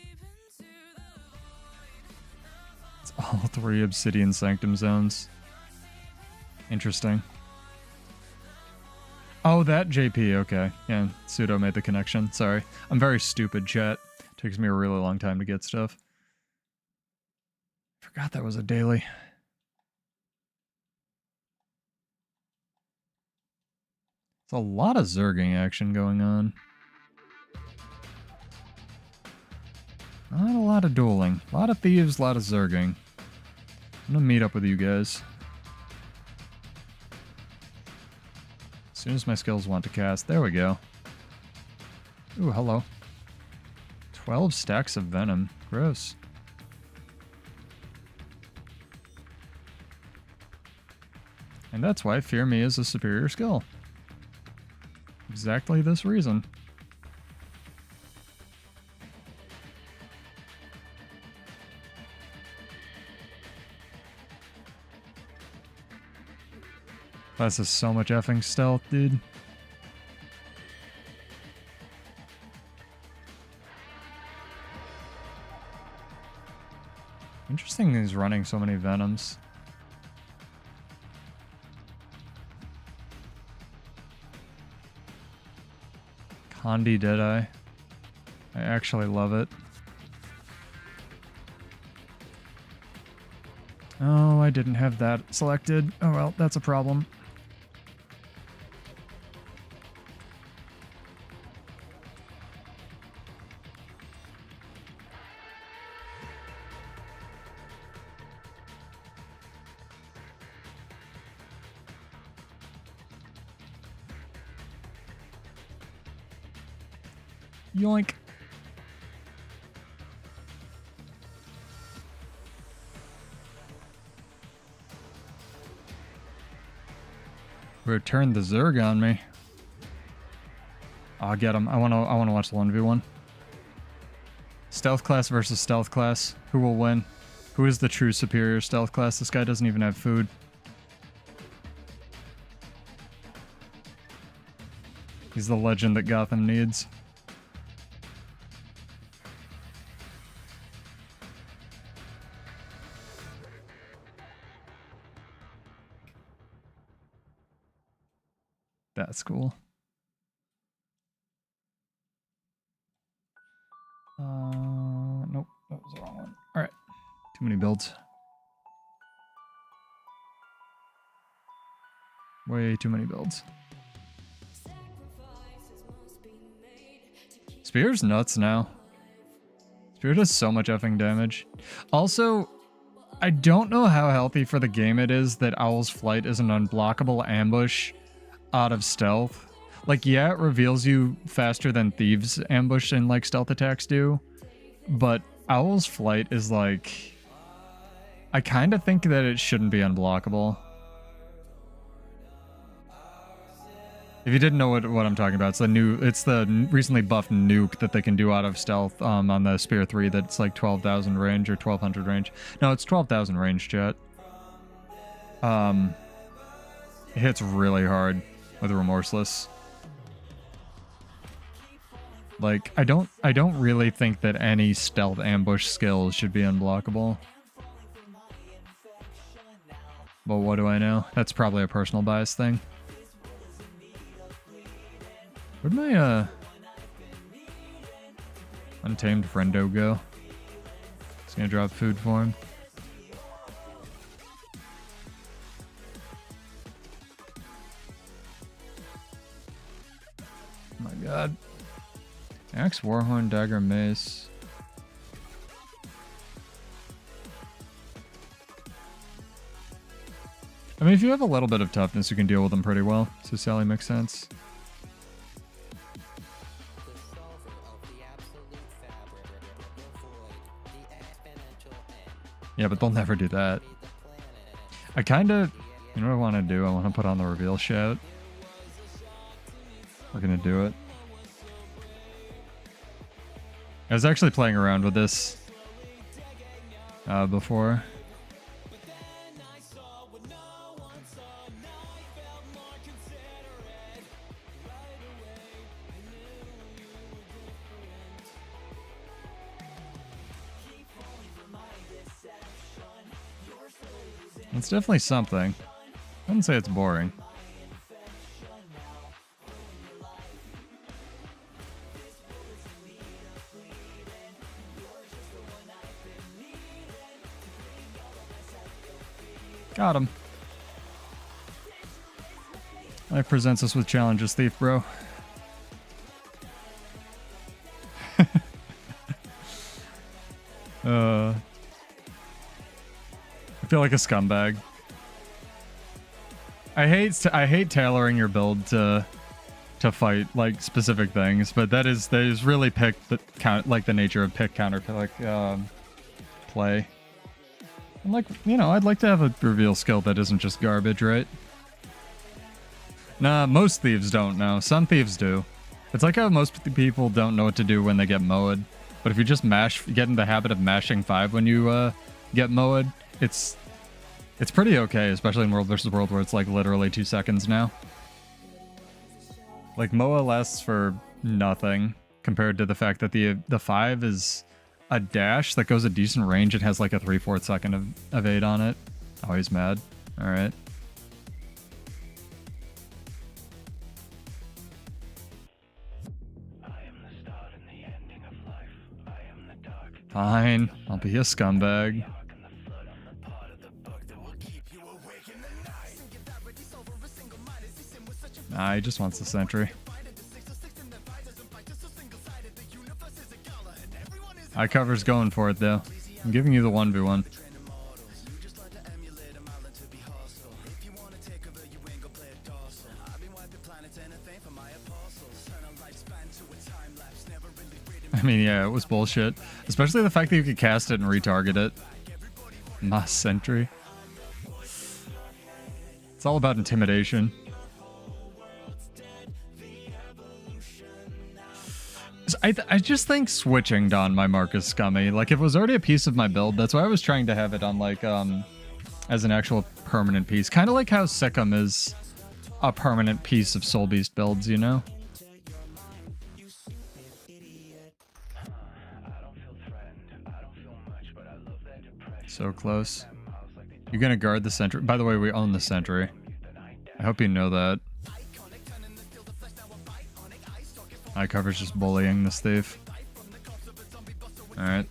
It's all 3 Obsidian Sanctum zones. Interesting. Oh, that JP, okay. Yeah, Pseudo made the connection. Sorry. I'm very stupid, chat. Takes me a really long time to get stuff. Forgot that was a daily. It's a lot of Zerging action going on. Not a lot of dueling. A lot of thieves, a lot of zerging. I'm gonna meet up with you guys. As soon as my skills want to cast. There we go. Ooh, hello. 12 stacks of venom. Gross. And that's why Fear Me is a superior skill. Exactly this reason. This is so much effing stealth, dude. Interesting he's running so many venoms. Condi Deadeye. I actually love it. Oh, I didn't have that selected. Oh well, that's a problem. Yoink. Return the Zerg on me. I'll get him. I wanna watch the 1v1. Stealth class versus stealth class. Who will win? Who is the true superior stealth class? This guy doesn't even have food. He's the legend that Gotham needs. That's cool. Nope, that was the wrong one. All right, too many builds. Way too many builds. Spear's nuts now. Spear does so much effing damage. Also, I don't know how healthy for the game it is that Owl's Flight is an unblockable ambush out of stealth. Like, yeah, it reveals you faster than Thieves' ambush and like stealth attacks do, but Owl's Flight is like, I kind of think that it shouldn't be unblockable. If you didn't know what I'm talking about, it's the recently buffed nuke that they can do out of stealth on the Spear 3 that's like 12,000 range or 1200 range. No, it's 12,000 range, chat. It hits really hard with Remorseless. Like, I don't really think that any stealth ambush skill should be unblockable. But what do I know? That's probably a personal bias thing. Where'd my untamed friendo go? It's gonna drop food for him. Oh my god. Axe, Warhorn, Dagger, Mace. I mean, if you have a little bit of toughness, you can deal with them pretty well. So Sally makes sense. Yeah, but they'll never do that. I kind of... You know what I want to do? I want to put on the reveal shout. We're going to do it. I was actually playing around with this before. It's definitely something. I wouldn't say it's boring. Got him. Life presents us with challenges, thief bro. feel like a scumbag. I hate tailoring your build to fight like specific things, but that is really picked the like the nature of pick counter play. And like, you know, I'd like to have a reveal skill that isn't just garbage, right? Nah, most thieves don't know. Some thieves do. It's like how most people don't know what to do when they get mowed. But if you just get in the habit of mashing 5 when you get mowed, it's pretty okay, especially in World vs. World where it's like literally 2 seconds now. Like Moa lasts for nothing compared to the fact that the 5 is a dash that goes a decent range. It has like a 3/4 second of aid on it. Oh, he's mad. All right. Fine, I'll be a scumbag. Nah, he just wants the sentry. High cover's going for it though. I'm giving you the 1v1. I mean, yeah, it was bullshit. Especially the fact that you could cast it and retarget it. Mass sentry. It's all about intimidation. I just think switching Don my mark is scummy. Like, if it was already a piece of my build, that's why I was trying to have it on, like, as an actual permanent piece. Kind of like how Sikkim is a permanent piece of Soul Beast builds, you know? So close. You're gonna guard the sentry. By the way, we own the sentry. I hope you know that. High cover's just bullying this thief. Alright.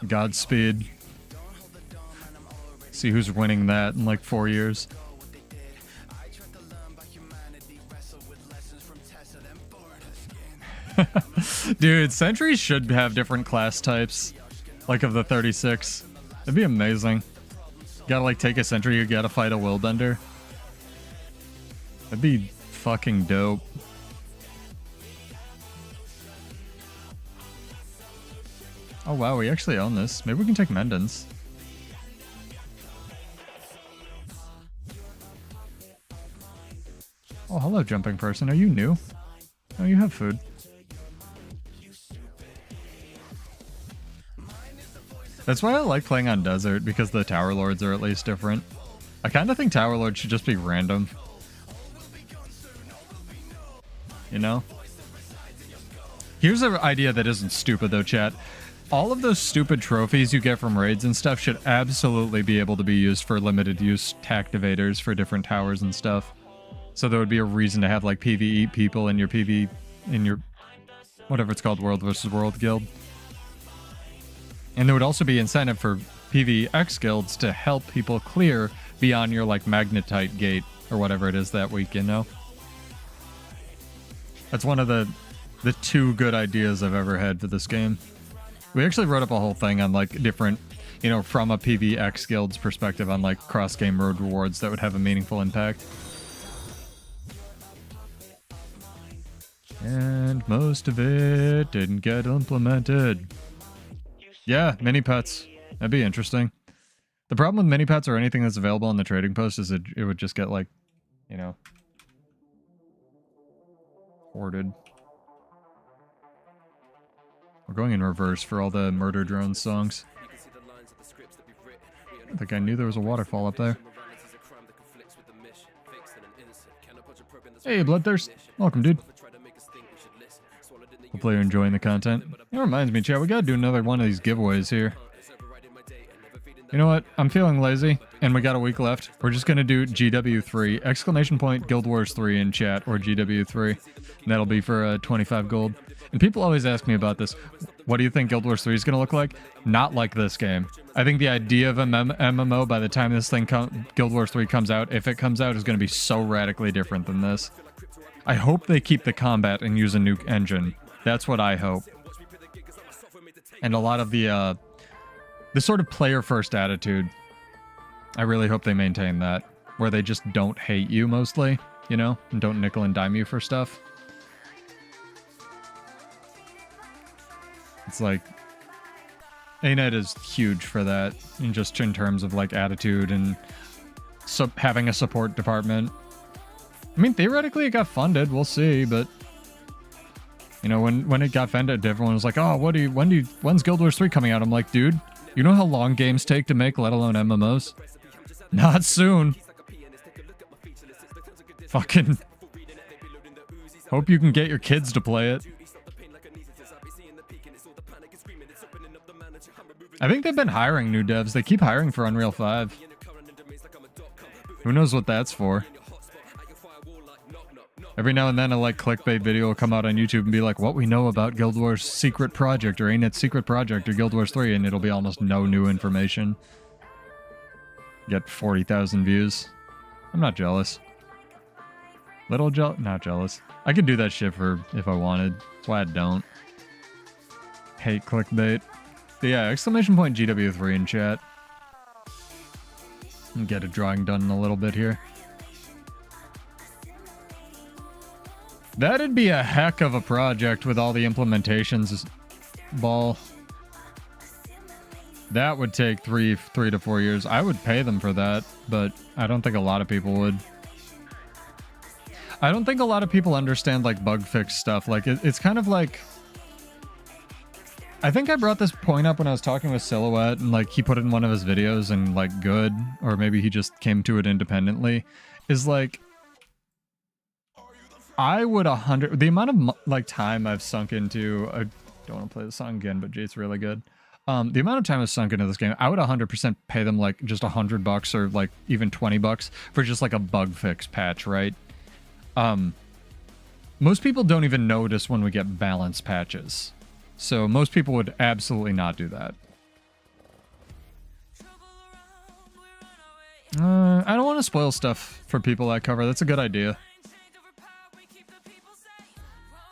Godspeed. See who's winning that in like 4 years. Dude, sentries should have different class types. Like of the 36. That'd be amazing. You gotta like take a sentry, you gotta fight a willbender. That'd be fucking dope. Oh wow, we actually own this. Maybe we can take Mendens. Oh, hello, jumping person. Are you new? Oh, you have food. That's why I like playing on Desert, because the Tower Lords are at least different. I kind of think Tower Lords should just be random. You know? Here's an idea that isn't stupid though, chat. All of those stupid trophies you get from raids and stuff should absolutely be able to be used for limited use tactivators for different towers and stuff. So there would be a reason to have like PvE people in your whatever it's called, World vs. World guild. And there would also be incentive for PvX guilds to help people clear beyond your like magnetite gate or whatever it is that week, you know? That's one of the 2 good ideas I've ever had for this game. We actually wrote up a whole thing on like different, you know, from a PvX guild's perspective on like cross-game road rewards that would have a meaningful impact. And most of it didn't get implemented. Yeah, mini pets. That'd be interesting. The problem with mini pets or anything that's available on the trading post is it would just get like, you know, hoarded. We're going in reverse for all the Murder Drones songs. I think I knew there was a waterfall up there. Hey, Bloodthirst. Welcome, dude. Hopefully you're enjoying the content. It reminds me, chat, we gotta do another one of these giveaways here. You know what? I'm feeling lazy, and we got a week left. We're just gonna do GW3, exclamation point Guild Wars 3 in chat, or GW3. And that'll be for 25 gold. And people always ask me about this. What do you think Guild Wars 3 is gonna look like? Not like this game. I think the idea of an MMO by the time this thing Guild Wars 3 comes out, if it comes out, is gonna be so radically different than this. I hope they keep the combat and use a new engine. That's what I hope. And a lot of the this sort of player-first attitude. I really hope they maintain that, where they just don't hate you mostly, you know, and don't nickel and dime you for stuff. It's like, ANET is huge for that, and just in terms of like attitude and having a support department. I mean, theoretically, it got funded. We'll see, but you know, when it got funded, everyone was like, "Oh, when's Guild Wars 3 coming out?" I'm like, dude, you know how long games take to make, let alone MMOs? Not soon. Fucking hope you can get your kids to play it. I think they've been hiring new devs. They keep hiring for Unreal 5. Who knows what that's for? Every now and then a like clickbait video will come out on YouTube and be like, what we know about Guild Wars secret project or ANET's secret project or Guild Wars 3, and it'll be almost no new information. Get 40,000 views. I'm not jealous. Not jealous. I could do that shit if I wanted. That's why I don't. Hate clickbait. But yeah, exclamation point GW3 in chat. And get a drawing done in a little bit here. That'd be a heck of a project with all the implementations. Ball. That would take three to 4 years. I would pay them for that, but I don't think a lot of people would. I don't think a lot of people understand like bug fix stuff. Like it's kind of like, I think I brought this point up when I was talking with Silhouette, and like he put it in one of his videos, and like good, or maybe he just came to it independently, is like, I would the amount of like time I've sunk into, I don't want to play the song again, but Jade's really good. The amount of time I've sunk into this game, I would 100% pay them like just $100 or like even $20 for just like a bug fix patch, right? Most people don't even notice when we get balance patches. So most people would absolutely not do that. I don't want to spoil stuff for people I cover. That's a good idea.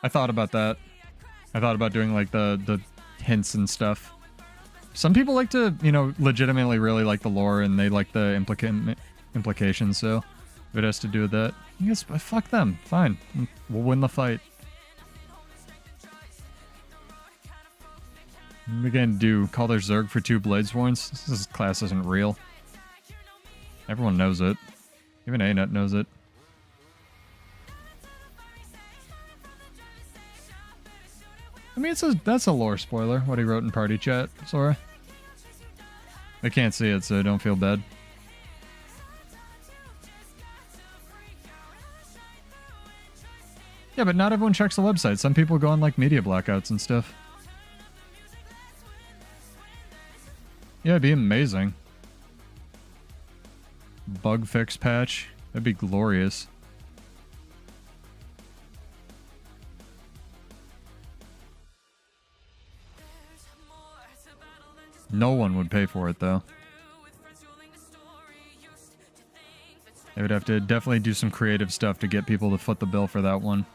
I thought about that. I thought about doing like the hints and stuff. Some people like to, you know, legitimately really like the lore, and they like the implications, so if it has to do with that, I guess fuck them. Fine. We'll win the fight. We're gonna do call their Zerg for 2 Bladesworns. This class isn't real. Everyone knows it. Even ANET knows it. I mean, that's a lore spoiler, what he wrote in party chat, Sora. I can't see it, so don't feel bad. Yeah, but not everyone checks the website. Some people go on, like, media blackouts and stuff. Yeah, it'd be amazing. Bug fix patch. That'd be glorious. No one would pay for it, though. They would have to definitely do some creative stuff to get people to foot the bill for that one.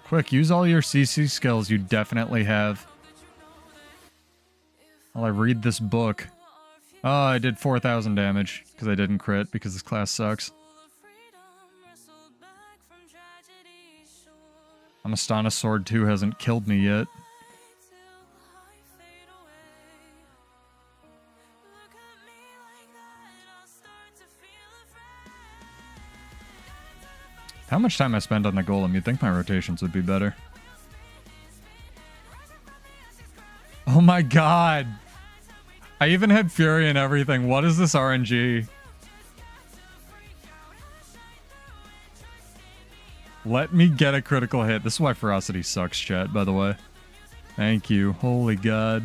Quick, use all your CC skills you definitely have. While I read this book. Oh, I did 4,000 damage because I didn't crit because this class sucks. I'm astonished Sword 2 hasn't killed me yet. How much time I spend on the golem, you'd think my rotations would be better. Oh my god! I even had Fury and everything. What is this RNG? Let me get a critical hit. This is why Ferocity sucks, chat, by the way. Thank you. Holy god.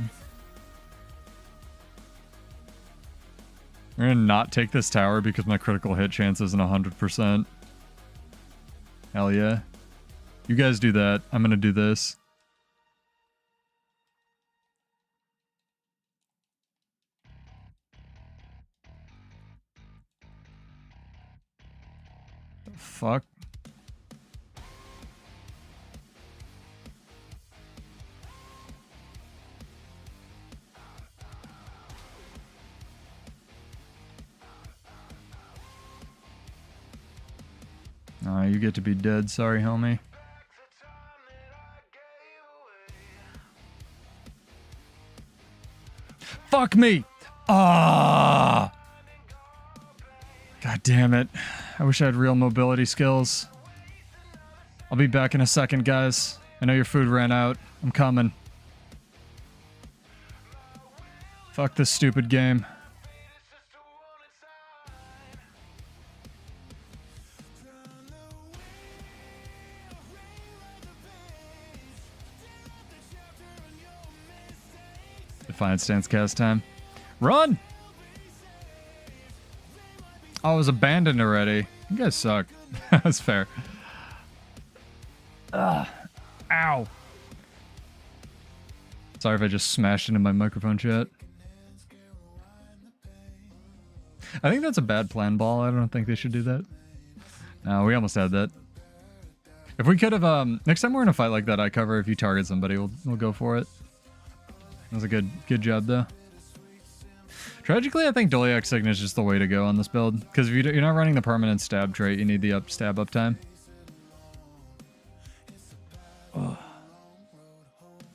We're gonna not take this tower because my critical hit chance isn't 100%. Hell yeah. You guys do that. I'm gonna do this. The fuck? You get to be dead. Sorry, homie. Fuck me! Ah! God damn it. I wish I had real mobility skills. I'll be back in a second, guys. I know your food ran out. I'm coming. Fuck this stupid game. Defiant stance cast time. Run! Oh, it was abandoned already. You guys suck. That's fair. Ugh. Ow. Sorry if I just smashed into my microphone chat. I think that's a bad plan, Ball. I don't think they should do that. No, we almost had that. If we could have, next time we're in a fight like that, I cover if you target somebody, we'll go for it. That was a good job, though. Tragically, I think Doliac Signet is just the way to go on this build. Because if you're not running the permanent stab trait, you need the stab up time. Ugh.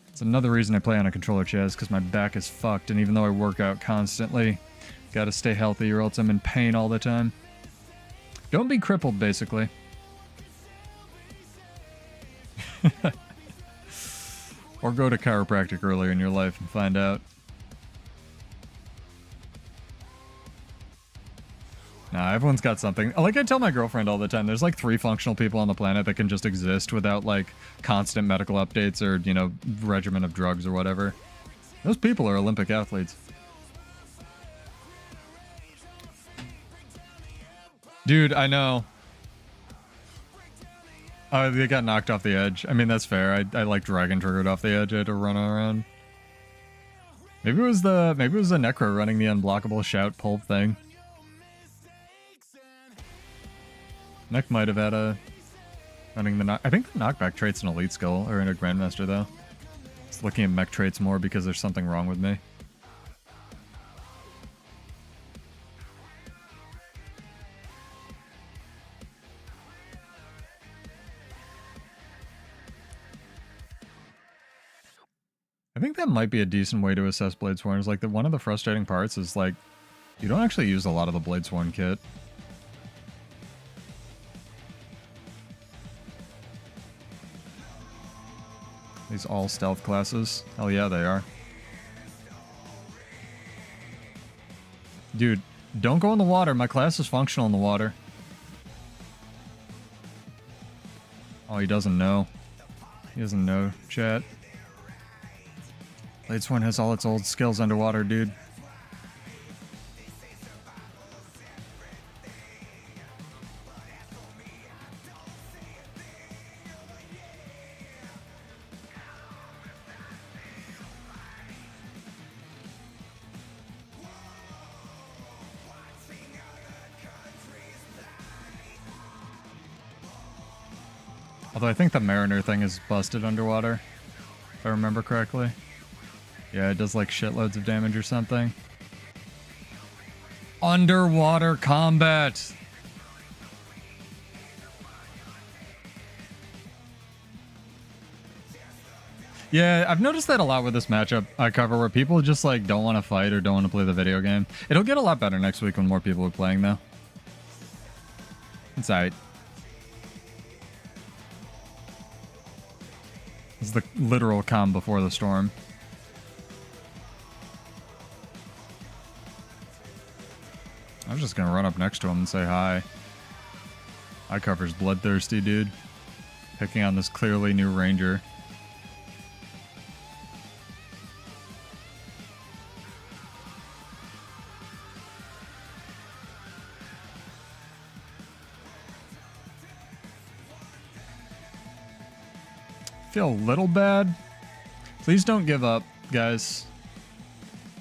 It's another reason I play on a controller chest, because my back is fucked, and even though I work out constantly, gotta stay healthy or else I'm in pain all the time. Don't be crippled, basically. Or go to chiropractic earlier in your life and find out. Nah, everyone's got something. Like I tell my girlfriend all the time, there's like 3 functional people on the planet that can just exist without like constant medical updates or, you know, regimen of drugs or whatever. Those people are Olympic athletes. Dude, I know. They got knocked off the edge. I mean, that's fair. I like dragon triggered off the edge. I had to run around. Maybe it was the Necro running the unblockable shout pulp thing. Neck might have had a running the knock. I think the knockback trait's an elite skill or in a grandmaster though. Just looking at mech traits more because there's something wrong with me. I think that might be a decent way to assess Bladesworn. Is like one of the frustrating parts is like you don't actually use a lot of the Bladesworn kit. These all stealth classes. Hell yeah, they are. Dude, don't go in the water. My class is functional in the water. Oh, he doesn't know. He doesn't know, chat. Bladesworn has all its old skills underwater, dude. Although I think the Mariner thing is busted underwater, if I remember correctly. Yeah, it does like shitloads of damage or something. Underwater combat! Yeah, I've noticed that a lot with this matchup I cover where people just like don't want to fight or don't want to play the video game. It'll get a lot better next week when more people are playing though. It's alright. It's the literal calm before the storm. I was just gonna run up next to him and say hi. Eye cover's bloodthirsty, dude. Picking on this clearly new ranger. Feel a little bad. Please don't give up, guys.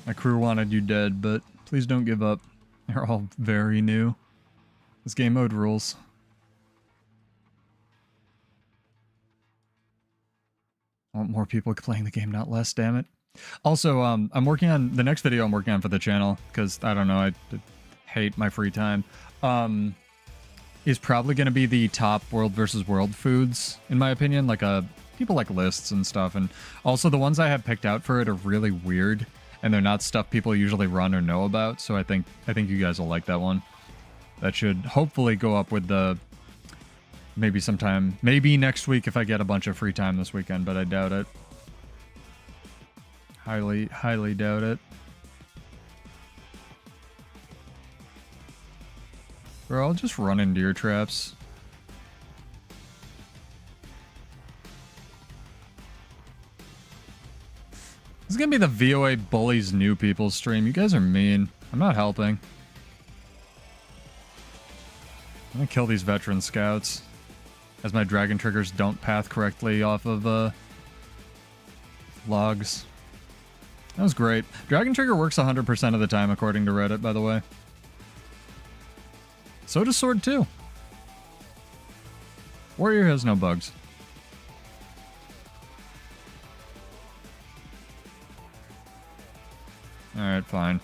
My crew wanted you dead, but please don't give up. They're all very new. This game mode rules. I want more people playing the game, not less, damn it. Also, I'm working on the next video I'm working on for the channel, because I don't know, I hate my free time. is probably going to be the top world versus world foods, in my opinion. Like, people like lists and stuff. And also the ones I have picked out for it are really weird. And they're not stuff people usually run or know about. So I think you guys will like that one. That should hopefully go up with the... Maybe sometime. Maybe next week if I get a bunch of free time this weekend, but I doubt it. Highly, highly doubt it. Bro, I'll just run into your traps. This is gonna be the VOA bullies new people stream. You guys are mean. I'm not helping. I'm gonna kill these veteran scouts. As my dragon triggers don't path correctly off of logs. That was great. Dragon trigger works 100% of the time according to Reddit, by the way. So does Sword 2. Warrior has no bugs. Alright, fine.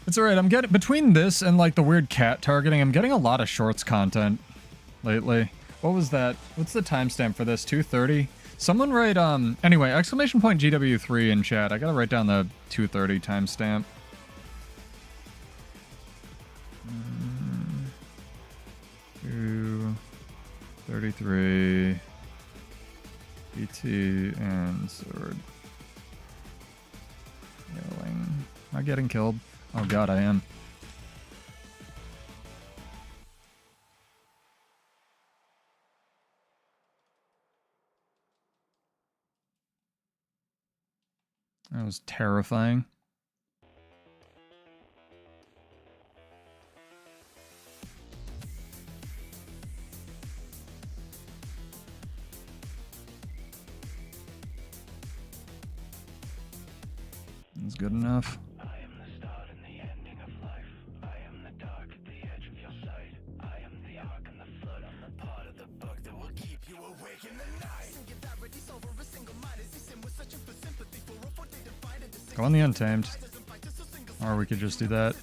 It's alright, I'm getting... Between this and, like, the weird cat targeting, I'm getting a lot of shorts content lately. What was that? What's the timestamp for this? 2:30? Someone write, Anyway, exclamation point GW3 in chat. I gotta write down the 2:30 timestamp. 2:33... BT and sword. Yelling. Am I getting killed? Oh god, I am. That was terrifying. That's good enough. Go on the Untamed. Or we could just do that.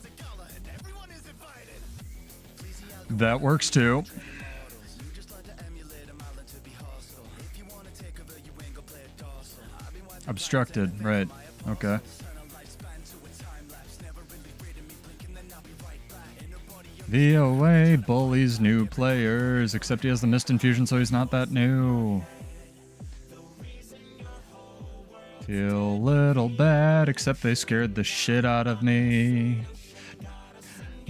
That works too. Obstructed, right. Okay. VOA bullies new players, except he has the Mist Infusion, so he's not that new. Feel a little bad, except they scared the shit out of me.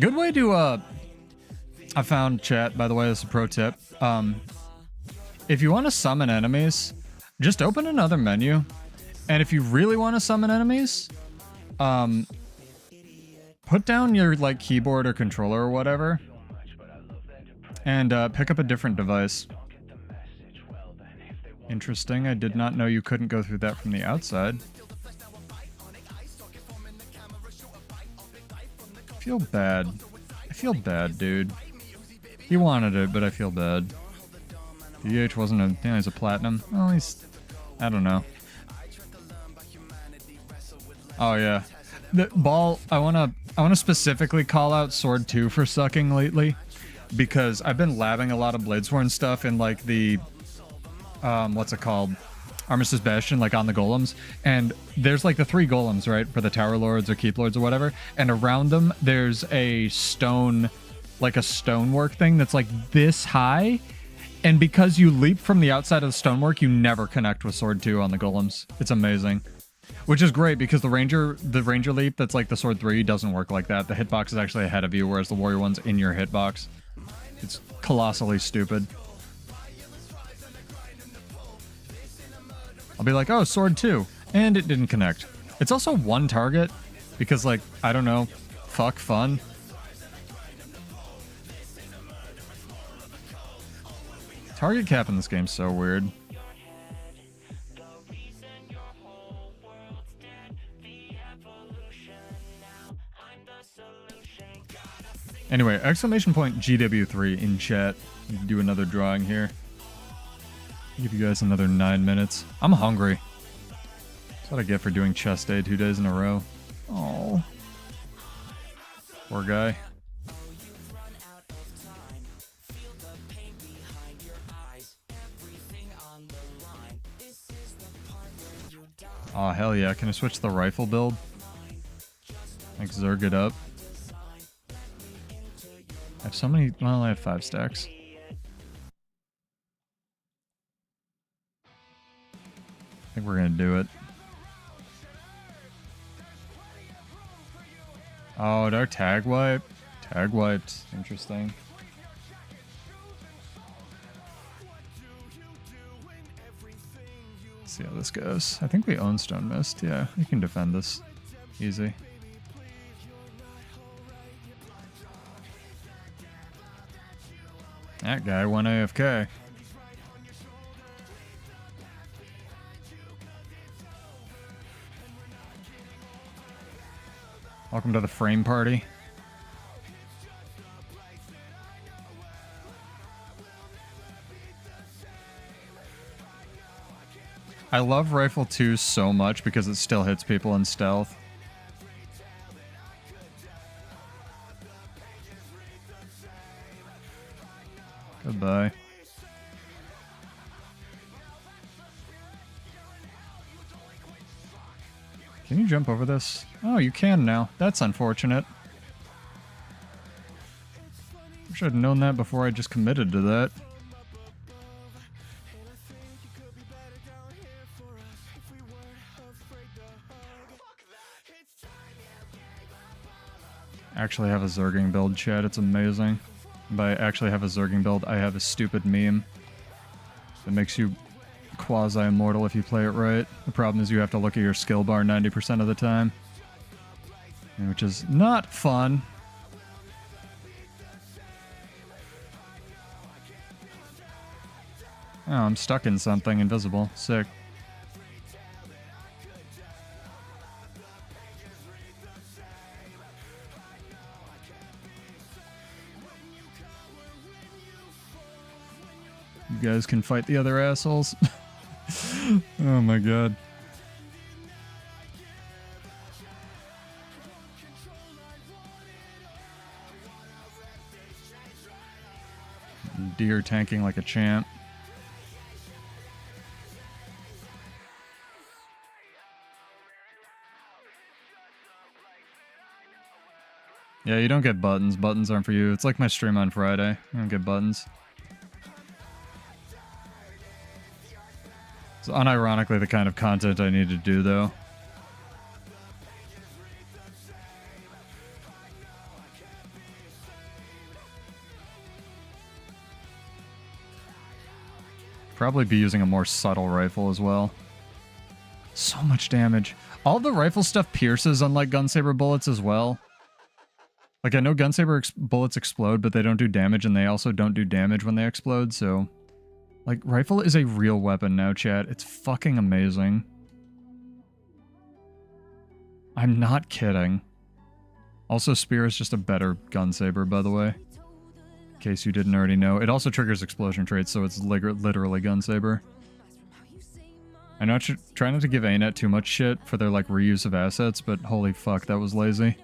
Good way to, I found, chat, by the way, this is a pro tip. If you want to summon enemies, just open another menu. And if you really want to summon enemies, put down your, like, keyboard or controller or whatever. And, pick up a different device. Interesting. I did not know you couldn't go through that from the outside. I feel bad. I feel bad, dude. He wanted it, but I feel bad. DH wasn't a... Yeah, he's a platinum. Well, he's... I don't know. Oh, yeah. The ball... I wanna specifically call out Sword 2 for sucking lately. Because I've been labbing a lot of Bladesworn stuff in, like, the... what's it called? Armistice Bastion, like on the golems. And there's like the 3 golems, right? For the Tower Lords or Keep Lords or whatever. And around them, there's a stone, like a stonework thing that's like this high. And because you leap from the outside of the stonework, you never connect with Sword 2 on the golems. It's amazing. Which is great because the ranger leap that's like the Sword 3 doesn't work like that. The hitbox is actually ahead of you, whereas the warrior one's in your hitbox. It's colossally stupid. I'll be like, oh, Sword 2. And it didn't connect. It's also one target. Because, like, I don't know. Fuck fun. Target cap in this game's so weird. Anyway, exclamation point GW3 in chat. Do another drawing here. Give you guys another 9 minutes. I'm hungry. That's what I get for doing chest day 2 days in a row. Oh, poor guy. Oh, hell yeah. Can I switch to the rifle build? Like, Zerg it up. I have so many... Well, I have 5 stacks. I think we're gonna do it. Oh, did our tag wipe? Tag wiped. Interesting. Let's see how this goes. I think we own Stone Mist. Yeah, you can defend this. Easy. That guy went AFK. Welcome to the frame party. I love Rifle 2 so much because it still hits people in stealth. Goodbye. Can you jump over this? Oh, you can now. That's unfortunate. Wish I'd known that before I just committed to that. Actually have a Zerging build, chat. It's amazing. By actually have a Zerging build, I have a stupid meme that makes you quasi-immortal if you play it right. The problem is you have to look at your skill bar 90% of the time, which is not fun. Oh, I'm stuck in something invisible. Sick. You guys can fight the other assholes. Oh my god. Deer tanking like a champ. Yeah, you don't get buttons. Buttons aren't for you. It's like my stream on Friday. You don't get buttons. It's unironically the kind of content I need to do, though. Probably be using a more subtle rifle as well. So much damage. All the rifle stuff pierces, unlike Gunsaber bullets as well. Like, I know Gunsaber bullets explode, but they don't do damage, and they also don't do damage when they explode, so... Like, rifle is a real weapon now, chat. It's fucking amazing. I'm not kidding. Also, Spear is just a better Gunsaber, by the way. In case you didn't already know. It also triggers explosion traits, so it's literally Gunsaber. I know I try not to give ANET too much shit for their, like, reuse of assets, but holy fuck, that was lazy.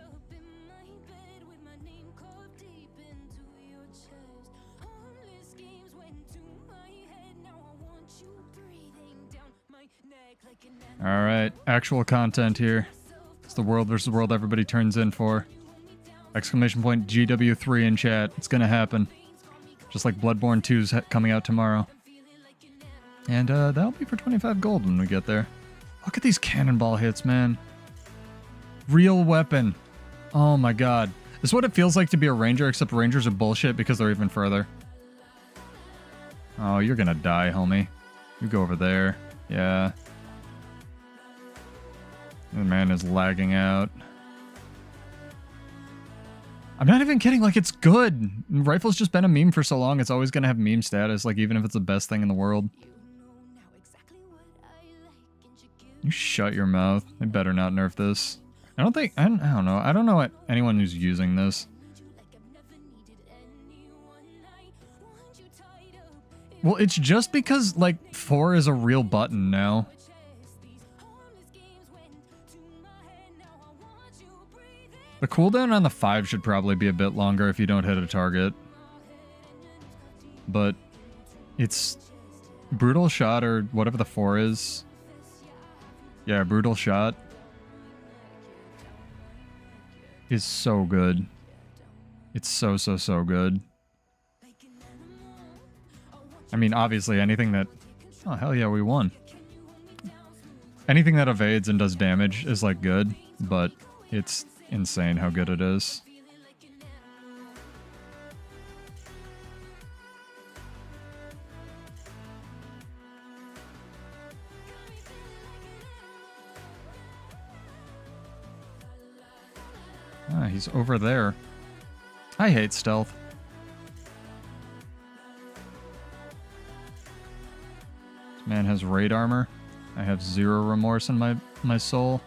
Alright, actual content here. It's the world versus world everybody turns in for. Exclamation point GW3 in chat. It's gonna happen. Just like Bloodborne 2's coming out tomorrow. And that'll be for 25 gold when we get there. Look at these cannonball hits, man. Real weapon. Oh my god. This is what it feels like to be a ranger, except rangers are bullshit because they're even further. Oh, you're gonna die, homie. You go over there. Yeah. The man is lagging out. I'm not even kidding, like, it's good. Rifle's just been a meme for so long, it's always gonna have meme status, like, even if it's the best thing in the world. You shut your mouth. They better not nerf this. I don't know. I don't know anyone who's using this. Well, it's just because, like, 4 is a real button now. The cooldown on the 5 should probably be a bit longer if you don't hit a target. But it's brutal shot or whatever the 4 is. Yeah, brutal shot is so good. It's so good. I mean, obviously anything that... Oh, hell yeah, we won. Anything that evades and does damage is, like, good, but it's insane how good it is. Ah, he's over there. I hate stealth. This man has raid armor. I have 0 remorse in my soul.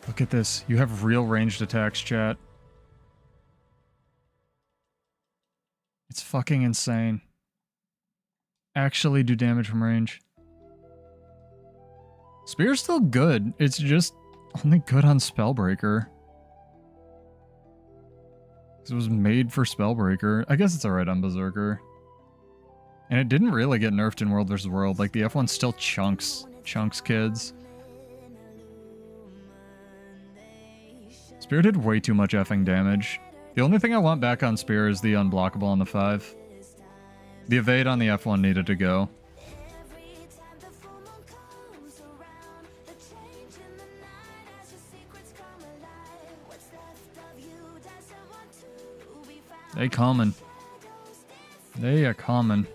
Look at this. You have real ranged attacks, chat. It's fucking insane. Actually do damage from range. Spear's still good. It's just only good on Spellbreaker. It was made for Spellbreaker. I guess it's alright on Berserker. And it didn't really get nerfed in World vs. World. Like, the F1 still chunks kids. Spear did way too much effing damage. The only thing I want back on Spear is the unblockable on the 5. The evade on the F1 needed to go. They coming. They are coming.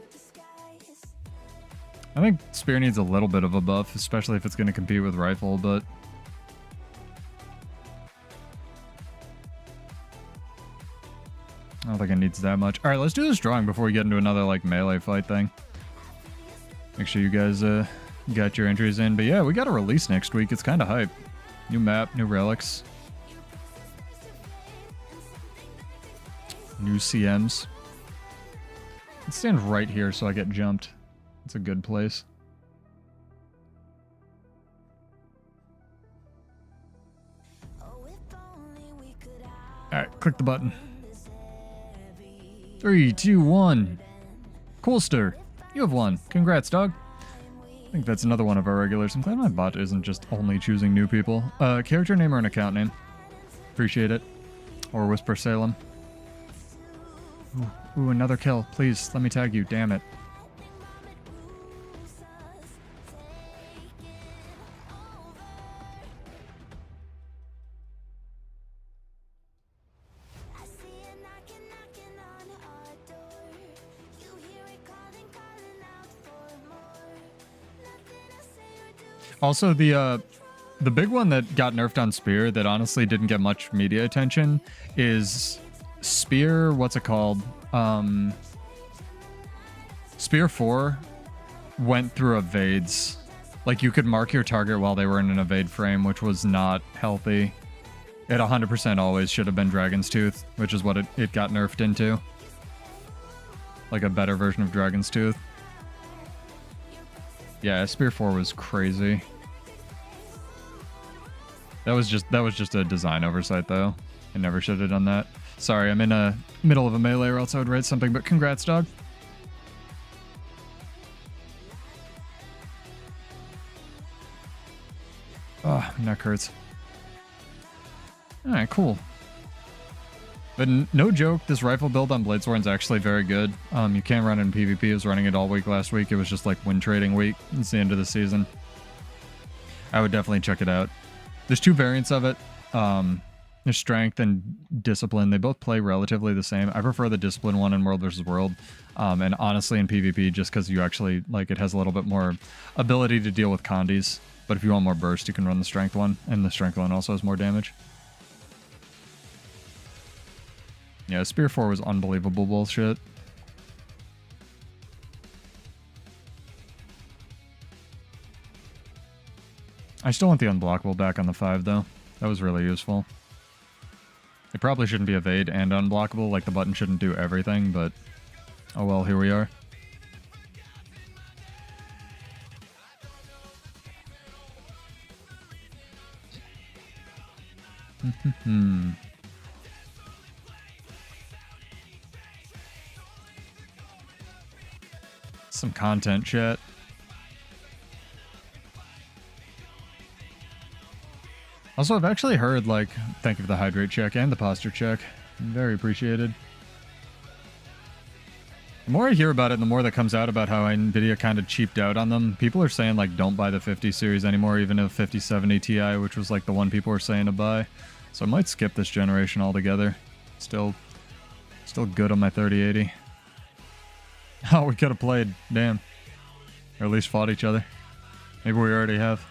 I think Spear needs a little bit of a buff, especially if it's going to compete with Rifle, but... I don't think it needs that much. Alright, let's do this drawing before we get into another, like, melee fight thing. Make sure you guys got your entries in. But yeah, we got a release next week. It's kind of hype. New map, new relics. New CMs. Let's stand right here so I get jumped. It's a good place. Alright, click the button. 3, 2, 1. Coolster, you have won. Congrats, dog. I think that's another one of our regulars. I'm glad my bot isn't just only choosing new people. Character name or an account name? Appreciate it. Or Whisper Salem. Ooh, another kill. Please, let me tag you. Damn it. Also, the big one that got nerfed on Spear that honestly didn't get much media attention is Spear, what's it called? Spear 4 went through evades. Like, you could mark your target while they were in an evade frame, which was not healthy. It 100% always should have been Dragon's Tooth, which is what it got nerfed into. Like a better version of Dragon's Tooth. Yeah, Spear 4 was crazy. That was just a design oversight, though. I never should have done that. Sorry, I'm in the middle of a melee, or else I would write something, but congrats, dog. Oh, my neck hurts. Alright, cool. But no joke, this rifle build on Bladesworn is actually very good. You can run it in PvP. I was running it all week last week. It was just like win trading week. It's the end of the season. I would definitely check it out. There's 2 variants of it. There's Strength and Discipline. They both play relatively the same. I prefer the Discipline one in World vs. World. And honestly in PvP, just because you actually, like, it has a little bit more ability to deal with condies. But if you want more burst, you can run the Strength one. And the Strength one also has more damage. Yeah, Spear 4 was unbelievable bullshit. I still want the unblockable back on the 5, though. That was really useful. It probably shouldn't be evade and unblockable, like the button shouldn't do everything, but oh well, here we are. Some content, chat. Also, I've actually heard, like, thank you for the hydrate check and the posture check. Very appreciated. The more I hear about it, the more that comes out about how NVIDIA kind of cheaped out on them. People are saying, like, don't buy the 50 series anymore, even a 5070 Ti, which was, like, the one people were saying to buy. So I might skip this generation altogether. Still good on my 3080. Oh, we could have played. Damn. Or at least fought each other. Maybe we already have.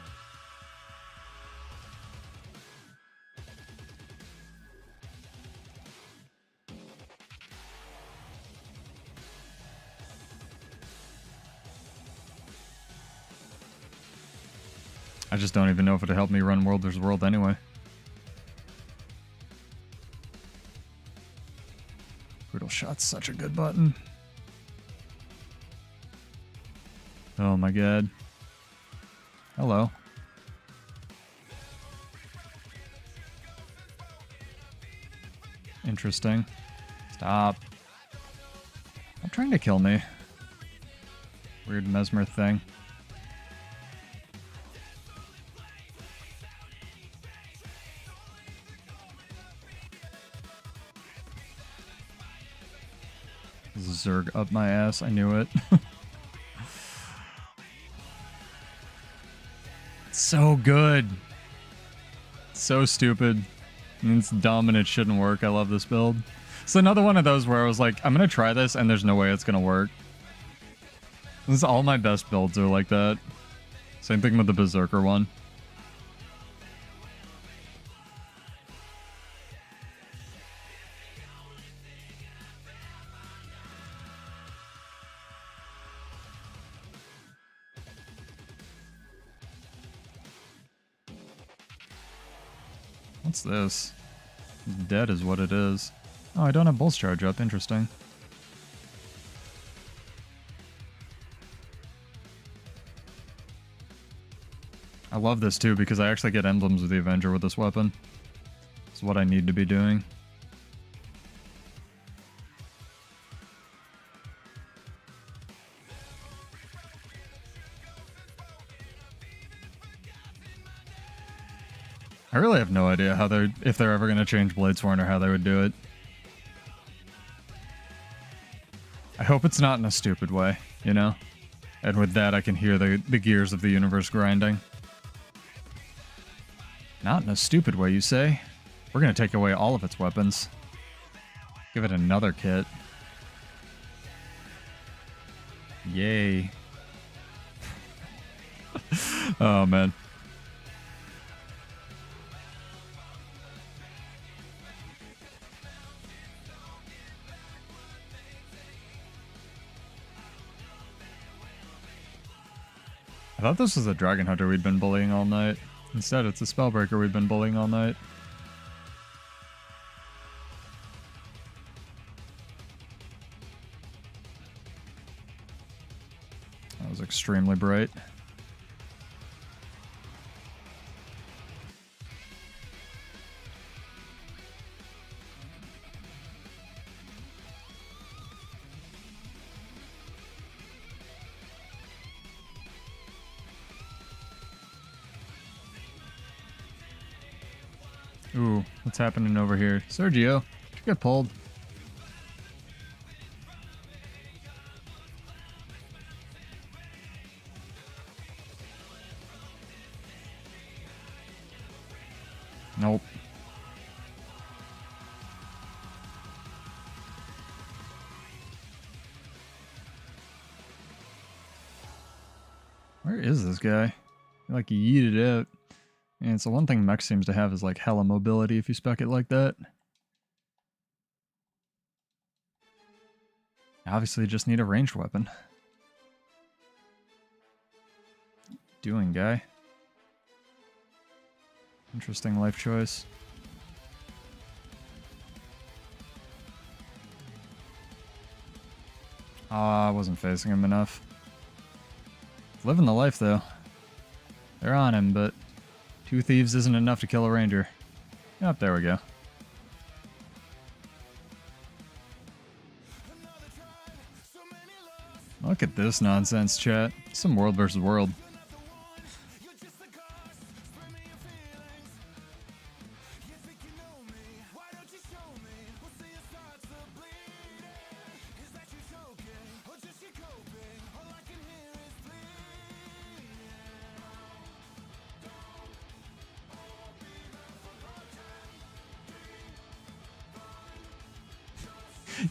I just don't even know if it'll help me run World vs. World anyway. Brutal Shot's such a good button. Oh my god. Hello. Interesting. Stop. Stop trying to kill me. Weird mesmer thing. Zerg up my ass, I knew it. So good. So stupid. It's dumb and it shouldn't work. I love this build. It's another one of those where I was like, I'm gonna try this and there's no way it's gonna work. This is all my best builds are like that. Same thing with the Berserker one. What's this? Dead is what it is. Oh, I don't have Bull's Charge up. Interesting. I love this too because I actually get emblems of the Avenger with this weapon. It's what I need to be doing. I really have no idea how if they're ever going to change Bladesworn or how they would do it. I hope it's not in a stupid way, you know? And with that, I can hear the gears of the universe grinding. Not in a stupid way, you say? We're going to take away all of its weapons. Give it another kit. Yay. Oh, man. I thought this was a Dragon Hunter we'd been bullying all night. Instead, it's a Spellbreaker we've been bullying all night. That was extremely bright. Ooh, what's happening over here? Sergio, did you get pulled? Nope. Where is this guy? Like, he yeeted out. And so one thing mech seems to have is like hella mobility if you spec it like that. Obviously you just need a ranged weapon. Doing, guy. Interesting life choice. I wasn't facing him enough. Living the life, though. They're on him, but 2 thieves isn't enough to kill a ranger. Yep, there we go. Look at this nonsense, chat. Some world versus world.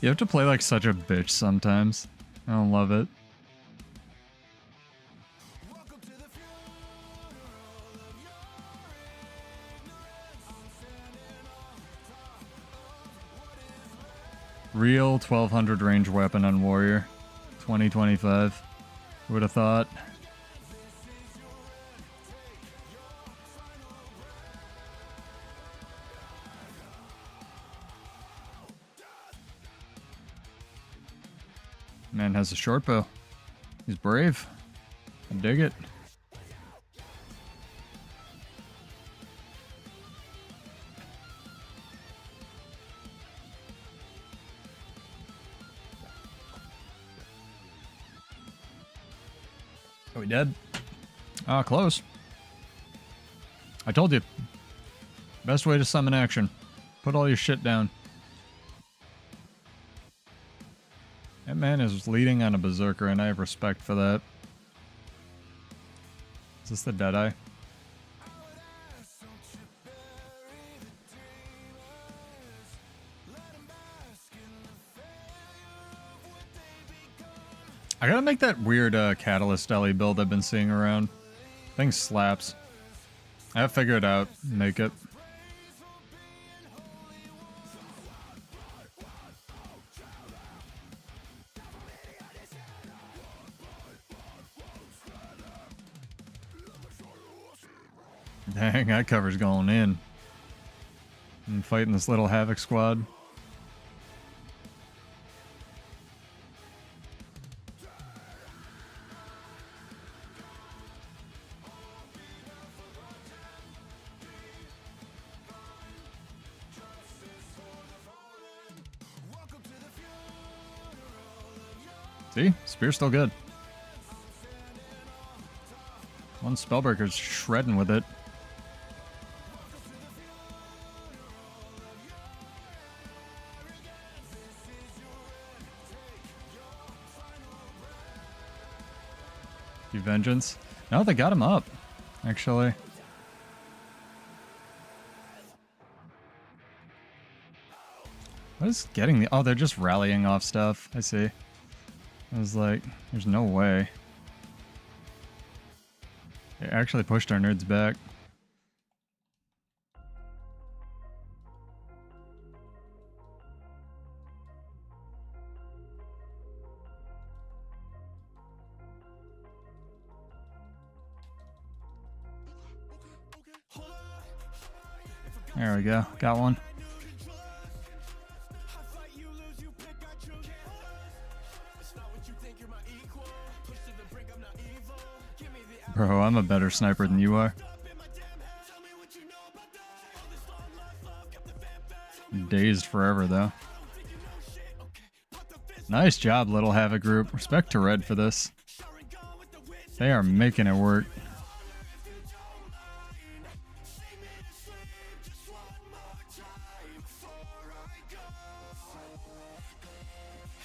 You have to play like such a bitch sometimes. I don't love it. Real 1200 range weapon on warrior. 2025. Who would have thought? Man has a short bow. He's brave. I dig it. Are we dead? Ah, close. I told you. Best way to summon action. Put all your shit down. That man is leading on a berserker, and I have respect for that. Is this the Deadeye? I gotta make that weird Catalyst Ellie build I've been seeing around. Thing slaps. I have to figure it out. Make it. Dang, that cover's going in. I'm fighting this little Havoc squad. See? Spear's still good. One Spellbreaker's shredding with it. Vengeance. No, they got him up, actually. What is getting the... Oh, they're just rallying off stuff. I see. I was like, there's no way. They actually pushed our nerds back. There we go. Got one. Bro, I'm a better sniper than you are. Dazed forever, though. Nice job, Little Havoc Group. Respect to Red for this. They are making it work.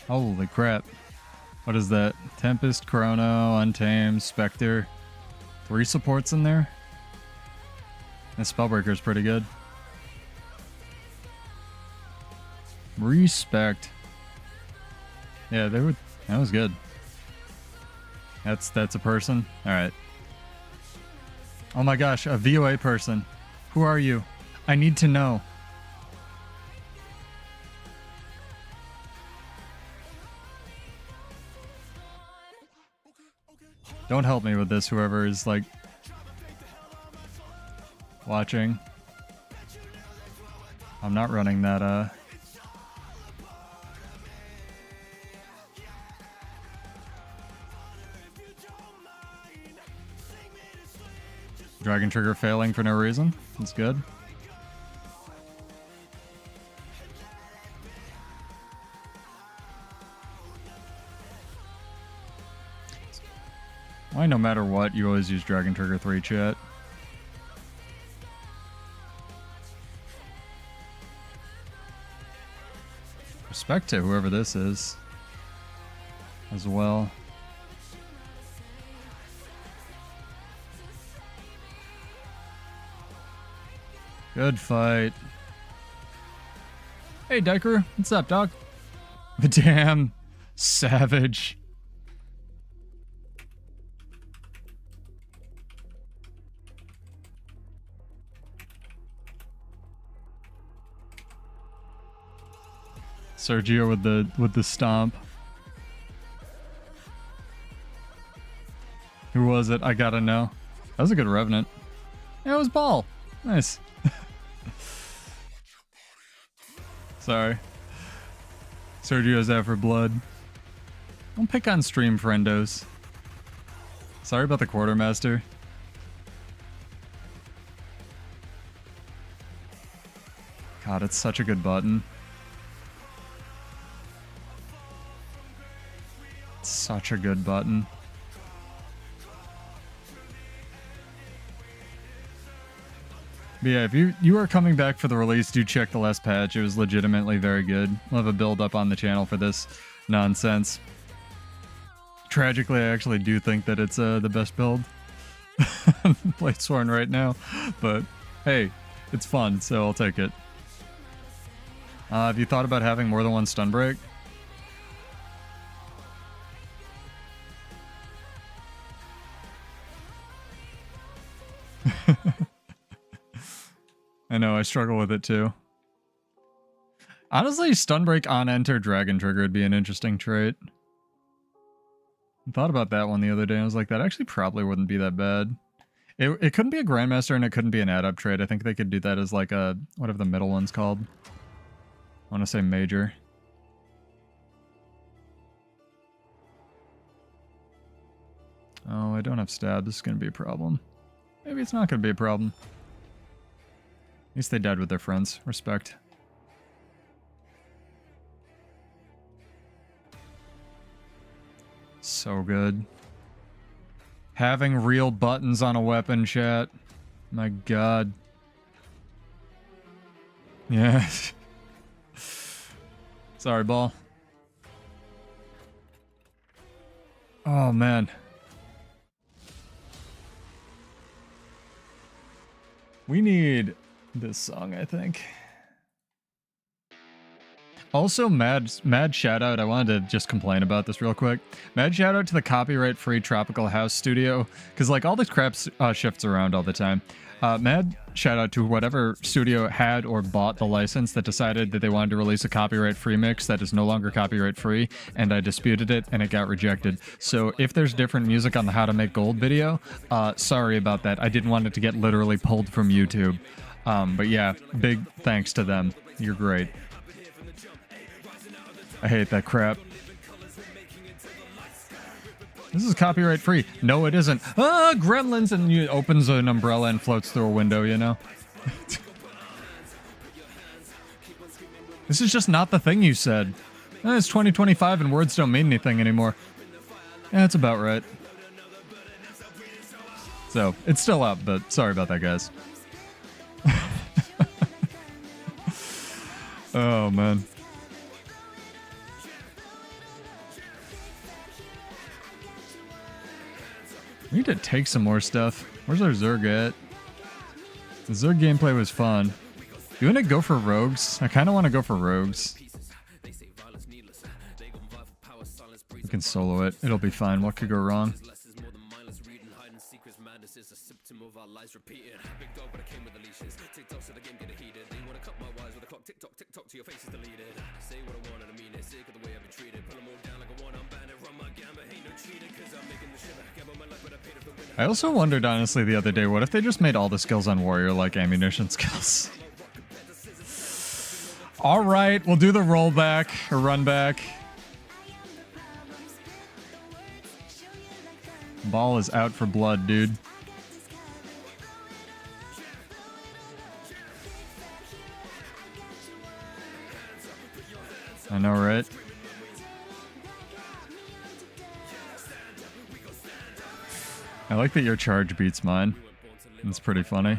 Holy crap. What is that? Tempest, Chrono, Untamed, Spectre. 3 supports in there? And Spellbreaker's pretty good. Respect. Yeah, they were... That was good. That's a person? Alright. Oh my gosh, a VOA person. Who are you? I need to know. Don't help me with this, whoever is, like, watching. I'm not running that, Dragon Trigger failing for no reason. That's good. Why no matter what, you always use Dragon Trigger 3 chat. Respect to whoever this is as well. Good fight. Hey, Diker. What's up, dog? Damn. Savage. Sergio with the stomp. Who was it? I gotta know. That was a good Revenant. Yeah, it was Ball. Nice. Sorry. Sergio's out for blood. Don't pick on stream, friendos. Sorry about the Quartermaster. God, it's such a good button. It's such a good button. But yeah, if you are coming back for the release, do check the last patch. It was legitimately very good. We'll have a build up on the channel for this nonsense. Tragically, I actually do think that it's the best build. Bladesworn right now. But hey, it's fun, so I'll take it. Have you thought about having more than one stun break? I know, I struggle with it too. Honestly, stun break on enter Dragon Trigger would be an interesting trait. I thought about that one the other day, and I was like, that actually probably wouldn't be that bad. It couldn't be a Grandmaster, and it couldn't be an add-up trait. I think they could do that as like a, whatever the middle one's called. I want to say Major. Oh, I don't have stab. This is going to be a problem. Maybe it's not going to be a problem. At least they died with their friends. Respect. So good. Having real buttons on a weapon, chat. My god. Yeah. Sorry, Ball. Oh, man. We need this song, I think. Also, mad shout out. I wanted to just complain about this real quick. Mad shout out to the copyright-free Tropical House studio, because like all this crap shifts around all the time. Mad shout out to whatever studio had or bought the license that decided that they wanted to release a copyright-free mix that is no longer copyright-free, and I disputed it and it got rejected. So if there's different music on the How to Make Gold video, sorry about that. I didn't want it to get literally pulled from YouTube. But yeah, big thanks to them. You're great. I hate that crap. This is copyright free. No, it isn't. Ah, gremlins! And you opens an umbrella and floats through a window, you know? This is just not the thing you said. It's 2025 and words don't mean anything anymore. Yeah, that's about right. So, it's still up, but sorry about that, guys. Oh, man. We need to take some more stuff. Where's our Zerg at? The Zerg gameplay was fun. Do you want to go for rogues? I kind of want to go for rogues. We can solo it. It'll be fine. What could go wrong? I also wondered, honestly, the other day, what if they just made all the skills on Warrior like ammunition skills? Alright, we'll do the rollback, or run back. Ball is out for blood, dude. know, right? I like that your charge beats mine. It's pretty funny.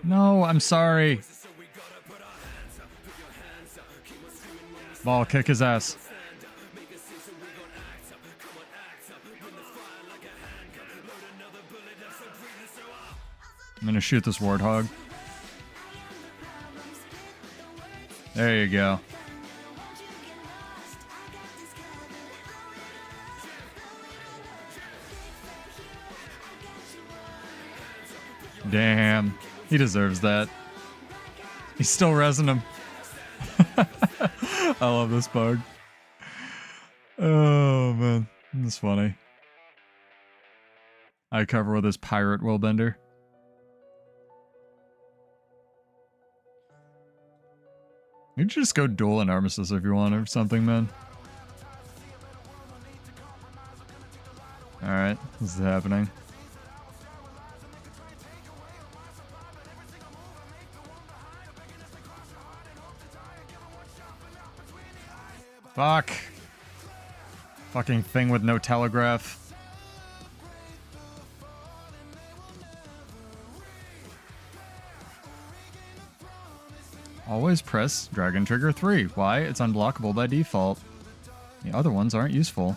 No, I'm sorry. Ball, kick his ass. I'm gonna shoot this warthog. There you go. Damn. He deserves that. He's still resin him. I love this bug. Oh, man. That's funny. I cover with his pirate willbender. You could just go duel and armistice if you want or something, man. Alright, this is happening. Fuck. Fucking thing with no telegraph. Always press Dragon Trigger 3. Why? It's unblockable by default. The other ones aren't useful.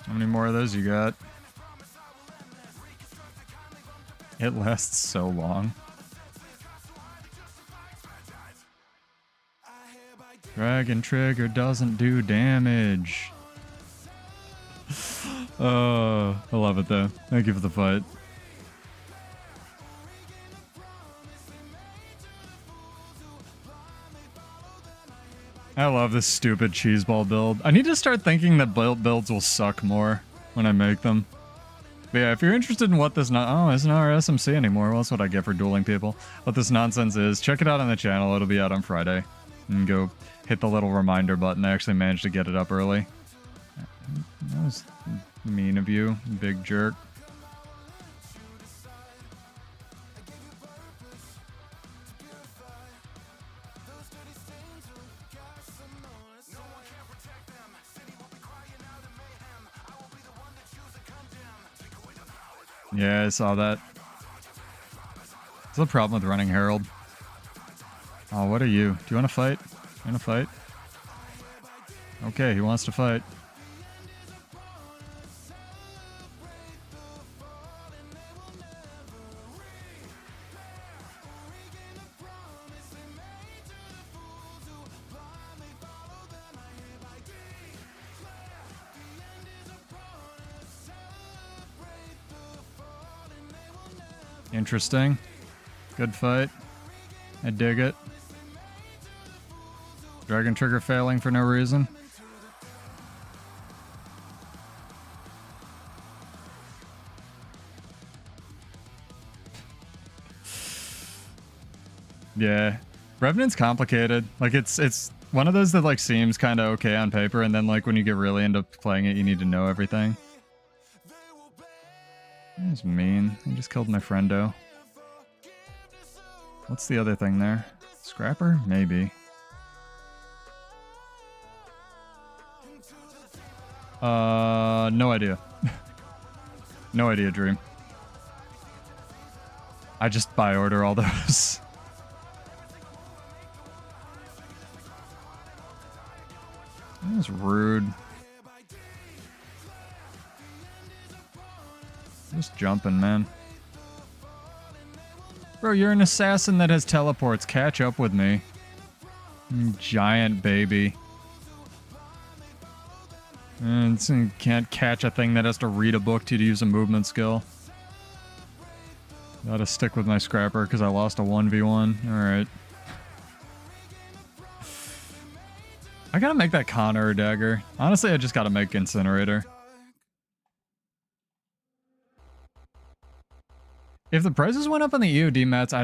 How many more of those you got? It lasts so long. Dragon Trigger doesn't do damage. Oh, I love it though. Thank you for the fight. I love this stupid cheeseball build. I need to start thinking that builds will suck more when I make them. But yeah, if you're interested in what this oh, it's not our SMC anymore. Well, that's what I get for dueling people. What this nonsense is, check it out on the channel. It'll be out on Friday. And go hit the little reminder button. I actually managed to get it up early. That was mean of you, big jerk. Yeah, I saw that. What's the problem with running Herald? Oh, what are you? Do you want to fight? You want to fight? Okay, he wants to fight. Interesting. Good fight. I dig it. Dragon Trigger failing for no reason. Yeah. Revenant's complicated. Like it's one of those that like seems kind of okay on paper, and then like when you get really into playing it, you need to know everything. That's mean. I just killed my friendo. What's the other thing there? Scrapper? Maybe. No idea. No idea, Dream. I just buy order all those. That was rude. Just jumping, man. Bro, you're an assassin that has teleports. Catch up with me. Giant baby. And can't catch a thing that has to read a book to use a movement skill. Gotta stick with my scrapper because I lost a 1v1. Alright. I gotta make that Connor dagger. Honestly, I just gotta make Incinerator. If the prices went up on the EOD mats, I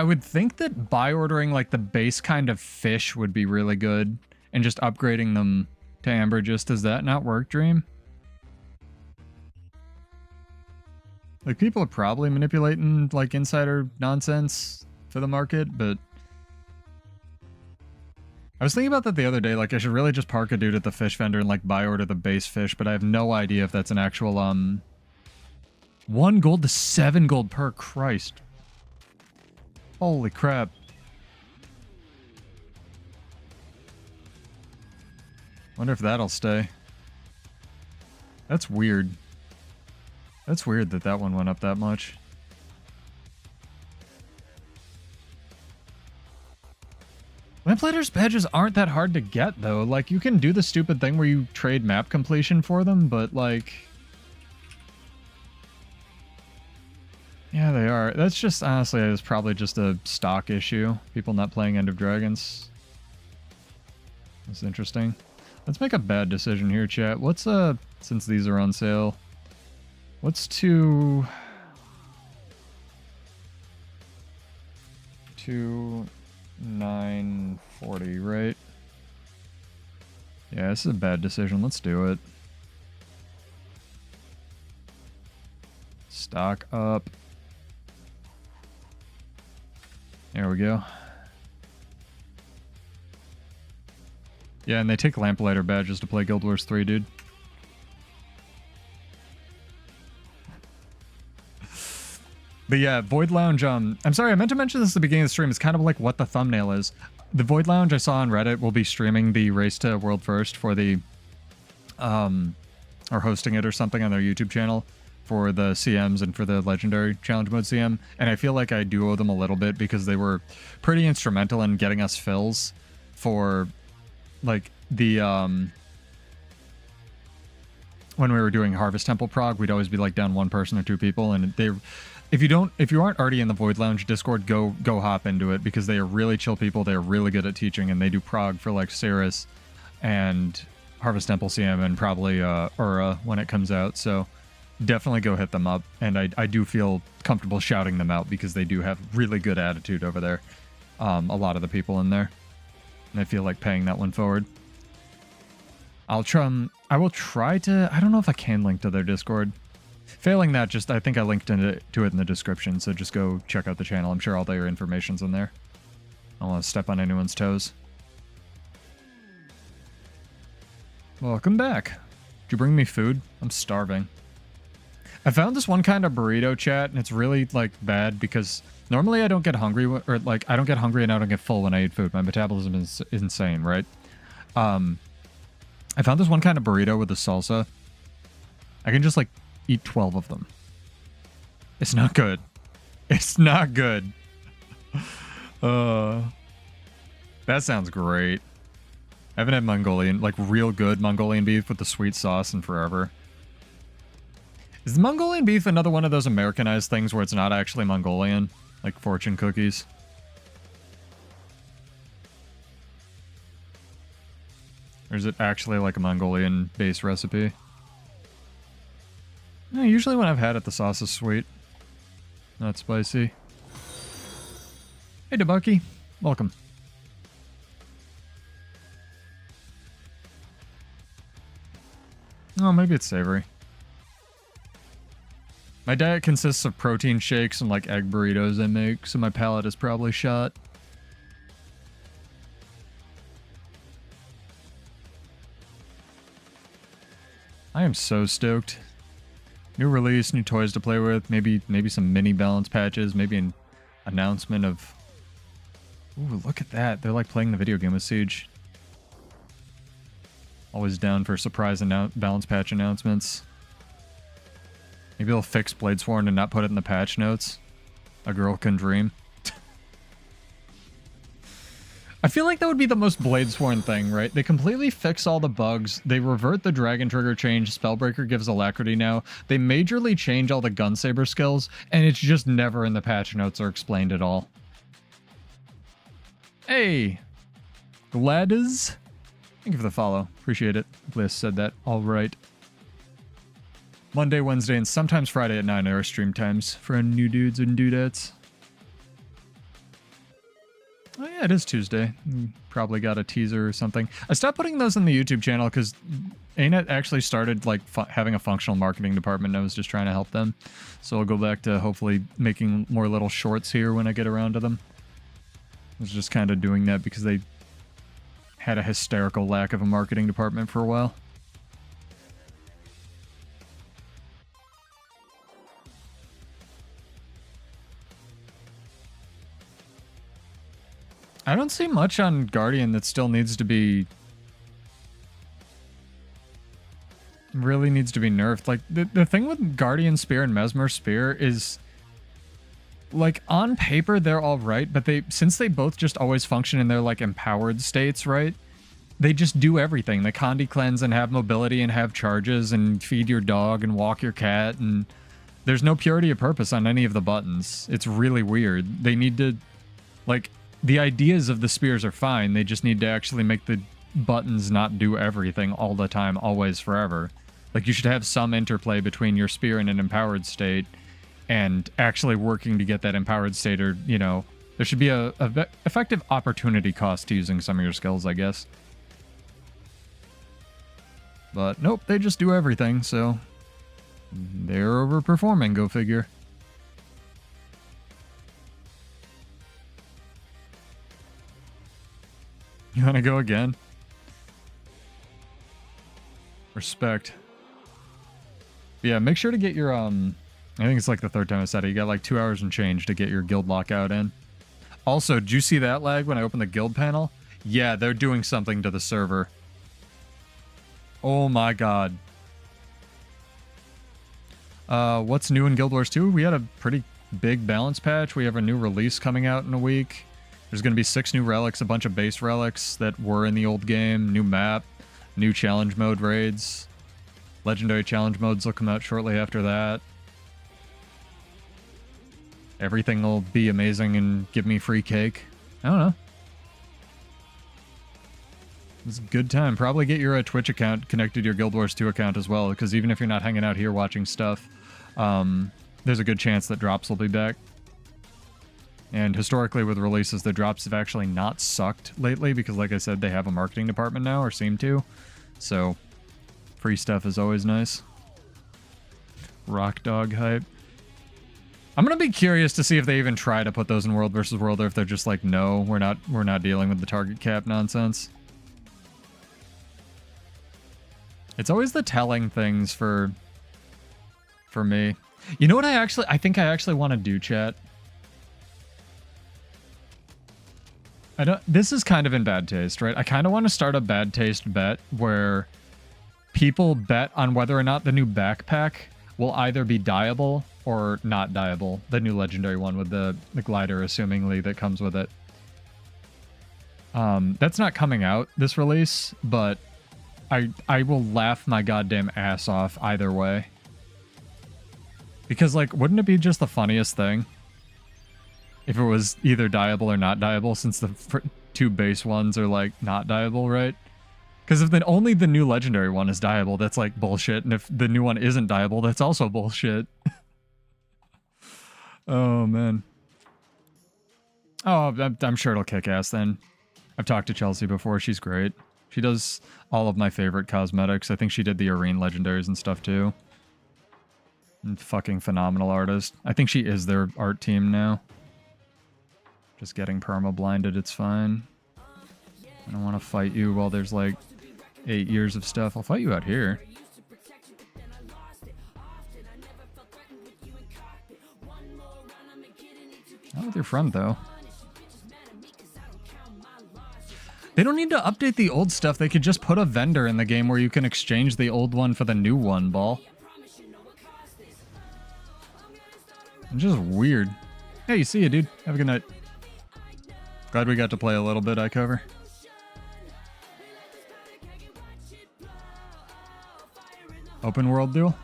would think that buy ordering like the base kind of fish would be really good, and just upgrading them to amber. Just does that not work, Dream? Like, people are probably manipulating like insider nonsense for the market, but I was thinking about that the other day. Like, I should really just park a dude at the fish vendor and like buy order the base fish, but I have no idea if that's an actual 1 gold to 7 gold per. Christ. Holy crap. Wonder if that'll stay. That's weird. That's weird that that one went up that much. Lamplighters badges aren't that hard to get, though. Like, you can do the stupid thing where you trade map completion for them, but, like... Yeah, they are. That's just, honestly, it's probably just a stock issue. People not playing End of Dragons. That's interesting. Let's make a bad decision here, chat. What's, since these are on sale, what's 940, right? Yeah, this is a bad decision. Let's do it. Stock up. There we go. Yeah, and they take Lamplighter badges to play Guild Wars 3, dude. But yeah, Void Lounge, I'm sorry, I meant to mention this at the beginning of the stream. It's kind of like what the thumbnail is. The Void Lounge I saw on Reddit will be streaming the Race to World First for the, or hosting it or something on their YouTube channel for the CMs and for the Legendary Challenge Mode CM. And I feel like I do owe them a little bit because they were pretty instrumental in getting us fills for, like, the, when we were doing Harvest Temple prog, we'd always be like down 1 person or 2 people, and they... If you aren't already in the Void Lounge Discord, go hop into it, because they are really chill people. They are really good at teaching, and they do prog for like Cirrus and Harvest Temple CM and probably Ura when it comes out. So definitely go hit them up, and I do feel comfortable shouting them out because they do have really good attitude over there. A lot of the people in there, and I feel like paying that one forward. I will try to. I don't know if I can link to their Discord. Failing that, just I think I linked to it in the description, so just go check out the channel. I'm sure all their information's in there. I don't want to step on anyone's toes. Welcome back. Did you bring me food? I'm starving. I found this one kind of burrito, chat, and it's really, like, bad because normally I don't get hungry, or, like, I don't get hungry and I don't get full when I eat food. My metabolism is insane, right? I found this one kind of burrito with the salsa. I can just, like, eat 12 of them. It's not good. It's not good. That sounds great. I haven't had Mongolian, like real good Mongolian beef with the sweet sauce in forever. Is the Mongolian beef another one of those Americanized things where it's not actually Mongolian? Like fortune cookies? Or is it actually like a Mongolian base recipe? No, usually when I've had it, the sauce is sweet. Not spicy. Hey, Debucky. Welcome. Oh, maybe it's savory. My diet consists of protein shakes and, like, egg burritos I make, so my palate is probably shot. I am so stoked. New release, new toys to play with, maybe some mini balance patches, maybe an announcement of... Ooh, look at that. They're like playing the video game with Siege. Always down for surprise balance patch announcements. Maybe they'll fix Bladesworn and not put it in the patch notes. A girl can dream. I feel like that would be the most Bladesworn thing, right? They completely fix all the bugs. They revert the Dragon Trigger change. Spellbreaker gives Alacrity now. They majorly change all the Gunsaber skills, and it's just never in the patch notes or explained at all. Hey! Gladys? Thank you for the follow. Appreciate it. Bliss said that all right. Monday, Wednesday, and sometimes Friday at 9 are our stream times for new dudes and dudettes. Oh yeah, it is Tuesday. Probably got a teaser or something. I stopped putting those in the YouTube channel because ANET actually started like having a functional marketing department, and I was just trying to help them. So I'll go back to hopefully making more little shorts here when I get around to them. I was just kind of doing that because they had a hysterical lack of a marketing department for a while. I don't see much on Guardian that still needs to be... really needs to be nerfed. Like, the thing with Guardian Spear and Mesmer Spear is... like, on paper, they're all right, but since they both just always function in their, like, empowered states, right? They just do everything. They Condi cleanse and have mobility and have charges and feed your dog and walk your cat, and there's no purity of purpose on any of the buttons. It's really weird. They need to, like... the ideas of the spears are fine, they just need to actually make the buttons not do everything all the time, always, forever. Like, you should have some interplay between your spear and an empowered state, and actually working to get that empowered state, or, you know, there should be a effective opportunity cost to using some of your skills, I guess. But, nope, they just do everything, so... they're overperforming, go figure. You want to go again? Respect. Yeah, make sure to get your, I think it's like the third time I said it. You got like 2 hours and change to get your guild lockout in. Also, did you see that lag when I opened the guild panel? Yeah, they're doing something to the server. Oh my god. What's new in Guild Wars 2? We had a pretty big balance patch. We have a new release coming out in a week. There's going to be 6 new relics, a bunch of base relics that were in the old game, new map, new challenge mode raids. Legendary challenge modes will come out shortly after that. Everything will be amazing and give me free cake. I don't know. It's a good time. Probably get your Twitch account connected to your Guild Wars 2 account as well, because even if you're not hanging out here watching stuff, there's a good chance that drops will be back. And historically with releases, the drops have actually not sucked lately because, like I said, they have a marketing department now, or seem to. So, free stuff is always nice. Rock dog hype. I'm gonna be curious to see if they even try to put those in World versus World, or if they're just like, no, we're not dealing with the target cap nonsense. It's always the telling things for me. You know what I think I actually want to do, chat? This is kind of in bad taste, right? I kind of want to start a bad taste bet where people bet on whether or not the new backpack will either be dyeable or not dyeable. The new legendary one with the glider, assumingly, that comes with it. That's not coming out this release, but I will laugh my goddamn ass off either way. Because, like, wouldn't it be just the funniest thing if it was either dyeable or not dyeable, since the 2 base ones are, like, not dyeable, right? Because if only the new legendary one is dyeable, that's, like, bullshit. And if the new one isn't dyeable, that's also bullshit. Oh, man. Oh, I'm sure it'll kick ass then. I've talked to Chelsea before. She's great. She does all of my favorite cosmetics. I think she did the Arene legendaries and stuff, too. And fucking phenomenal artist. I think she is their art team now. Just getting perma-blinded, it's fine. I don't want to fight you while there's like 8 years of stuff. I'll fight you out here. Not with your friend, though. They don't need to update the old stuff. They could just put a vendor in the game where you can exchange the old one for the new one, ball. It's just weird. Hey, see you, dude. Have a good night. Glad we got to play a little bit, I cover. Open world duel?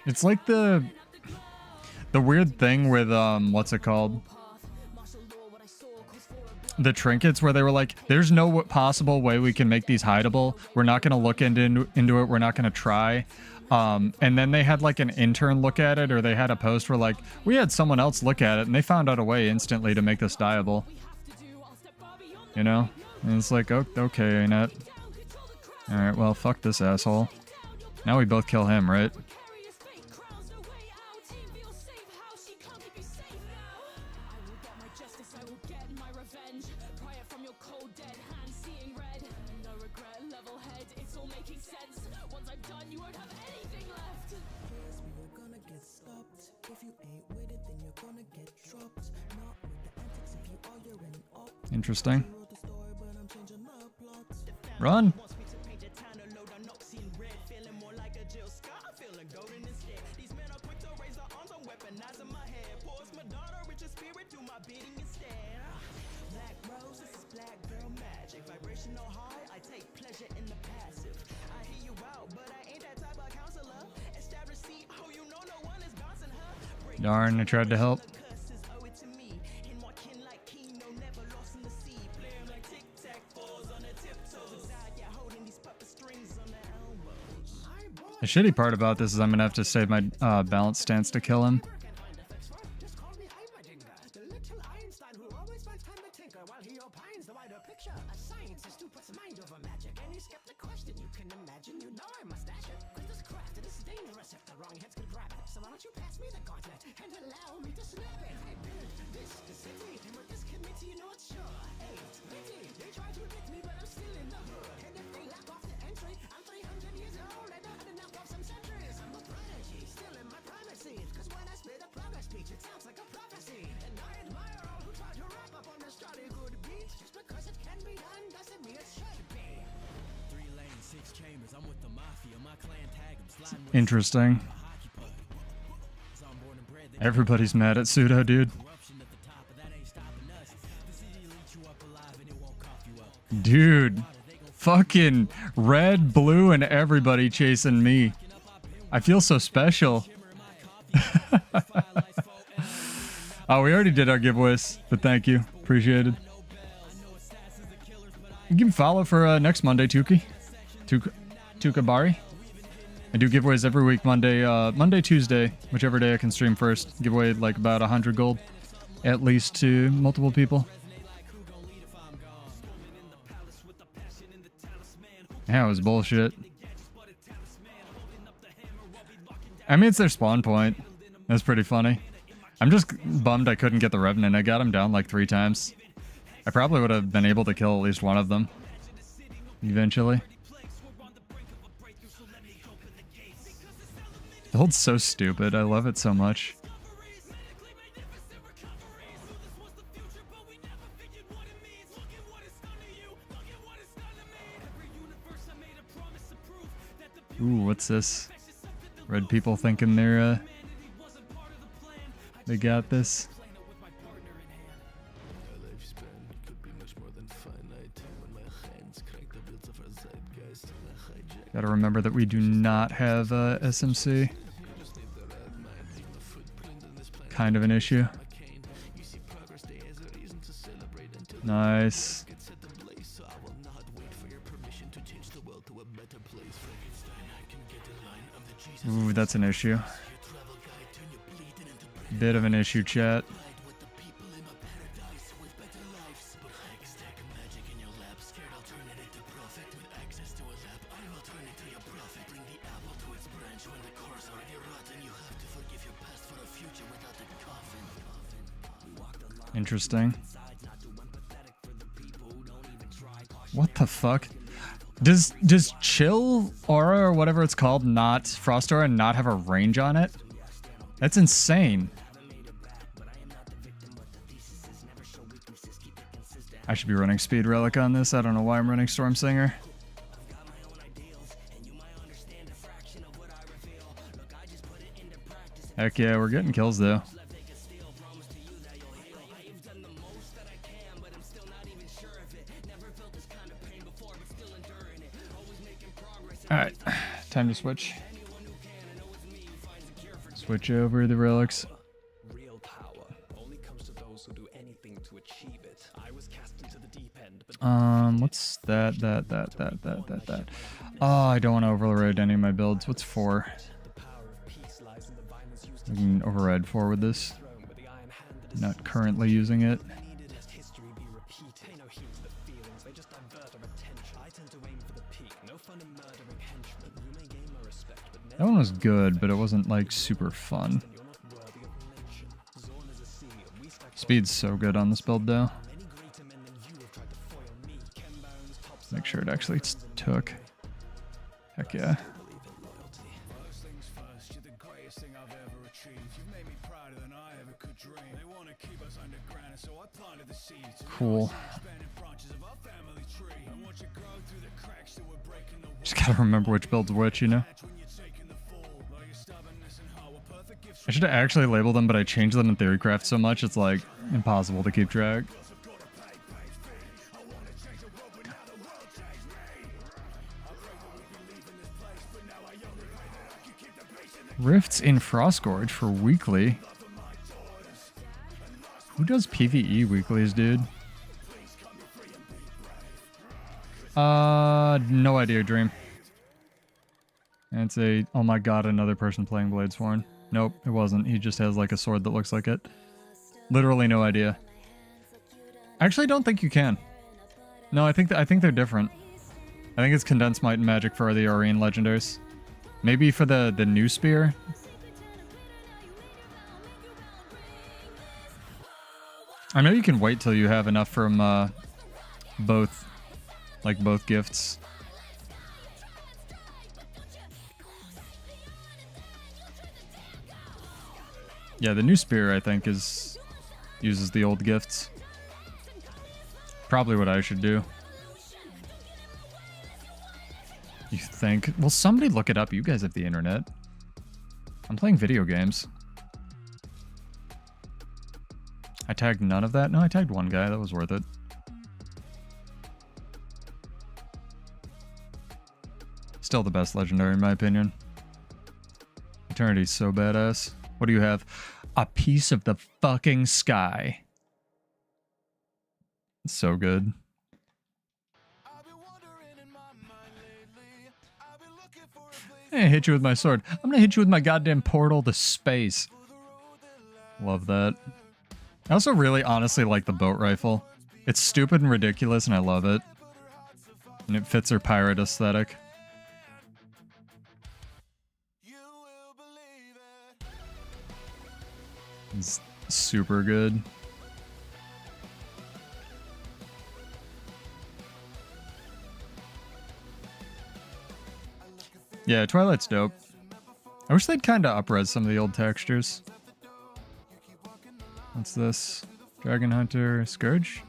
It's like the weird thing with, what's it called? the trinkets where they were like, there's no possible way we can make these hideable. We're not going to look into it. We're not going to try. And then they had like an intern look at it, or they had a post where like, we had someone else look at it and they found out a way instantly to make this dyeable. You know? And it's like, oh, okay, Net. Alright, well, fuck this asshole. Now we both kill him, right? Interesting. Run! Darn, I tried to help. The shitty part about this is I'm gonna have to save my balance stance to kill him. Interesting. Everybody's mad at Pseudo, dude. Dude. Fucking red, blue, and everybody chasing me. I feel so special. Oh, we already did our giveaways, but thank you. Appreciated. You can follow for next Monday, Tuki. Tukabari. I do giveaways every week, Monday, Tuesday, whichever day I can stream first. Give away like about 100 gold, at least to multiple people. Yeah, it was bullshit. I mean, it's their spawn point. That's pretty funny. I'm just bummed I couldn't get the Revenant. I got him down like 3 times. I probably would have been able to kill at least one of them. Eventually. The hold's so stupid. I love it so much. Ooh, what's this? Red people thinking they're, they got this. Gotta remember that we do not have SMC. Kind of an issue. Nice. Ooh, that's an issue. Bit of an issue, chat. Interesting. What the fuck? Does Chill Aura or whatever it's called, not Frost Aura, not have a range on it? That's insane. I should be running Speed Relic on this. I don't know why I'm running Storm Singer. Heck yeah, we're getting kills though. Alright, time to switch. Switch over the relics. Real power only comes to those who do anything to achieve it. I was cast into What's that. Oh, I don't want to override any of my builds. What's 4? I can override 4 with this. Not currently using it. That one was good, but it wasn't like super fun. Speed's so good on this build though. Make sure it actually took. Heck yeah. Cool. Just gotta remember which build's which, you know? I should have actually labeled them, but I changed them in Theorycraft so much, it's like impossible to keep track. Rifts in Frostgorge for weekly. Who does PvE weeklies, dude? No idea, Dream. And it's a, oh my god, another person playing Bladesworn. Nope, it wasn't. He just has like a sword that looks like it. Literally no idea. I actually don't think you can. No, I think they're different. I think it's Condensed Might and Magic for the Arene Legendaries. Maybe for the new spear. I know you can wait till you have enough from both gifts. Yeah, the new spear I think uses the old gifts. Probably what I should do. You think? Well, somebody look it up. You guys have the internet. I'm playing video games. I tagged none of that? No, I tagged one guy. That was worth it. Still the best legendary in my opinion. Eternity's so badass. What do you have? A piece of the fucking sky. It's so good. I hit you with my sword. I'm gonna hit you with my goddamn portal to space. Love that. I also really honestly like the boat rifle. It's stupid and ridiculous and I love it. And it fits her pirate aesthetic. It's super good. Yeah, Twilight's dope. I wish they'd kind of up-res some of the old textures. What's this? Dragon Hunter Scourge?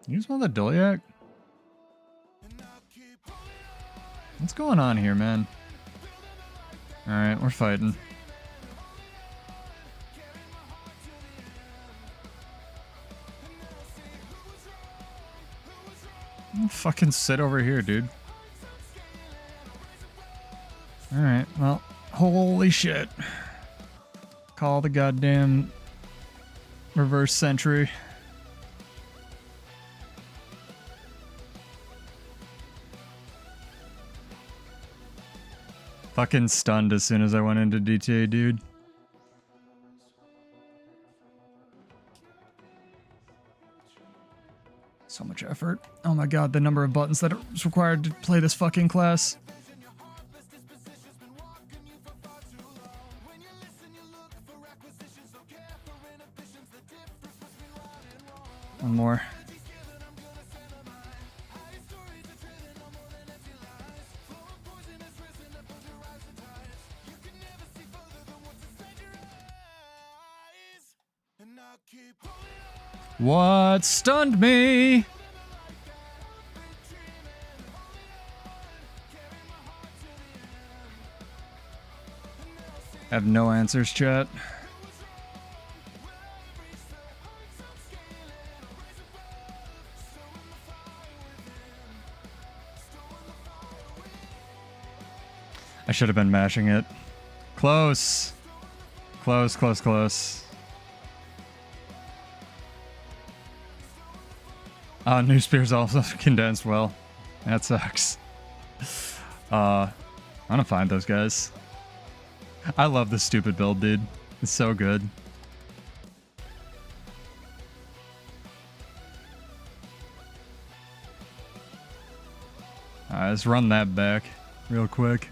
Use one of the Doliac? What's going on here, man? Alright, we're fighting. Fucking sit over here, dude. Alright, well, holy shit. Call the goddamn reverse sentry. Fucking stunned as soon as I went into DTA, dude. So much effort. Oh my god, the number of buttons that is required to play this fucking class. One more. What stunned me? Have no answers, chat. I should have been mashing it. Close. Close, close, close. New spears also condensed well. That sucks. I'm gonna find those guys. I love this stupid build, dude. It's so good. Alright, let's run that back real quick.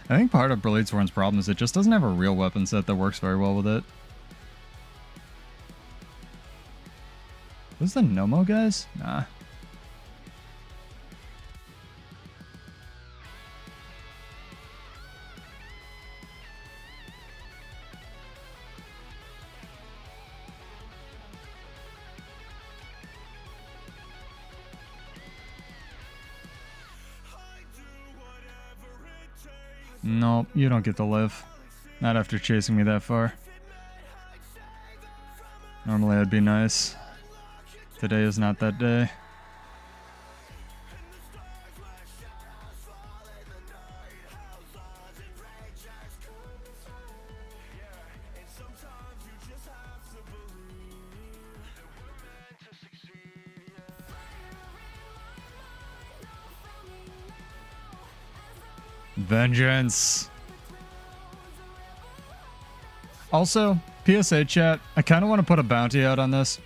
I think part of Bladesworn's problem is it just doesn't have a real weapon set that works very well with it. Those the Nomo guys? Nah. Nope, you don't get to live. Not after chasing me that far. Normally I'd be nice. Today is not that day. Vengeance. Also, PSA chat, I kind of want to put a bounty out on this.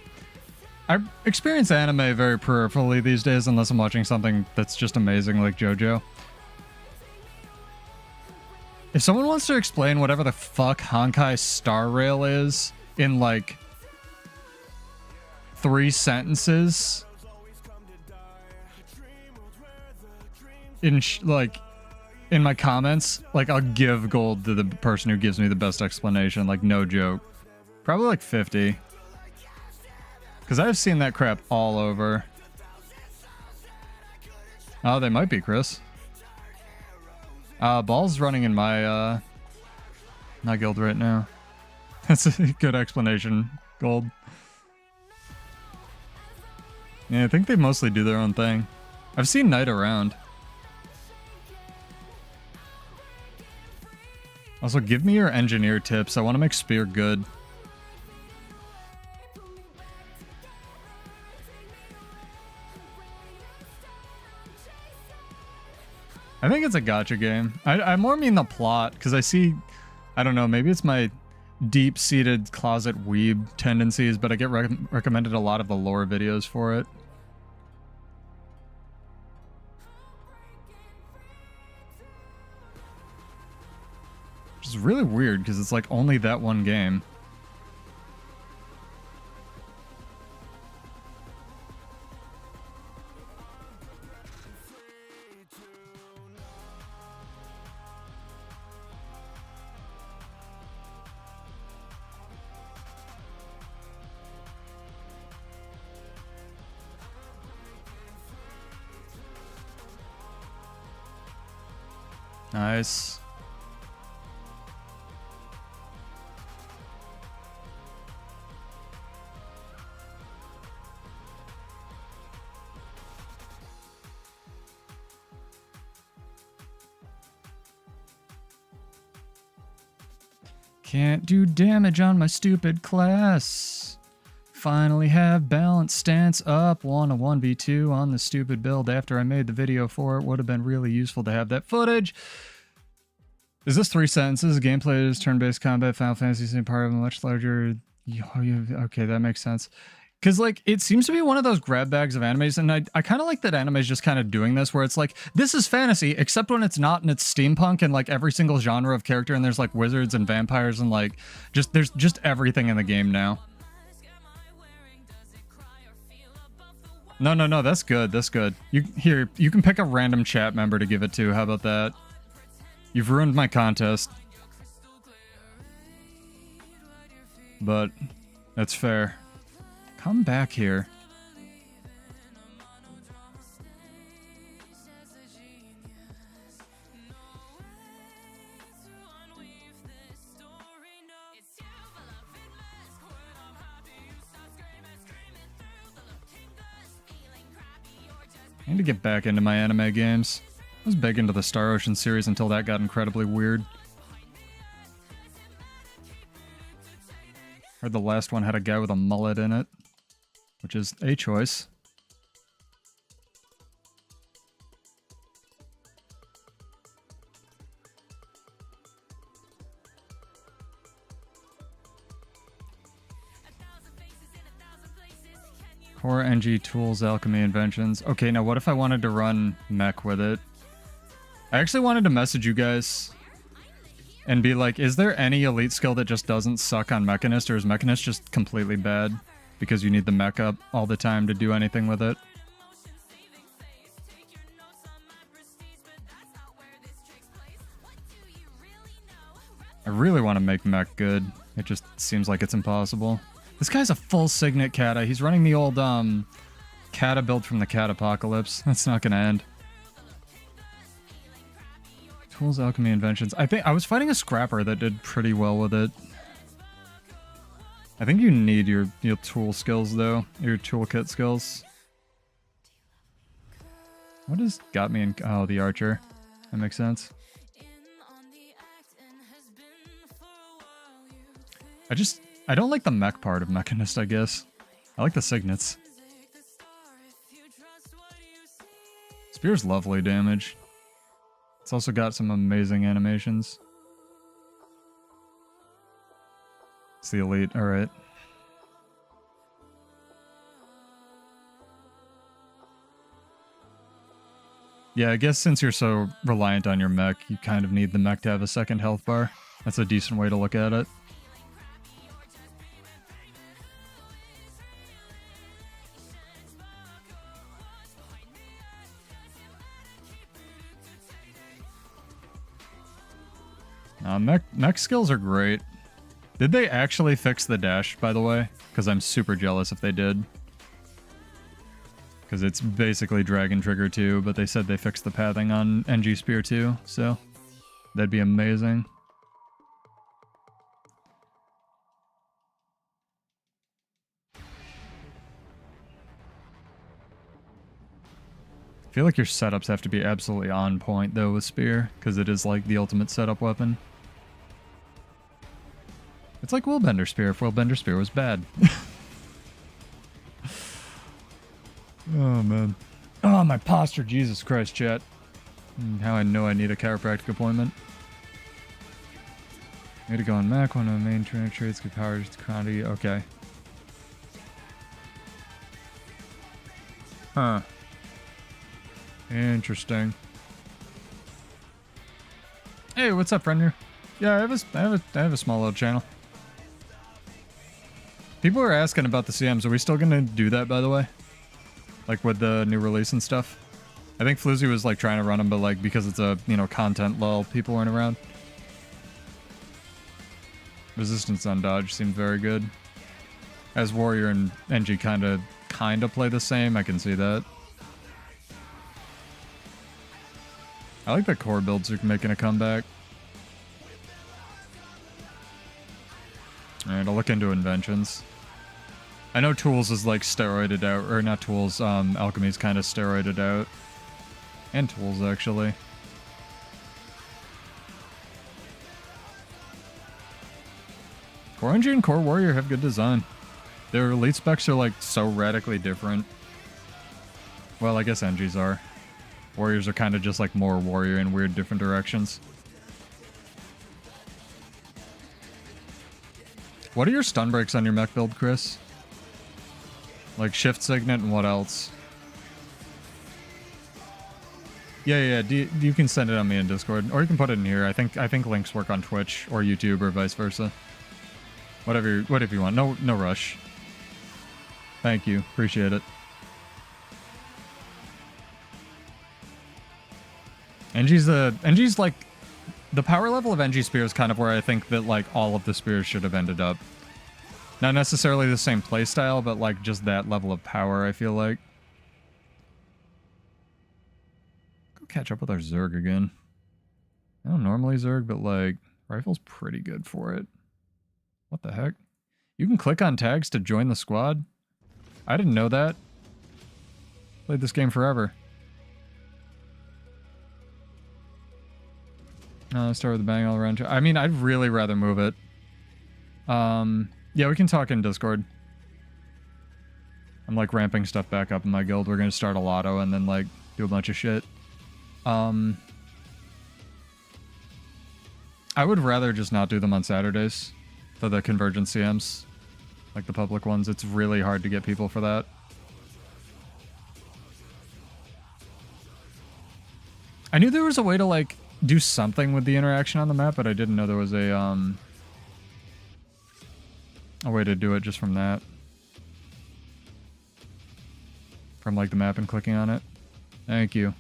I experience anime very peripherally these days unless I'm watching something that's just amazing like JoJo. If someone wants to explain whatever the fuck Honkai Star Rail is in like 3 sentences in in my comments, like I'll give gold to the person who gives me the best explanation, like no joke. Probably like 50. Because I've seen that crap all over. Oh, they might be, Chris. Ball's running in my guild right now. That's a good explanation, Gold. Yeah, I think they mostly do their own thing. I've seen Knight around. Also, give me your engineer tips. I want to make Spear good. I think it's a gacha game. I more mean the plot, because I see, I don't know, maybe it's my deep-seated closet weeb tendencies, but I get recommended a lot of the lore videos for it. Which is really weird, because it's like only that one game. Nice. Can't do damage on my stupid class. Finally have balanced stance up. Won a 1v2 on the stupid build after I made the video for it. Would have been really useful to have that footage. Is this 3 sentences? Gameplay is turn-based combat. Final Fantasy is part of a much larger... Okay, that makes sense. Because, like, it seems to be one of those grab bags of animes, and I kind of like that anime is just kind of doing this, where it's like, this is fantasy, except when it's not, and it's steampunk, and, like, every single genre of character, and there's, like, wizards and vampires, and, like, there's just everything in the game now. No, that's good, that's good. You can pick a random chat member to give it to, how about that? You've ruined my contest. But, that's fair. Come back here. I need to get back into my anime games. I was big into the Star Ocean series until that got incredibly weird. Heard the last one had a guy with a mullet in it, which is a choice. Core, NG, tools, alchemy, inventions. Okay, now what if I wanted to run mech with it? I actually wanted to message you guys and be like, is there any elite skill that just doesn't suck on Mechanist, or is Mechanist just completely bad because you need the mech up all the time to do anything with it? I really want to make mech good. It just seems like it's impossible. This guy's a full Signet Kata. He's running the old Kata build from the Cat Apocalypse. That's not gonna end. Tools, alchemy, inventions. I think I was fighting a scrapper that did pretty well with it. I think you need your tool skills though, your toolkit skills. What has got me in? Oh, the archer. That makes sense. I don't like the mech part of Mechanist, I guess. I like the signets. Spear's lovely damage. It's also got some amazing animations. It's the elite, alright. Yeah, I guess since you're so reliant on your mech, you kind of need the mech to have a second health bar. That's a decent way to look at it. Mech skills are great. Did they actually fix the dash, by the way? Because I'm super jealous if they did. Because it's basically Dragon Trigger 2, but they said they fixed the pathing on NG Spear 2, so that'd be amazing. I feel like your setups have to be absolutely on point, though, with Spear, because it is like the ultimate setup weapon. It's like Willbender Spear if Willbender Spear was bad. Oh, man. Oh, my posture. Jesus Christ, chat. How I know I need a chiropractic appointment. I need to go on Mac. One of the main trainer traits, good power, quantity. Okay. Huh. Interesting. Hey, what's up, friend here? Yeah, I have a small little channel. People are asking about the CMs. Are we still gonna do that, by the way? Like with the new release and stuff? I think Floozy was like trying to run them, but like because it's a, you know, content lull, people weren't around. Resistance on dodge seemed very good. As Warrior and NG kind of play the same, I can see that. I like that core builds are making a comeback. Alright, I'll look into inventions. I know Tools is like steroided out, or not Tools, Alchemy's kind of steroided out. And Tools, actually. Core NG and Core Warrior have good design. Their elite specs are like so radically different. Well, I guess NGs are. Warriors are kind of just like more warrior in weird different directions. What are your stun breaks on your mech build, Chris? Like Shift Signet and what else? Yeah, you can send it on me in Discord. Or you can put it in here. I think links work on Twitch or YouTube or vice versa. Whatever you want. No rush. Thank you. Appreciate it. NG's like, the power level of NG Spear is kind of where I think that like all of the spears should have ended up. Not necessarily the same playstyle, but like just that level of power, I feel like. Go catch up with our Zerg again. I don't normally Zerg, but like, rifle's pretty good for it. What the heck? You can click on tags to join the squad? I didn't know that. Played this game forever. Start with the bang all around. I mean, I'd really rather move it. Yeah, we can talk in Discord. I'm like ramping stuff back up in my guild. We're gonna start a lotto and then like do a bunch of shit. I would rather just not do them on Saturdays for the convergence CMs, like the public ones. It's really hard to get people for that. I knew there was a way to like do something with the interaction on the map, but I didn't know there was a way to do it just from that. From like the map and clicking on it. Thank you.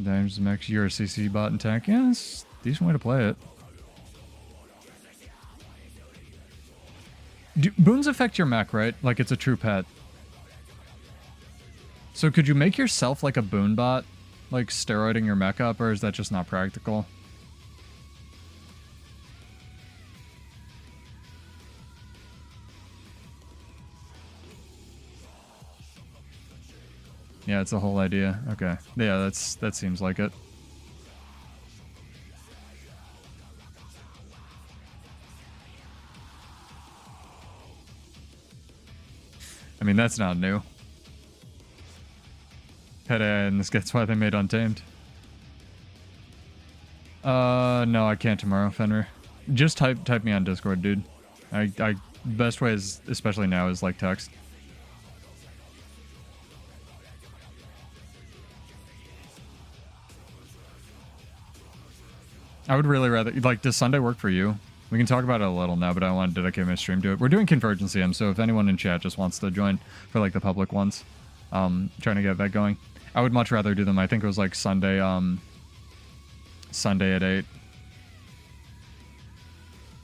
Damage max, you're a CC bot and tank. Yeah, it's a decent way to play it. Do boons affect your mech, right? Like it's a true pet. So could you make yourself like a boon bot? Like steroiding your mech up, or is that just not practical? Yeah, it's the whole idea. Okay. Yeah, that seems like it. I mean, that's not new. Pet AI, and that's why they made Untamed. No, I can't tomorrow, Fenrir. Just type me on Discord, dude. Best way is, especially now, is like text. I would really rather, like, does Sunday work for you? We can talk about it a little now, but I want to dedicate my stream to it. We're doing Convergence CM, so if anyone in chat just wants to join for, like, the public ones, trying to get that going. I would much rather do them. I think it was, like, Sunday at 8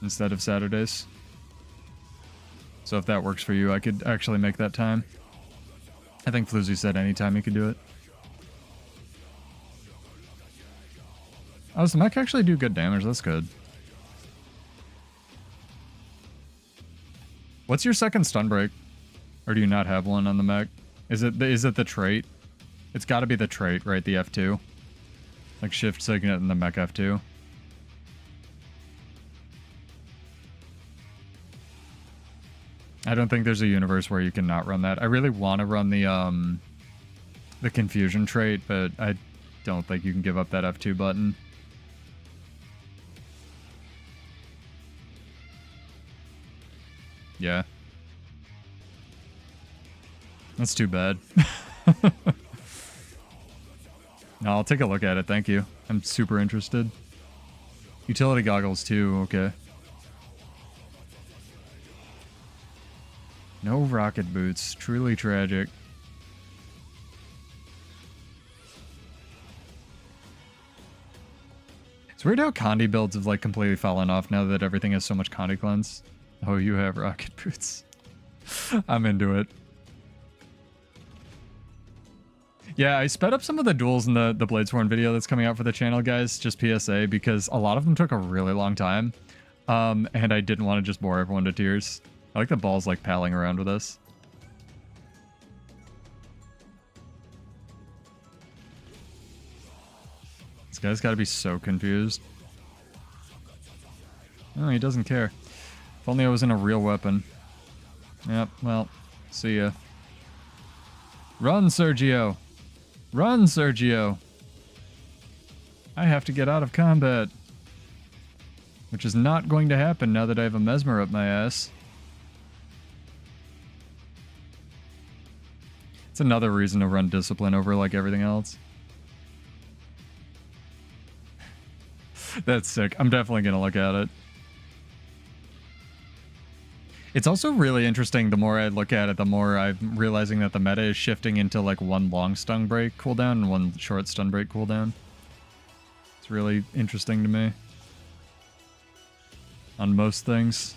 instead of Saturdays. So if that works for you, I could actually make that time. I think Floozy said anytime you could do it. Oh, does the mech actually do good damage? That's good. What's your second stun break? Or do you not have one on the mech? Is it the trait? It's got to be the trait, right? The F2. Like shift signet and the mech F2. I don't think there's a universe where you can not run that. I really want to run the confusion trait, but I don't think you can give up that F2 button. Yeah. That's too bad. No, I'll take a look at it, thank you. I'm super interested. Utility goggles too, okay. No rocket boots, truly tragic. It's weird how Condi builds have like completely fallen off now that everything has so much Condi cleanse. Oh, you have rocket boots. I'm into it. Yeah, I sped up some of the duels in the Bladesworn video that's coming out for the channel, guys. Just PSA, because a lot of them took a really long time. And I didn't want to just bore everyone to tears. I like the balls like palling around with us. This guy's got to be so confused. Oh, he doesn't care. If only I was in a real weapon. Yep, well, see ya. Run, Sergio! Run, Sergio! I have to get out of combat. Which is not going to happen now that I have a Mesmer up my ass. It's another reason to run Discipline over like everything else. That's sick. I'm definitely gonna look at it. It's also really interesting, the more I look at it, the more I'm realizing that the meta is shifting into like one long stun break cooldown and one short stun break cooldown. It's really interesting to me. On most things.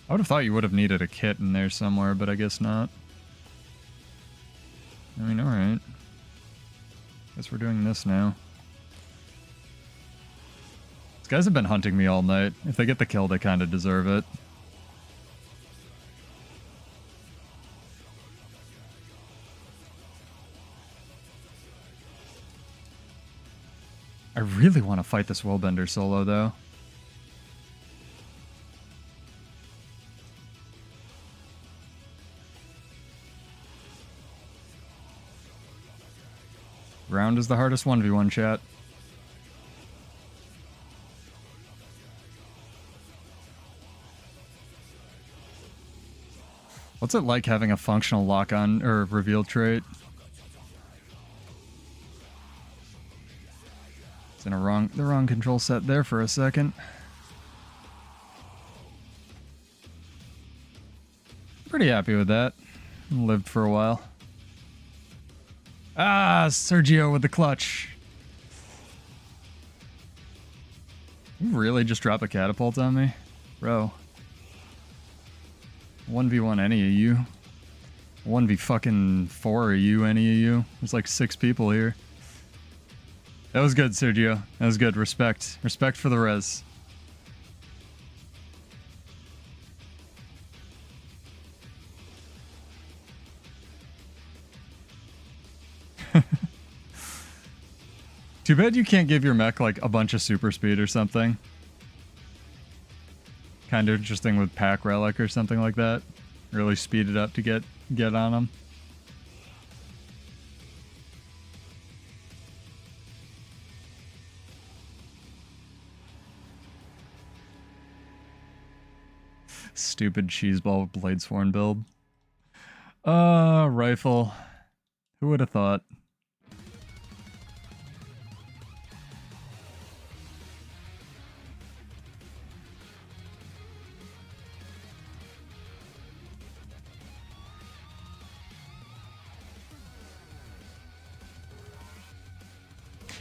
I would have thought you would have needed a kit in there somewhere, but I guess not. I mean, alright. Guess we're doing this now. These guys have been hunting me all night. If they get the kill, they kind of deserve it. I really want to fight this Willbender solo, though. Round is the hardest 1v1, chat. What's it like having a functional lock-on or reveal trait? It's in the wrong control set there for a second. Pretty happy with that. Lived for a while. Ah, Sergio with the clutch. You really just drop a catapult on me? Bro. 1v1 any of you. 1v fucking 4 of you, any of you. There's like 6 people here. That was good, Sergio. That was good. Respect. Respect for the res. Too bad you can't give your mech like a bunch of super speed or something. Kind of interesting with pack relic or something like that. Really speed it up to get on them. Stupid cheeseball Bladesworn build. Rifle. Who would have thought?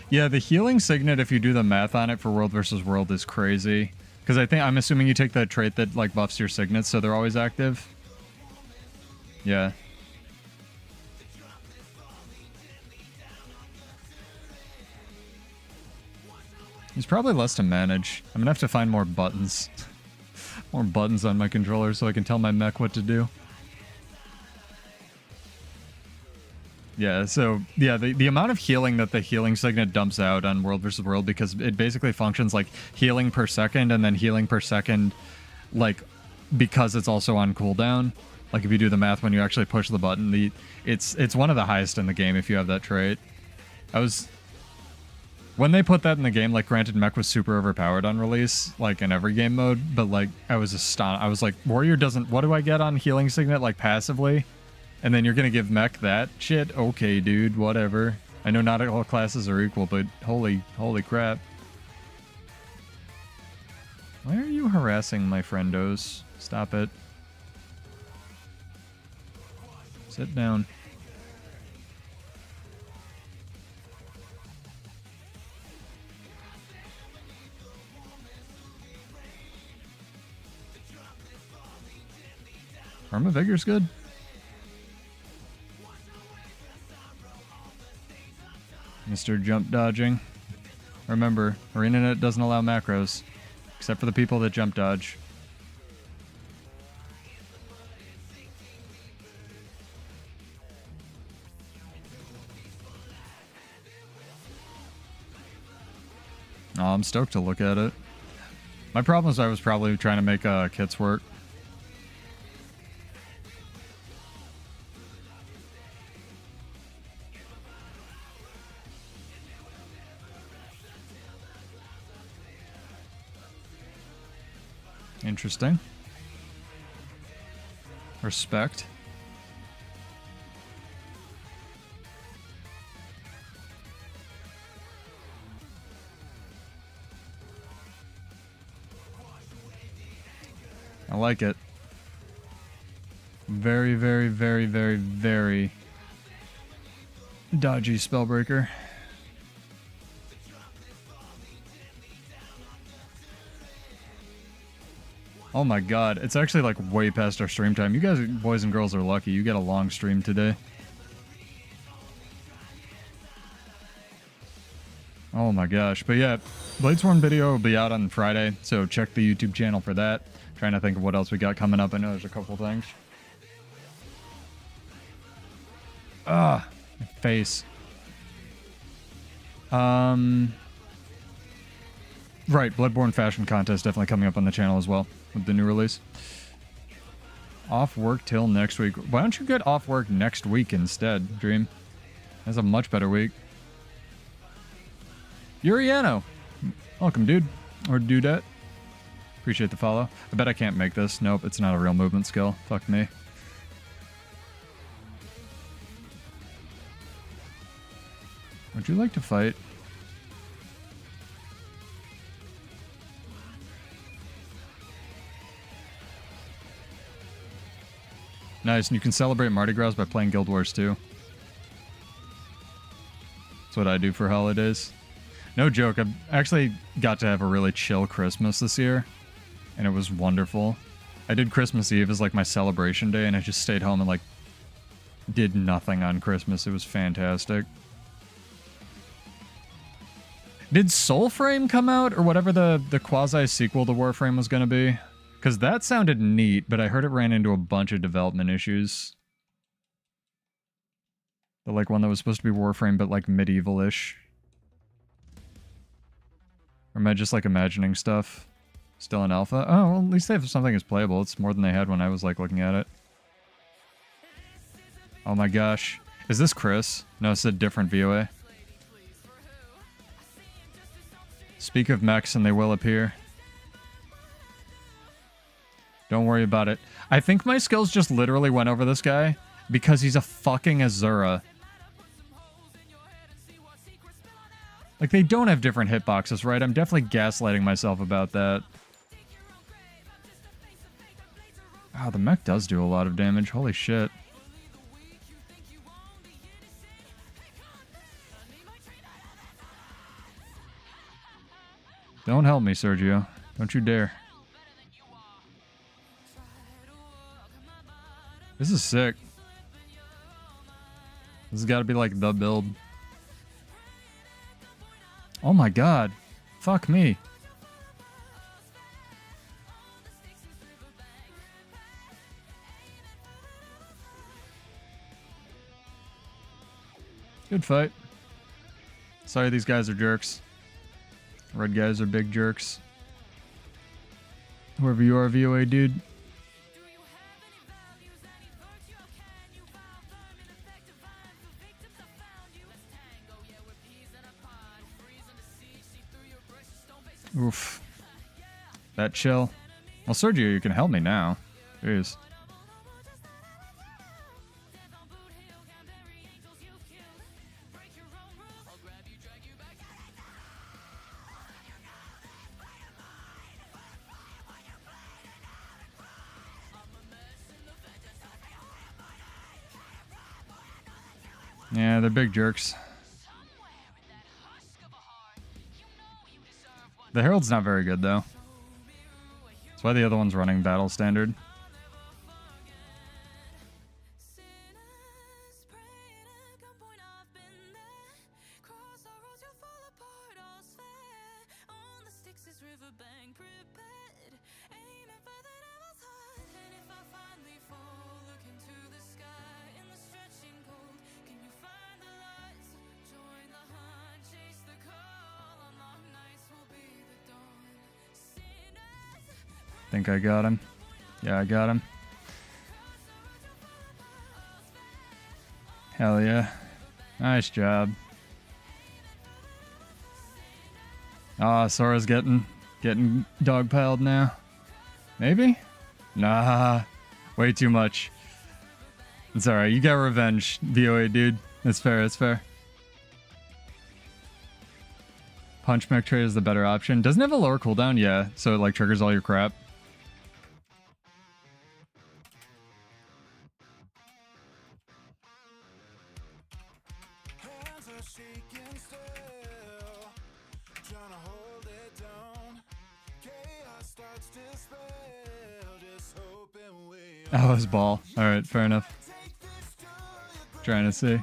Yeah, the healing signet, if you do the math on it for world versus world, is crazy. Because I'm assuming you take that trait that like buffs your signets, so they're always active. Yeah. There's probably less to manage. I'm gonna have to find more buttons. More buttons on my controller so I can tell my mech what to do. Yeah, so, yeah, the amount of healing that the healing signet dumps out on World vs. World, because it basically functions like healing per second, and then healing per second, like, because it's also on cooldown. Like, if you do the math when you actually push the button, it's one of the highest in the game if you have that trait. When they put that in the game, like, granted, mech was super overpowered on release, like, in every game mode, but, like, I was astonished. I was like, Warrior doesn't... What do I get on healing signet, like, passively? And then you're gonna give mech that shit? Okay, dude, whatever. I know not all classes are equal, but holy crap. Why are you harassing my friendos? Stop it. Sit down. Arma Vigor's good. Mr. Jump Dodging. Remember, ArenaNet doesn't allow macros, except for the people that jump dodge. Oh, I'm stoked to look at it. My problem is I was probably trying to make kits work. Interesting. Respect. I like it. Very, very, very, very, very dodgy spellbreaker. Oh my god, it's actually like way past our stream time. You guys, boys and girls, are lucky. You get a long stream today. Oh my gosh. But yeah, Bladesworn video will be out on Friday, so check the YouTube channel for that. Trying to think of what else we got coming up. I know there's a couple things. Ah, my face. Right, Bloodborne Fashion Contest definitely coming up on the channel as well with the new release. Off work till next week. Why don't you get off work next week instead, Dream? That's a much better week. Yuriano. Welcome, dude. Or dudette. Appreciate the follow. I bet I can't make this. Nope, it's not a real movement skill. Fuck me. Would you like to fight? Nice, and you can celebrate Mardi Gras by playing Guild Wars 2. That's what I do for holidays. No joke, I actually got to have a really chill Christmas this year, and it was wonderful. I did Christmas Eve as like my celebration day, and I just stayed home and like did nothing on Christmas. It was fantastic. Did Soulframe come out, or whatever the quasi-sequel to Warframe was going to be? Because that sounded neat, but I heard it ran into a bunch of development issues. The like one that was supposed to be Warframe, but like medieval-ish. Or am I just like imagining stuff? Still in alpha? Oh, well, at least they have something that's playable. It's more than they had when I was like looking at it. Oh my gosh. Is this Chris? No, it's a different VOA. Speak of mechs and they will appear. Don't worry about it. I think my skills just literally went over this guy because he's a fucking Azura. Like, they don't have different hitboxes, right? I'm definitely gaslighting myself about that. Wow, the mech does do a lot of damage. Holy shit. Don't help me, Sergio. Don't you dare. This is sick. This has got to be like the build. Oh my god. Fuck me. Good fight. Sorry, these guys are jerks. Red guys are big jerks. Whoever you are, VOA dude. Oof. That chill. Well, Sergio, you can help me now. Jeez. Yeah, they're big jerks. The Herald's not very good, though. That's why the other one's running battle standard. Think I got him. Yeah, I got him. Hell yeah. Nice job. Ah, Sora's getting dogpiled now. Maybe? Nah. Way too much. It's alright, you got revenge, VOA dude. That's fair, that's fair. Punch mech trade is the better option. Doesn't it have a lower cooldown? Yeah, so it like triggers all your crap. Oh, his ball. Alright, fair enough. Trying to see.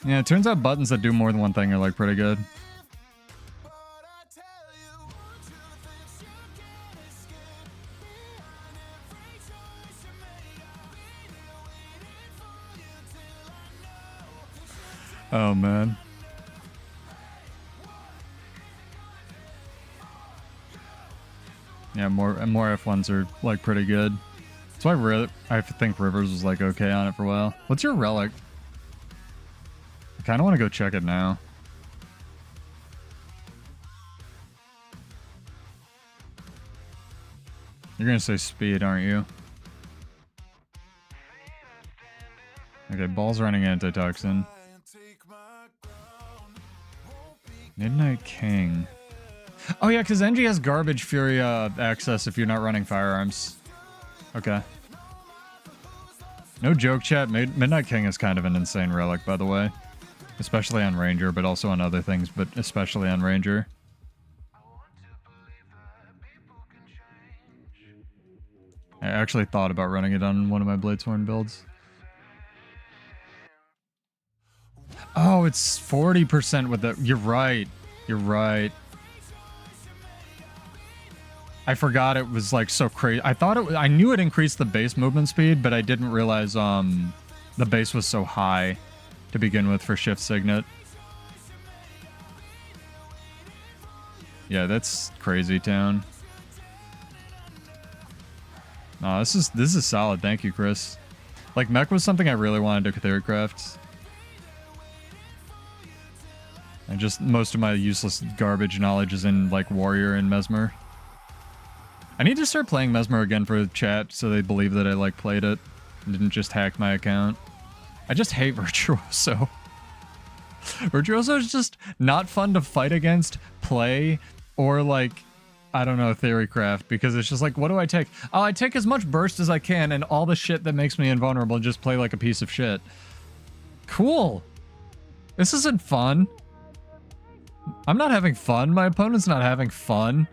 Yeah, it turns out buttons that do more than one thing are like pretty good. Oh man. Yeah, more F1s are like pretty good. That's why I think Rivers was like okay on it for a while. What's your Relic? I kind of want to go check it now. You're gonna say speed, aren't you? Okay, ball's running antitoxin. Midnight King. Oh yeah, because NG has garbage Fury access if you're not running firearms. Okay. No joke, chat. Midnight King is kind of an insane relic, by the way. Especially on Ranger, but also on other things, but especially on Ranger. I actually thought about running it on one of my Bladesworn builds. Oh, it's 40% with the... You're right. You're right. I forgot it was like so crazy. I thought I knew it increased the base movement speed, but I didn't realize the base was so high to begin with for Shift Signet. Yeah, that's crazy town. No, this is solid. Thank you, Chris. Like, mech was something I really wanted to theorycraft. And just most of my useless garbage knowledge is in, like, Warrior and Mesmer. I need to start playing Mesmer again for chat so they believe that I, like, played it and didn't just hack my account. I just hate Virtuoso. Virtuoso is just not fun to fight against, play, or, like, I don't know, theorycraft, because it's just like, what do I take? Oh, I take as much burst as I can and all the shit that makes me invulnerable and just play like a piece of shit. Cool. This isn't fun. I'm not having fun. My opponent's not having fun.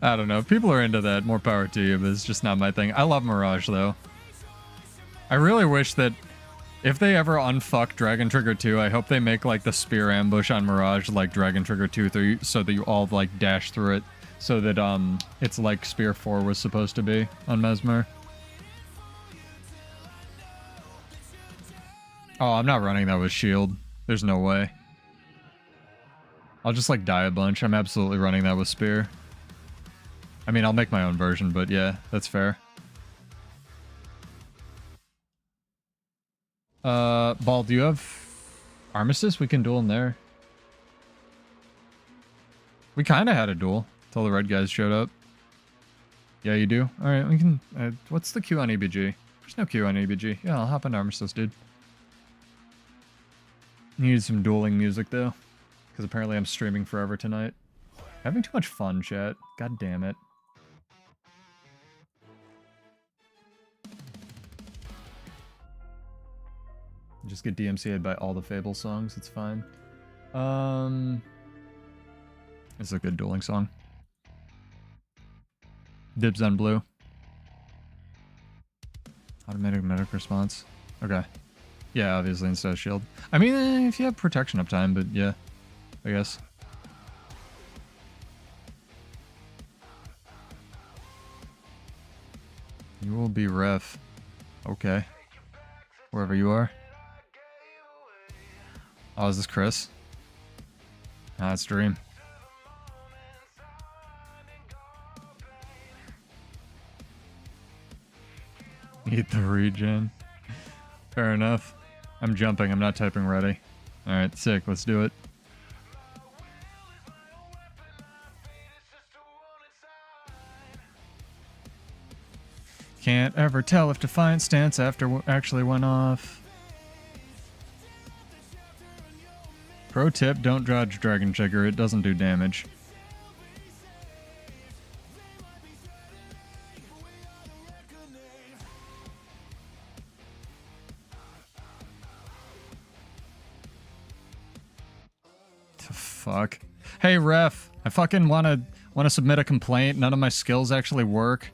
I don't know. If people are into that, more power to you, but it's just not my thing. I love Mirage, though. I really wish that if they ever unfuck Dragon Trigger 2, I hope they make, like, the spear ambush on Mirage like Dragon Trigger 2 so that you all, like, dash through it. So that, it's like Spear 4 was supposed to be on Mesmer. Oh, I'm not running that with shield. There's no way. I'll just, like, die a bunch. I'm absolutely running that with spear. I mean, I'll make my own version, but yeah, that's fair. Ball, do you have Armistice? We can duel in there. We kind of had a duel until the red guys showed up. Yeah, you do? Alright, we can... what's the Q on EBG? There's no Q on EBG. Yeah, I'll hop on Armistice, dude. Need some dueling music, though. Because apparently I'm streaming forever tonight. Having too much fun, chat. God damn it. Just get DMCA'd by all the Fable songs, it's fine. It's a good dueling song. Dibs on blue. Automatic medic response. Okay. Yeah, obviously instead of shield. I mean, if you have protection uptime, but yeah, I guess. You will be ref. Okay. Wherever you are. Oh, is this Chris? Ah, it's Dream. Eat the regen. Fair enough. I'm jumping. I'm not typing ready. Alright, sick. Let's do it. Can't ever tell if Defiant stance actually went off. Pro tip, don't dodge Dragon Trigger. It doesn't do damage. The fuck? Hey, ref. I fucking wanna submit a complaint. None of my skills actually work.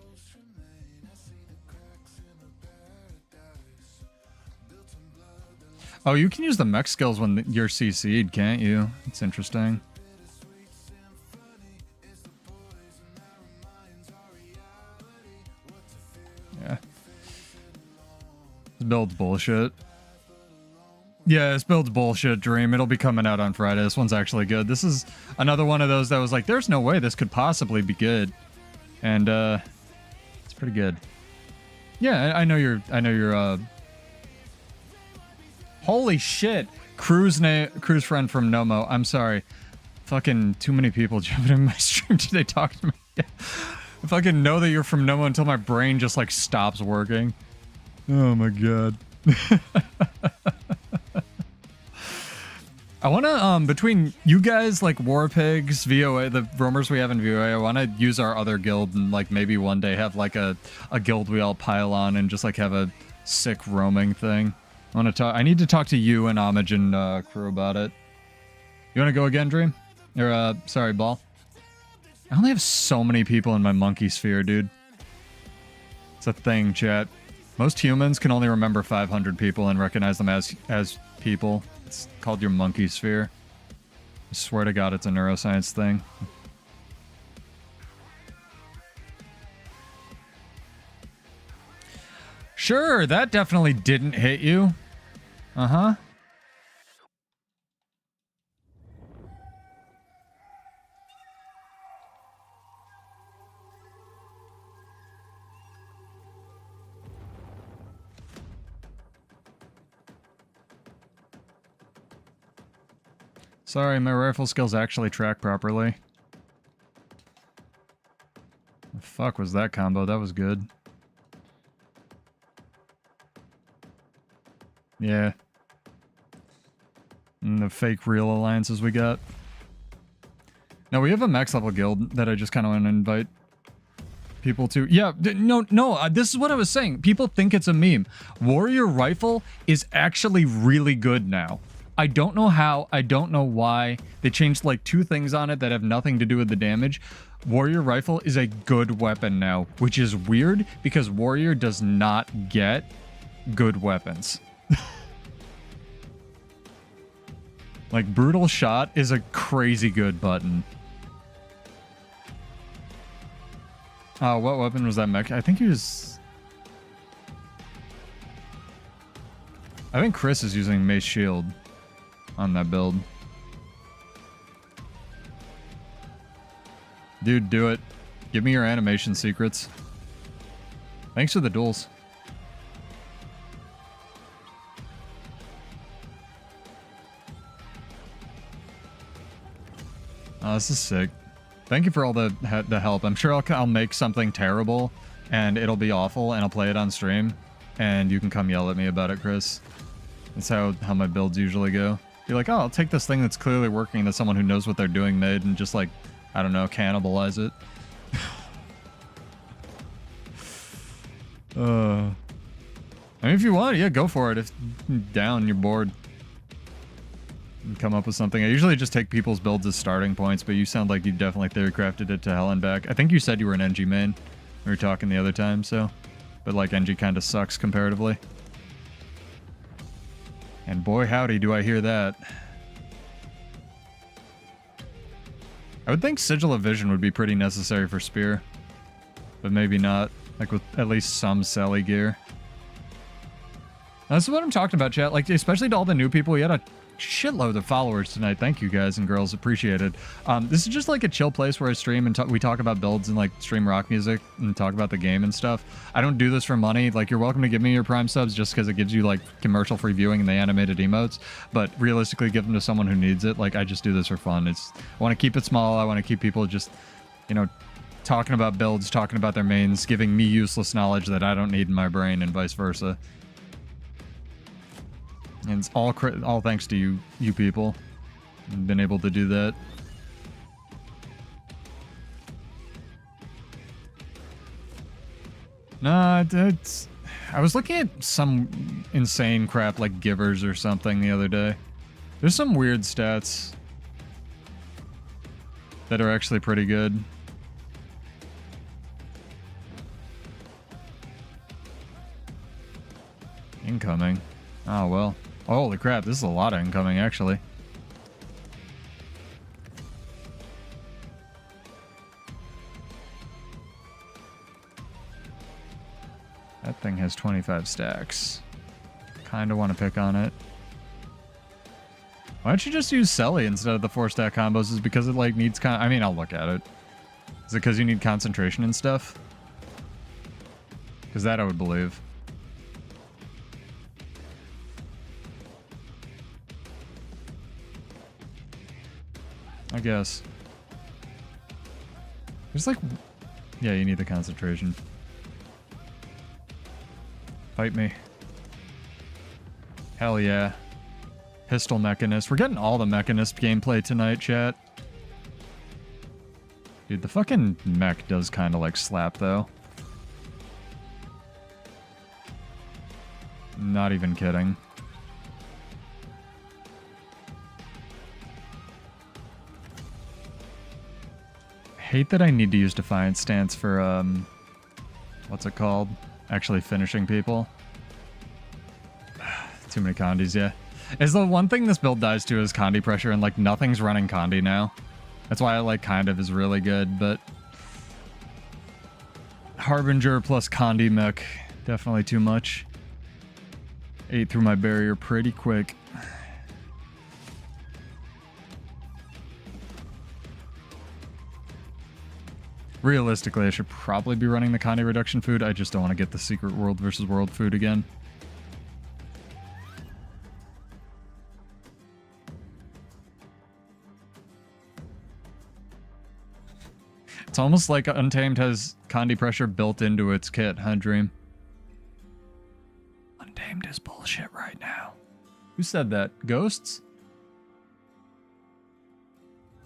Oh, you can use the mech skills when you're CC'd, can't you? It's interesting. Yeah. This build's bullshit. Yeah, this build's bullshit, Dream. It'll be coming out on Friday. This one's actually good. This is another one of those that was like, there's no way this could possibly be good. And, it's pretty good. Yeah, I know you're, holy shit. Cruise friend from Nomo. I'm sorry. Fucking too many people jumping in my stream today talking to me. I fucking know that you're from Nomo until my brain just like stops working. Oh my god. I want to, between you guys, like War Pigs, VOA, the roamers we have in VOA, I want to use our other guild and, like, maybe one day have, like, a guild we all pile on and just, like, have a sick roaming thing. I need to talk to you and Homage and, crew about it. You want to go again, Dream? Or, sorry, Ball? I only have so many people in my monkey sphere, dude. It's a thing, chat. Most humans can only remember 500 people and recognize them as people. It's called your monkey sphere. I swear to God, it's a neuroscience thing. Sure, that definitely didn't hit you. Uh-huh. Sorry, my rifle skills actually track properly. The fuck was that combo? That was good. Yeah. And the fake real alliances we got. Now, we have a max level guild that I just kind of want to invite people to. Yeah, no, this is what I was saying. People think it's a meme. Warrior Rifle is actually really good now. I don't know how, I don't know why. They changed like 2 things on it that have nothing to do with the damage. Warrior Rifle is a good weapon now, which is weird because Warrior does not get good weapons. Like, Brutal Shot is a crazy good button. What weapon was that mech? I think he was... I think Chris is using Mace Shield on that build. Dude, do it. Give me your animation secrets. Thanks for the duels. Oh, this is sick. Thank you for all the help. I'm sure I'll make something terrible and it'll be awful and I'll play it on stream and you can come yell at me about it, Chris. That's how my builds usually go. Be like, oh, I'll take this thing that's clearly working that someone who knows what they're doing made and just, like, I don't know, cannibalize it. I mean, if you want, yeah, go for it. If you're down, you're bored. And come up with something. I usually just take people's builds as starting points, but you sound like you definitely theory crafted it to hell and back. I think you said you were an NG main. We were talking the other time, so. But, like, NG kind of sucks comparatively. And boy howdy do I hear that. I would think Sigil of Vision would be pretty necessary for Spear. But maybe not. Like with at least some Sally gear. This is what I'm talking about, chat. Like, especially to all the new people. We had a shitload of followers tonight. Thank you guys and girls. Appreciate it. This is just like a chill place where I stream and we talk about builds and like stream rock music and talk about the game and stuff. I don't do this for money. Like, you're welcome to give me your Prime subs just because it gives you like commercial free viewing and the animated emotes. But realistically, give them to someone who needs it. Like, I just do this for fun. I want to keep it small. I want to keep people just, you know, talking about builds, talking about their mains, giving me useless knowledge that I don't need in my brain and vice versa. And it's all thanks to you people. I've been able to do that. Nah, I was looking at some insane crap like Givers or something the other day. There's some weird stats that are actually pretty good. Incoming. Oh, well. Holy crap, this is a lot of incoming, actually. That thing has 25 stacks. Kinda want to pick on it. Why don't you just use Selly instead of the 4-stat combos? Is because it like needs I mean, I'll look at it. Is it because you need concentration and stuff? Because that I would believe. I guess. There's like... Yeah, you need the concentration. Fight me. Hell yeah. Pistol Mechanist. We're getting all the Mechanist gameplay tonight, chat. Dude, the fucking mech does kind of like slap, though. Not even kidding. Hate that I need to use Defiant Stance for, what's it called? Actually finishing people. Too many Condis, yeah. Is the one thing this build dies to is Condi pressure, and like nothing's running Condi now. That's why I like kind of is really good, but Harbinger plus Condi mech, definitely too much. Ate through my barrier pretty quick. Realistically, I should probably be running the Condi reduction food. I just don't want to get the secret world versus world food again. It's almost like Untamed has Condi pressure built into its kit, huh, Dream? Untamed is bullshit right now. Who said that? Ghosts? Is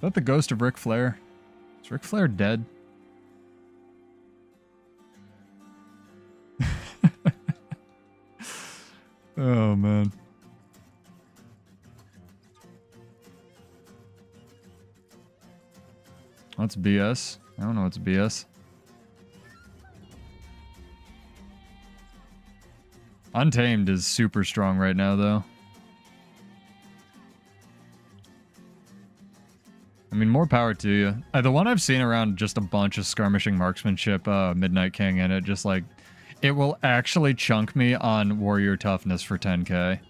that the ghost of Ric Flair? Is Ric Flair dead? Oh, man. What's BS? I don't know what's BS. Untamed is super strong right now, though. I mean, more power to you. The one I've seen around just a bunch of skirmishing marksmanship, Midnight King in it, just like, it will actually chunk me on warrior toughness for 10k.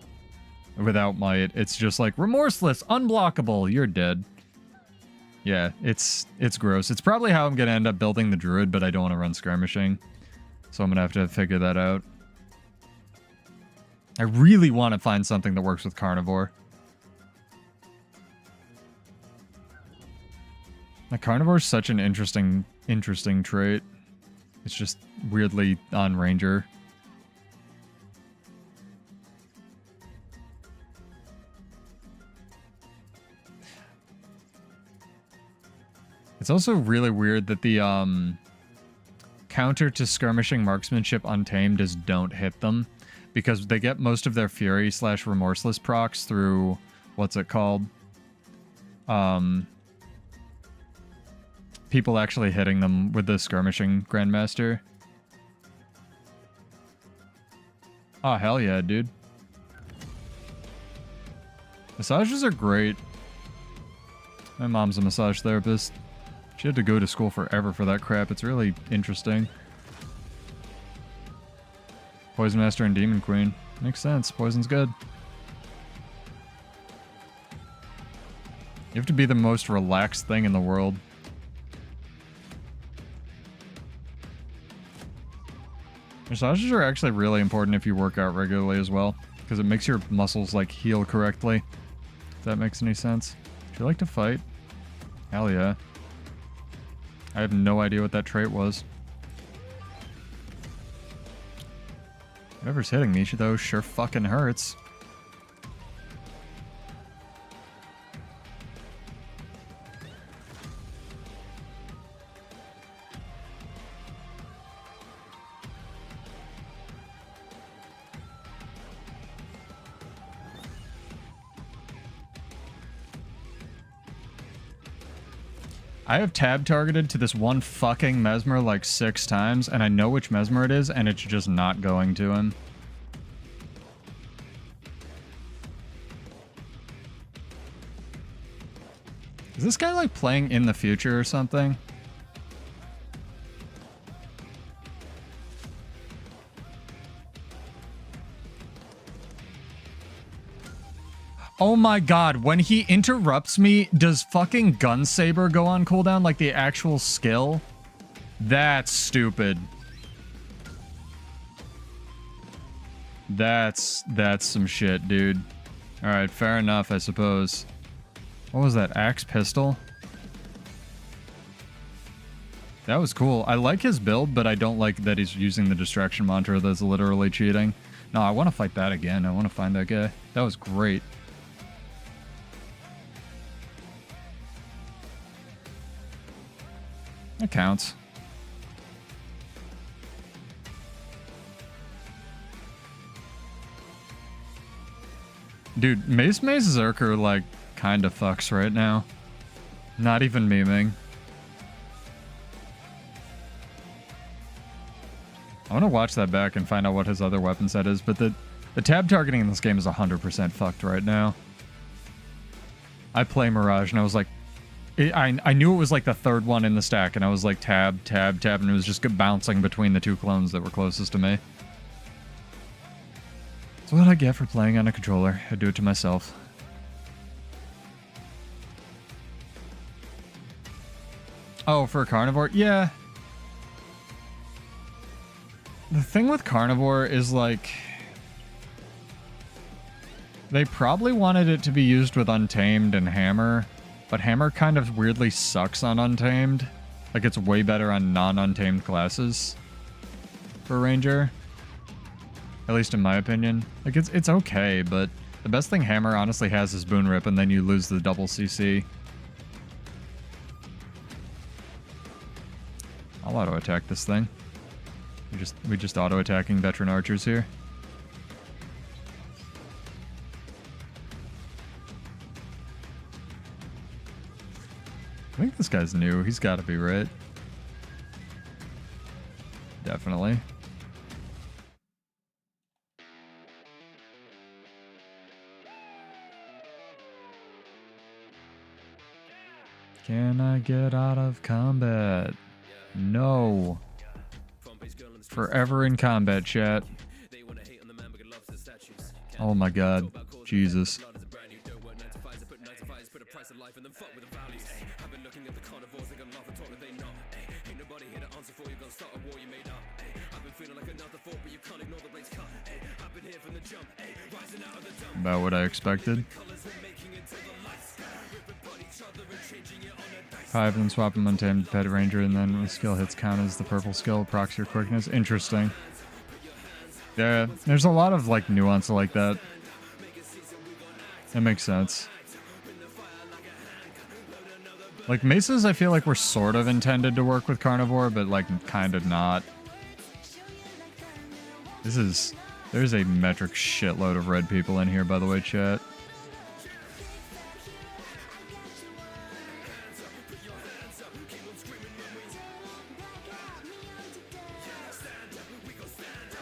Without might, it's just like, remorseless, unblockable, you're dead. Yeah, it's gross. It's probably how I'm going to end up building the druid, but I don't want to run skirmishing. So I'm going to have to figure that out. I really want to find something that works with carnivore. Like, carnivore is such an interesting trait. It's just weirdly on ranger. It's also really weird that the counter to skirmishing marksmanship Untamed is don't hit them, because they get most of their fury / remorseless procs through, what's it called? People actually hitting them with the skirmishing Grandmaster. Oh, hell yeah, dude. Massages are great. My mom's a massage therapist. She had to go to school forever for that crap. It's really interesting. Poison Master and Demon Queen. Makes sense. Poison's good. You have to be the most relaxed thing in the world. Massages are actually really important if you work out regularly as well, because it makes your muscles like heal correctly. If that makes any sense. Do you like to fight? Hell yeah. I have no idea what that trait was. Whatever's hitting me, though, sure fucking hurts. I have tab targeted to this one fucking Mesmer like 6 times, and I know which Mesmer it is, and it's just not going to him. Is this guy like playing in the future or something? Oh my god, when he interrupts me, does fucking Gun Saber go on cooldown like the actual skill? That's stupid. That's some shit, dude. Alright, fair enough, I suppose. What was that, axe pistol? That was cool. I like his build, but I don't like that he's using the distraction mantra that's literally cheating. No, I want to fight that again. I want to find that guy. That was great. That counts. Dude, Mace Zerker, like, kind of fucks right now. Not even memeing. I want to watch that back and find out what his other weapon set is, but the tab targeting in this game is 100% fucked right now. I play Mirage, and I was like... I knew it was like the third one in the stack, and I was like tab, tab, tab, and it was just bouncing between the two clones that were closest to me. That's what I get for playing on a controller. I do it to myself. Oh, for a carnivore? Yeah. The thing with carnivore is, like... They probably wanted it to be used with Untamed and Hammer, but Hammer kind of weirdly sucks on Untamed. Like, it's way better on non-Untamed classes for Ranger. At least in my opinion. Like, it's okay, but the best thing Hammer honestly has is Boon Rip, and then you lose the double CC. I'll auto-attack this thing. We just auto-attacking veteran archers here. I think this guy's new. He's got to be, right? Definitely. Can I get out of combat? No. Forever in combat, chat. Oh my god. Jesus. About what I expected. Five, then swap him Untamed Pet Ranger, and then when skill hits count as the purple skill, procs your quickness. Interesting. Yeah, there's a lot of like nuance like that. That makes sense. Like Mesas, I feel like were sort of intended to work with Carnivore, but like kind of not. There's a metric shitload of red people in here, by the way, chat.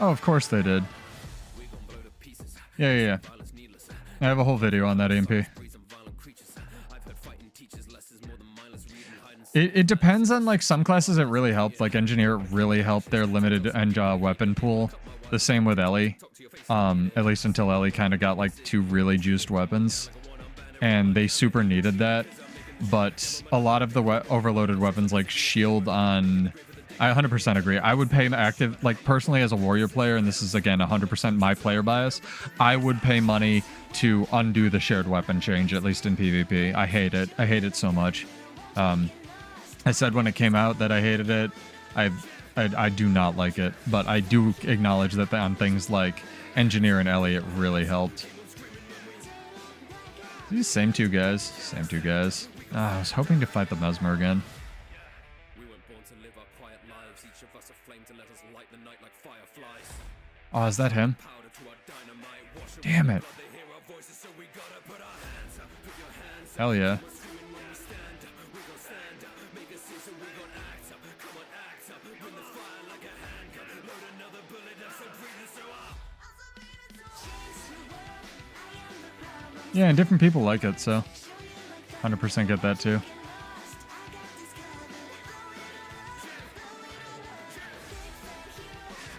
Oh, of course they did. Yeah. I have a whole video on that EMP. It depends on, like, some classes it really helped. Like, Engineer really helped their limited weapon pool. The same with Ellie. At least until Ellie kind of got, like, two really juiced weapons. And they super needed that. But a lot of the overloaded weapons, like Shield on... I 100% agree. I would pay active, like personally as a warrior player, and this is again 100% my player bias, I would pay money to undo the shared weapon change, at least in PvP. I hate it. I hate it so much. I said when it came out that I hated it. I do not like it, but I do acknowledge that on things like Engineer and Ellie, it really helped. These same two guys. Same two guys. I was hoping to fight the Mesmer again. Oh, is that him? Damn it. Hell yeah. Yeah, and different people like it, so 100% get that too.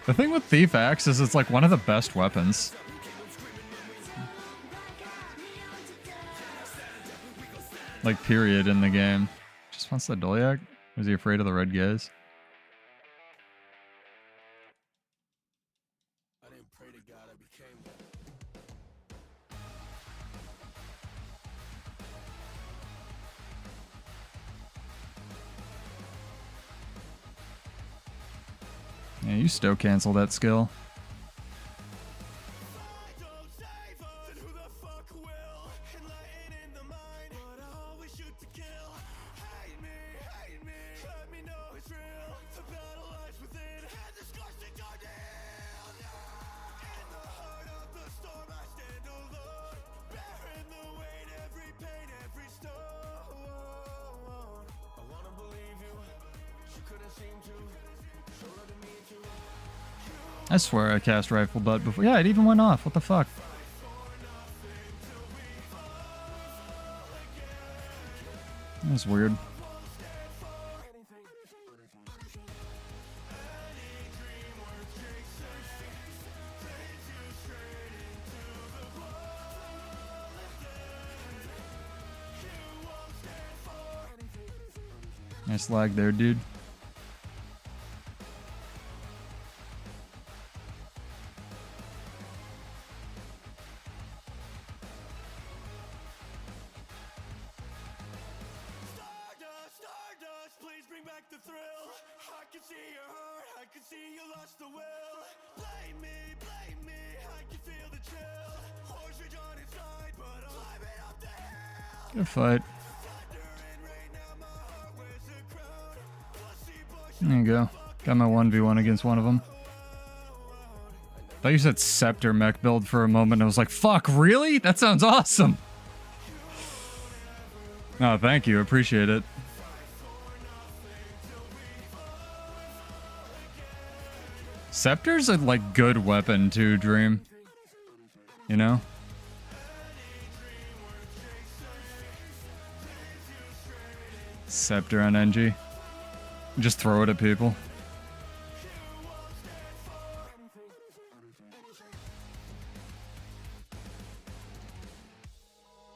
The thing with Thief Axe is it's like one of the best weapons. like, period in the game. Just wants the Dolyak? Was he afraid of the red guys? Yeah, you still cancel that skill. I swear I cast Rifle Butt before. Yeah, it even went off. What the fuck? That was weird. Nice lag there, dude. Good fight. There you go. Got my 1v1 against one of them. Thought you said Scepter mech build for a moment. I was like, fuck, really? That sounds awesome. Oh, thank you. Appreciate it. Scepter's a, like, good weapon too, Dream. You know? Scepter on NG. Just throw it at people.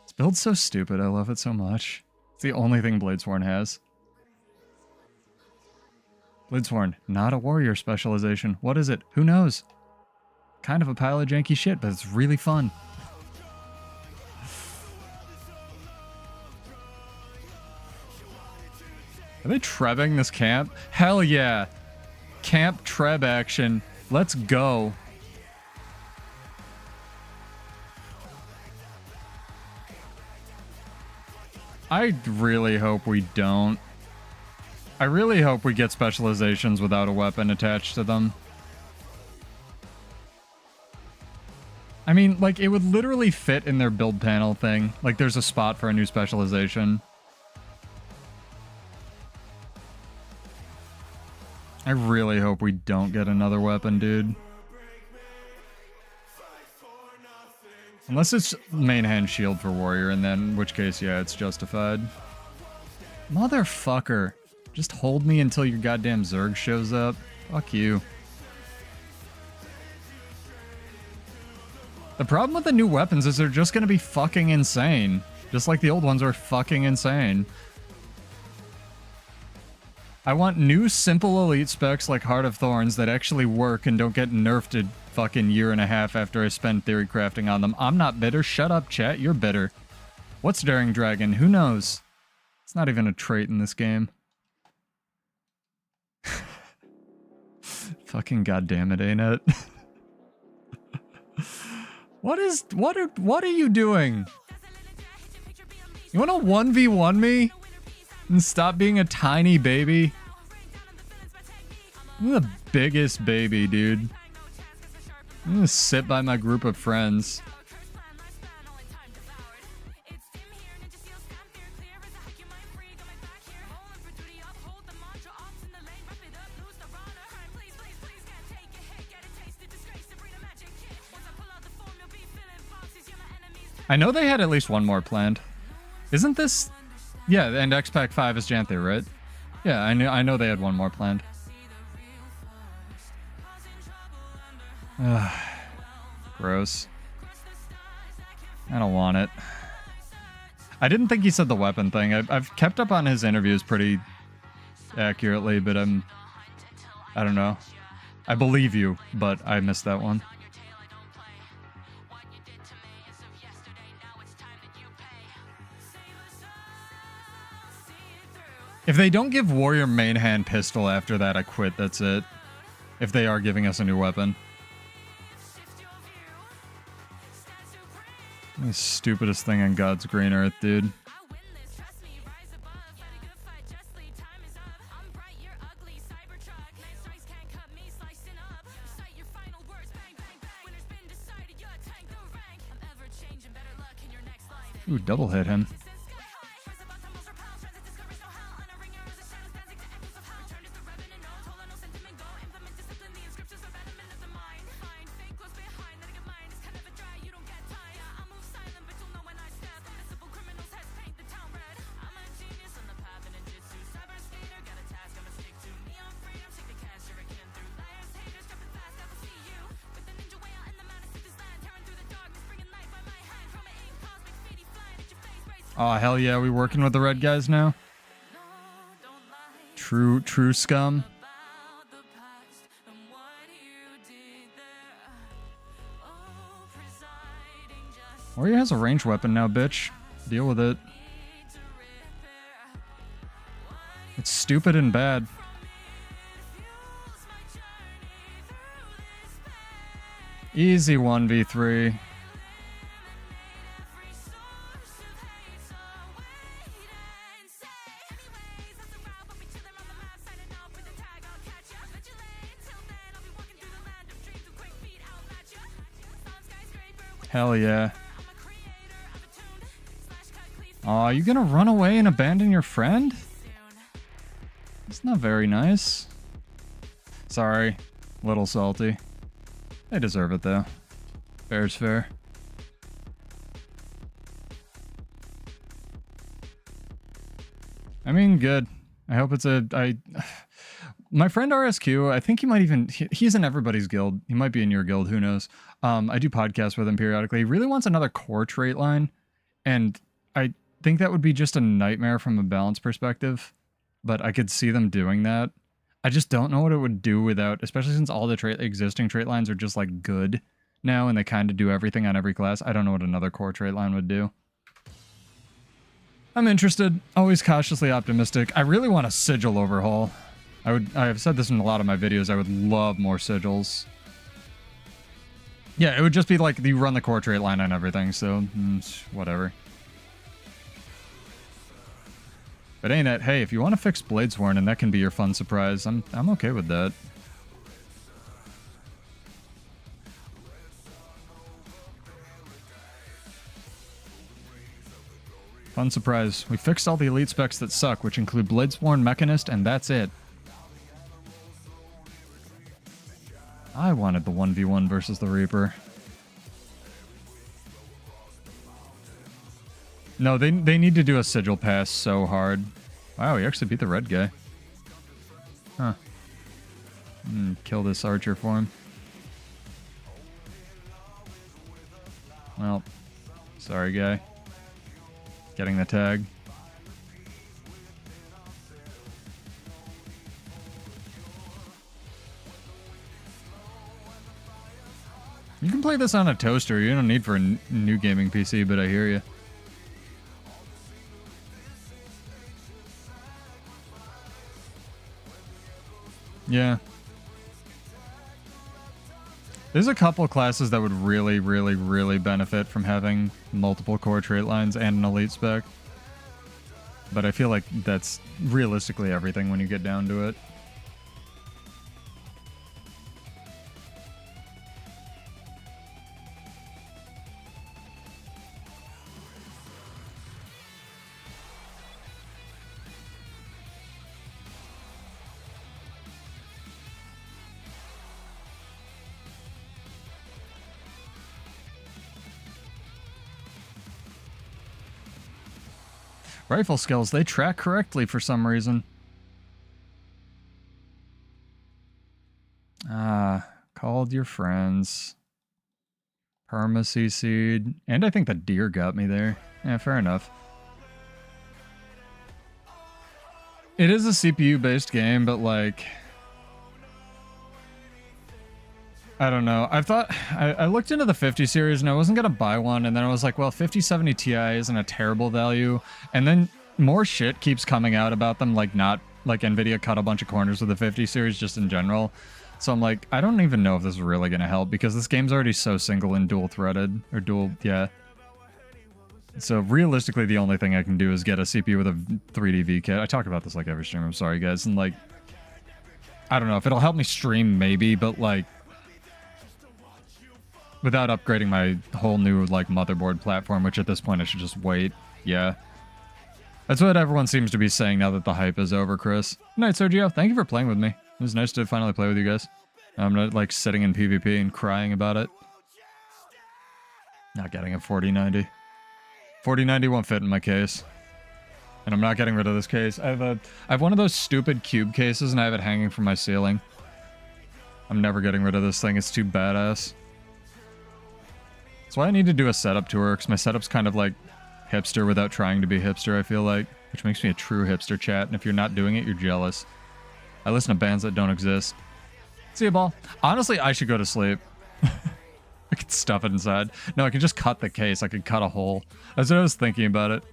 This build's so stupid. I love it so much. It's the only thing Bladesworn has. Bladesworn, not a warrior specialization. What is it? Who knows? Kind of a pile of janky shit, but it's really fun. Are they trebbing this camp? Hell yeah. Camp treb action. Let's go. I really hope we don't. I really hope we get specializations without a weapon attached to them. I mean, like, it would literally fit in their build panel thing. Like, there's a spot for a new specialization. I really hope we don't get another weapon, dude. Unless it's main hand shield for warrior, and then in which case, yeah, it's justified. Motherfucker. Just hold me until your goddamn Zerg shows up. Fuck you. The problem with the new weapons is they're just gonna be fucking insane. Just like the old ones were fucking insane. I want new simple elite specs like Heart of Thorns that actually work and don't get nerfed a fucking year and a half after I spend theory crafting on them. I'm not bitter. Shut up, chat. You're bitter. What's Daring Dragon? Who knows? It's not even a trait in this game. Fucking goddamn it, ain't it? What are you doing? You wanna 1v1 me? And stop being a tiny baby? I'm the biggest baby, dude. I'm gonna sit by my group of friends. I know they had at least one more planned. Isn't this... Yeah, and X-Pack 5 is Janther, right? Yeah, I know they had one more planned. Gross. I don't want it. I didn't think he said the weapon thing. I've kept up on his interviews pretty accurately, but I don't know. I believe you, but I missed that one. If they don't give Warrior main hand pistol after that, I quit. That's it. If they are giving us a new weapon. The stupidest thing on God's green earth, dude. Ooh, double hit him. Oh, hell yeah, we working with the red guys now? True scum. Warrior has a ranged weapon now, bitch. Deal with it. It's stupid and bad. Easy 1v3. Hell yeah. Aw, you gonna run away and abandon your friend? That's not very nice. Sorry. Little salty. They deserve it though. Fair's fair. I mean, good. I hope it's my friend RSQ, I think he might even... He's in everybody's guild. He might be in your guild, who knows. I do podcasts with him periodically. He really wants another core trait line, and I think that would be just a nightmare from a balance perspective, but I could see them doing that. I just don't know what it would do without... Especially since all the existing trait lines are just, like, good now, and they kind of do everything on every class. I don't know what another core trait line would do. I'm interested. Always cautiously optimistic. I really want a sigil overhaul. I've said this in a lot of my videos. I would love more sigils. Yeah, it would just be like you run the core trait line on everything, so whatever. But ain't it? Hey, if you want to fix Bladesworn and that can be your fun surprise, I'm okay with that. Fun surprise. We fixed all the elite specs that suck, which include Bladesworn, Mechanist, and that's it. I wanted the 1v1 versus the Reaper. No, they need to do a sigil pass so hard. Wow, he actually beat the red guy. Huh. Kill this archer for him. Well, sorry guy. Getting the tag. You can play this on a toaster. You don't need for a new gaming PC, but I hear you. Yeah. There's a couple classes that would really, really, really benefit from having multiple core trait lines and an elite spec. But I feel like that's realistically everything when you get down to it. Rifle skills, they track correctly for some reason. Called your friends. Perma CC'd. And I think the deer got me there. Yeah, fair enough. It is a CPU based game, but like, I don't know. I looked into the 50 series and I wasn't going to buy one. And then I was like, well, 5070 Ti isn't a terrible value. And then more shit keeps coming out about them. Like not like Nvidia cut a bunch of corners with the 50 series just in general. So I'm like, I don't even know if this is really going to help because this game's already so single and dual threaded or dual. Yeah. So realistically, the only thing I can do is get a CPU with a 3D V kit. I talk about this like every stream. I'm sorry guys. And like, I don't know if it'll help me stream maybe, but like, without upgrading my whole new, like, motherboard platform, which at this point I should just wait. Yeah. That's what everyone seems to be saying now that the hype is over, Chris. Good night, Sergio. Thank you for playing with me. It was nice to finally play with you guys. I'm not, like, sitting in PvP and crying about it. Not getting a 4090. 4090 won't fit in my case. And I'm not getting rid of this case. I have one of those stupid cube cases, and I have it hanging from my ceiling. I'm never getting rid of this thing. It's too badass. That's why I need to do a setup tour, because my setup's kind of like hipster without trying to be hipster, I feel like. Which makes me a true hipster, chat, and if you're not doing it, you're jealous. I listen to bands that don't exist. See you, ball. Honestly, I should go to sleep. I could stuff it inside. No, I could just cut the case. I could cut a hole. That's what I was thinking about it.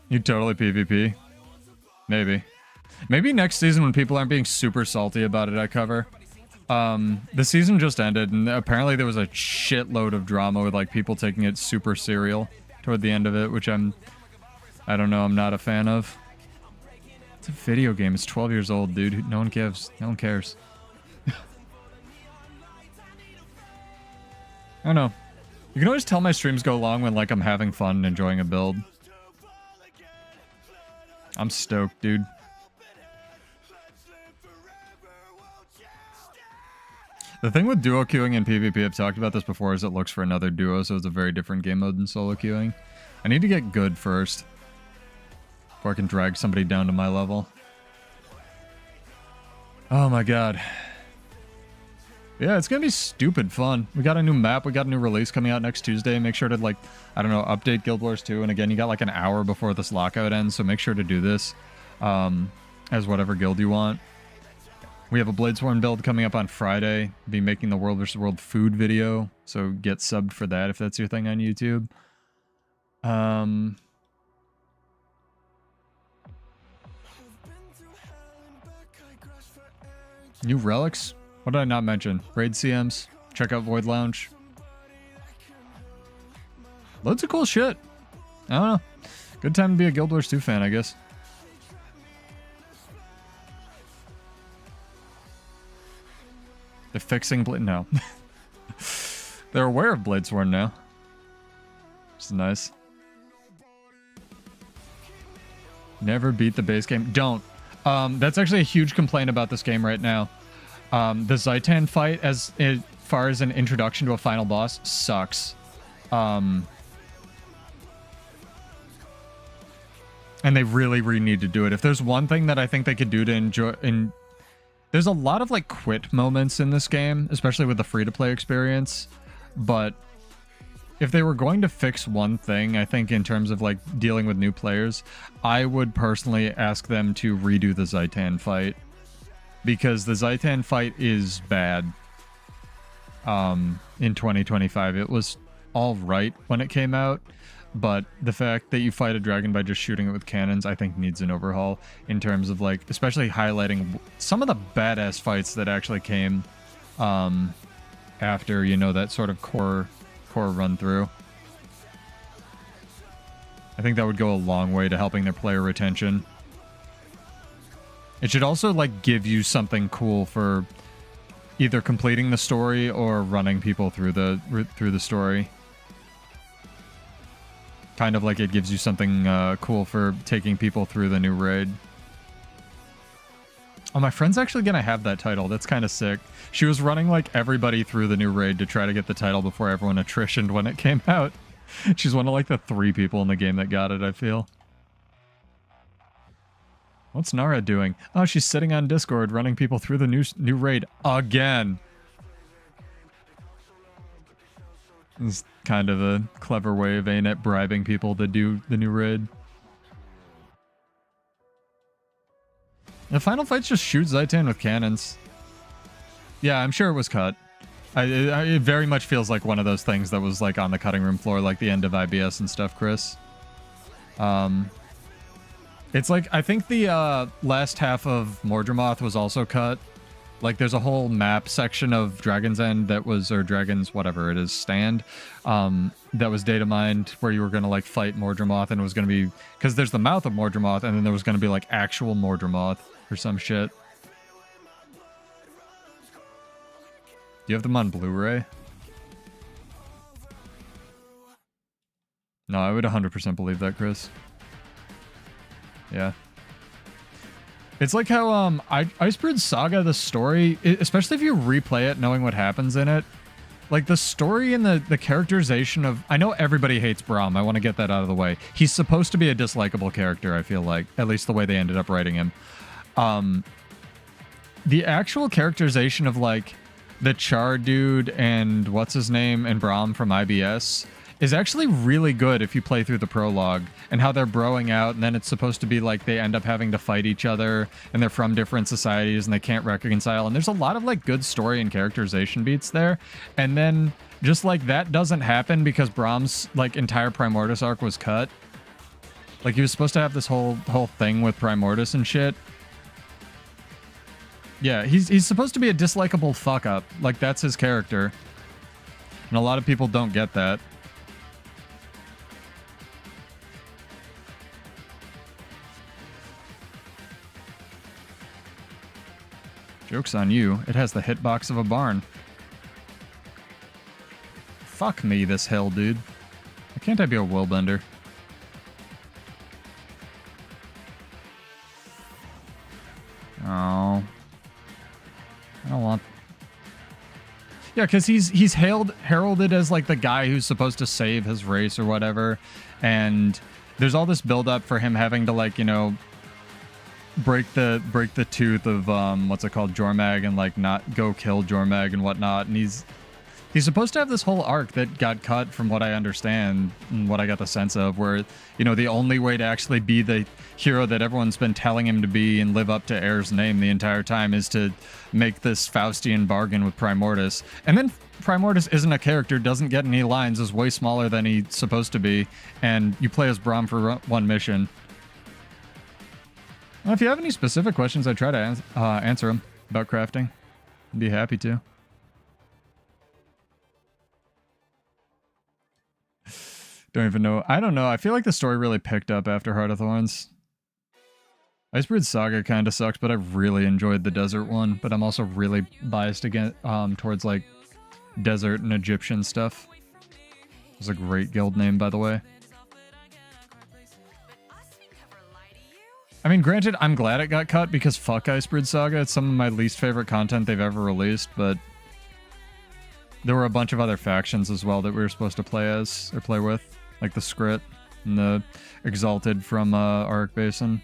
You totally PvP. Maybe. Maybe next season when people aren't being super salty about it, I cover. The season just ended, and apparently there was a shitload of drama with, like, people taking it super serial toward the end of it, which I don't know, I'm not a fan of. It's a video game. It's 12 years old, dude. No one gives. No one cares. I don't know. You can always tell my streams go long when, like, I'm having fun and enjoying a build. I'm stoked, dude. The thing with duo queuing in PvP, I've talked about this before, is it looks for another duo, so it's a very different game mode than solo queuing. I need to get good first before I can drag somebody down to my level. Oh my god. Yeah, it's gonna be stupid fun. We got a new map, we got a new release coming out next Tuesday. Make sure to, like, I don't know, update Guild Wars 2. And again, you got like an hour before this lockout ends, so make sure to do this as whatever guild you want. We have a Bladesworn build coming up on Friday. Be making the World vs. World food video, so get subbed for that if that's your thing on YouTube. New relics? What did I not mention? Raid CMs. Check out Void Lounge. Loads of cool shit. I don't know. Good time to be a Guild Wars 2 fan, I guess. They're fixing no. They're aware of Bladesworn now. Which is nice. Never beat the base game. Don't. That's actually a huge complaint about this game right now. The Zaitan fight, as far as an introduction to a final boss, sucks. And they really need to do it. If there's one thing that I think they could do to enjoy... There's a lot of, like, quit moments in this game, especially with the free-to-play experience. But if they were going to fix one thing, I think in terms of, like, dealing with new players, I would personally ask them to redo the Zaitan fight. Because the Zaitan fight is bad in 2025. It was all right when it came out, but the fact that you fight a dragon by just shooting it with cannons, I think needs an overhaul in terms of, like, especially highlighting some of the badass fights that actually came after, you know, that sort of core run through. I think that would go a long way to helping their player retention. It should also, like, give you something cool for either completing the story or running people through the story. Kind of like it gives you something cool for taking people through the new raid. Oh, my friend's actually gonna have that title. That's kind of sick. She was running, like, everybody through the new raid to try to get the title before everyone attritioned when it came out. She's one of, like, the 3 people in the game that got it, I feel. What's Nara doing? Oh, she's sitting on Discord running people through the new raid again. It's kind of a clever way of ANET bribing people to do the new raid. The final fights just shoot Zaitan with cannons. Yeah, I'm sure it was cut. It very much feels like one of those things that was like on the cutting room floor, like the end of IBS and stuff, Chris. It's like, I think the last half of Mordramoth was also cut. Like, there's a whole map section of Dragon's End that was, or Dragon's whatever it is, stand, that was data mined, where you were going to, like, fight Mordramoth, and it was going to be, because there's the mouth of Mordramoth, and then there was going to be, like, actual Mordramoth, or some shit. Do you have them on Blu-ray? No, I would 100% believe that, Chris. Yeah. It's like how Icebird Saga, the story, especially if you replay it knowing what happens in it, like the story and the characterization of... I know everybody hates Braum, I want to get that out of the way. He's supposed to be a dislikable character, I feel like, at least the way they ended up writing him. The actual characterization of, like, the Char dude and what's his name and Braum from IBS is actually really good if you play through the prologue, and how they're broing out, and then it's supposed to be like they end up having to fight each other, and they're from different societies, and they can't reconcile, and there's a lot of like good story and characterization beats there, and then just like that doesn't happen because Braum's like entire Primordius arc was cut. Like he was supposed to have this whole thing with Primordius and shit. Yeah, he's supposed to be a dislikable fuck up, like that's his character, and a lot of people don't get that. Joke's on you. It has the hitbox of a barn. Fuck me, this hill, dude. Why can't I be a willbender? Oh. I don't want... Yeah, because he's heralded as like the guy who's supposed to save his race or whatever. And there's all this build-up for him having to, like, you know... break the tooth of what's it called, Jormag, and like not go kill Jormag and whatnot, and he's supposed to have this whole arc that got cut, from what I understand and what I got the sense of, where, you know, the only way to actually be the hero that everyone's been telling him to be and live up to Air's name the entire time is to make this Faustian bargain with Primordius. And then Primordius isn't a character, doesn't get any lines, is way smaller than he's supposed to be, and you play as Braum for one mission. Well, if you have any specific questions, I try to answer them about crafting. I'd be happy to. Don't even know. I don't know. I feel like the story really picked up after Heart of Thorns. Icebird Saga kind of sucks, but I really enjoyed the desert one. But I'm also really biased against towards like desert and Egyptian stuff. It was a great guild name, by the way. I mean, granted, I'm glad it got cut because fuck Icebird Saga. It's some of my least favorite content they've ever released, but there were a bunch of other factions as well that we were supposed to play as, or play with, like the Skrit and the Exalted from Arc Basin.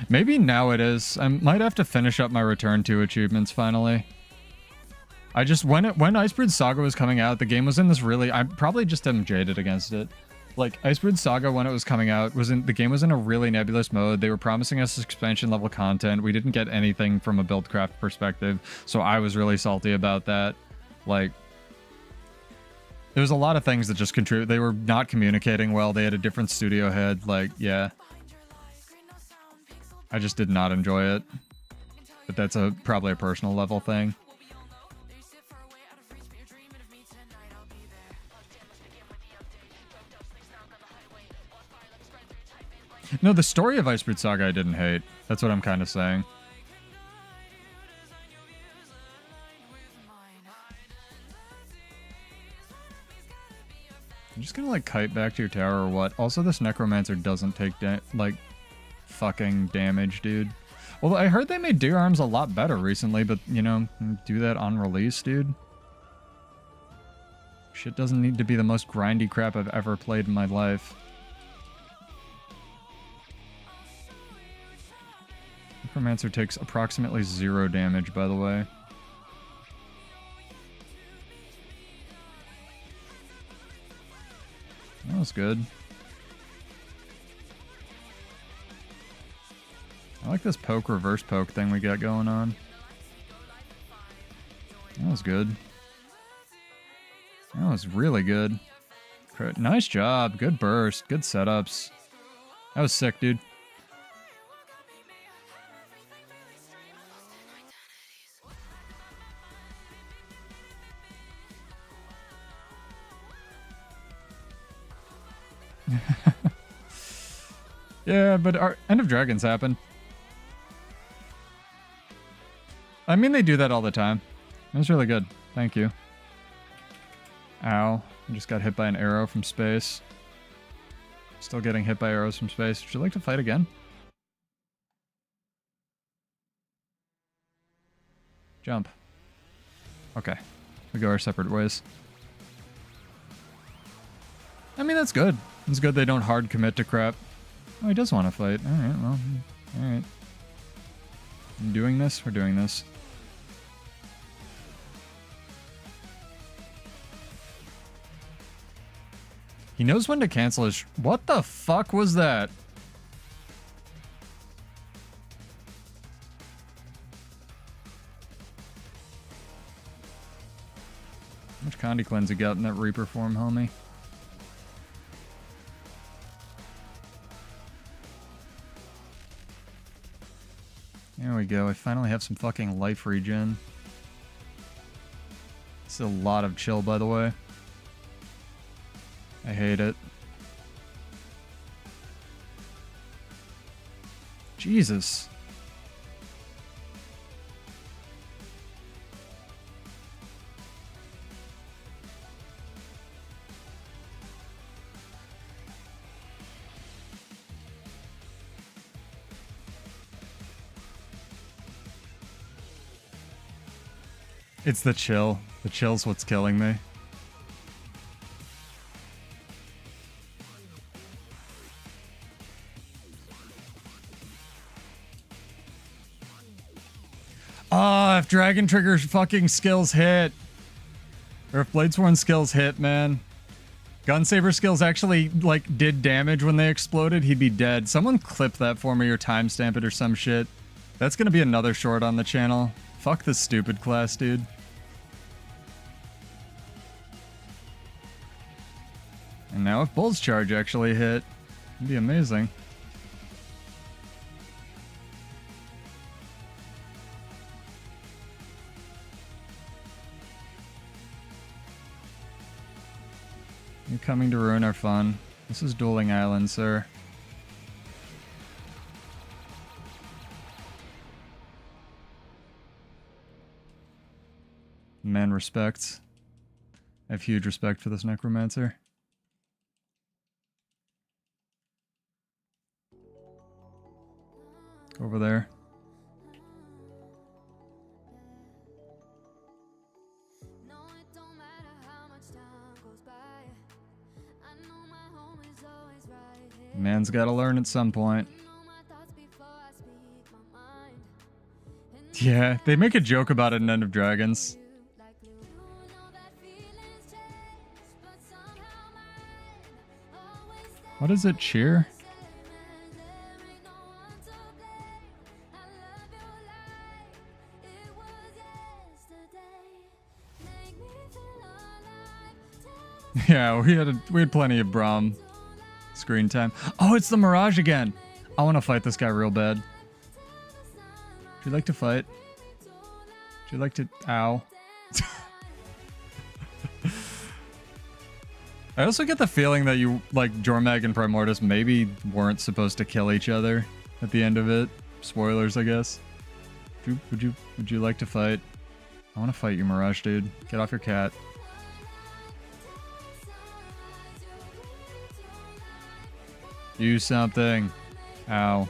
Maybe now it is. I might have to finish up my Return to achievements finally. I just, when Icebird Saga was coming out, the game was in this really, I probably just am jaded against it. Like, Icebird Saga, when it was coming out, the game was in a really nebulous mode. They were promising us expansion level content. We didn't get anything from a buildcraft perspective, so I was really salty about that. Like, there was a lot of things that just contribute. They were not communicating well. They had a different studio head. Like, yeah. I just did not enjoy it. But that's probably a personal level thing. No, the story of Icebird Saga I didn't hate. That's what I'm kind of saying. I'm just gonna like kite back to your tower or what? Also, this Necromancer doesn't take like fucking damage, dude. Well, I heard they made Deer Arms a lot better recently, but you know, do that on release, dude. Shit doesn't need to be the most grindy crap I've ever played in my life. Necromancer takes approximately 0 damage, by the way. That was good. like this poke, reverse poke thing we got going on. That was good. That was really good. Nice job. Good burst. Good setups. That was sick, dude. Yeah, but our End of Dragons happened. I mean, they do that all the time. It was really good. Thank you. Ow. I just got hit by an arrow from space. Still getting hit by arrows from space. Would you like to fight again? Jump. Okay. We go our separate ways. I mean, that's good. It's good they don't hard commit to crap. Oh, he does want to fight. Alright, well, alright. I'm doing this? We're doing this. He knows when to cancel his... What the fuck was that? How much Condi Cleanse you got in that Reaper form, homie? There we go. I finally have some fucking life regen. This is a lot of chill, by the way. I hate it. Jesus. It's the chill. The chill's what's killing me. Oh, if Dragon Trigger's fucking skills hit. Or if Bladesworn skills hit, man. Gunsaber skills actually, like, did damage when they exploded, he'd be dead. Someone clip that for me or timestamp it or some shit. That's gonna be another short on the channel. Fuck this stupid class, dude. And now if Bull's Charge actually hit, it'd be amazing. You're coming to ruin our fun. This is Dueling Island, sir. Man, respect. I have huge respect for this necromancer. Over there. Man's gotta learn at some point. Yeah, they make a joke about it in End of Dragons. What is it, cheer? Yeah, we had plenty of Braum screen time. Oh, it's the Mirage again. I want to fight this guy real bad. Would you like to fight? Would you like to... Ow. I also get the feeling that you, like, Jormag and Primordius maybe weren't supposed to kill each other at the end of it. Spoilers, I guess. Would you like to fight? I want to fight you, Mirage, dude. Get off your cat. Do something. Ow.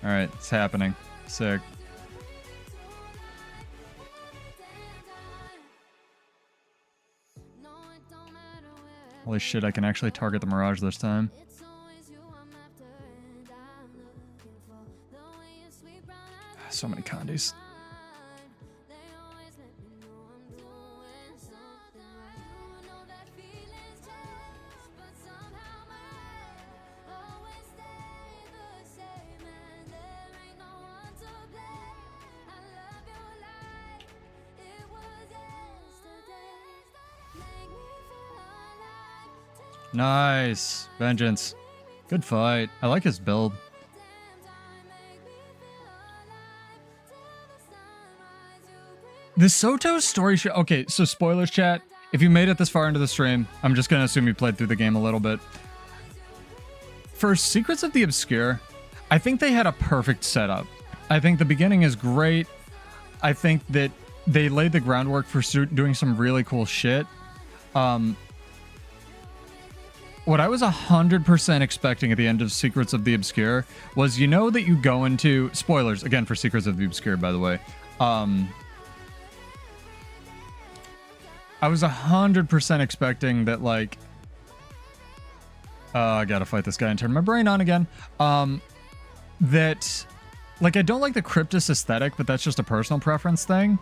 Alright, it's happening. Sick. Holy shit, I can actually target the Mirage this time. So many Condis. Nice. Vengeance. Good fight. I like his build. The Soto story show. Okay, so spoilers, chat. If you made it this far into the stream, I'm just going to assume you played through the game a little bit. For Secrets of the Obscure, I think they had a perfect setup. I think the beginning is great. I think that they laid the groundwork for doing some really cool shit. What I was 100% expecting at the end of Secrets of the Obscure was, you know, that you go into... Spoilers, again, for Secrets of the Obscure, by the way. I was 100% expecting that, like... I gotta fight this guy and turn my brain on again. That... Like, I don't like the Cryptus aesthetic, but that's just a personal preference thing.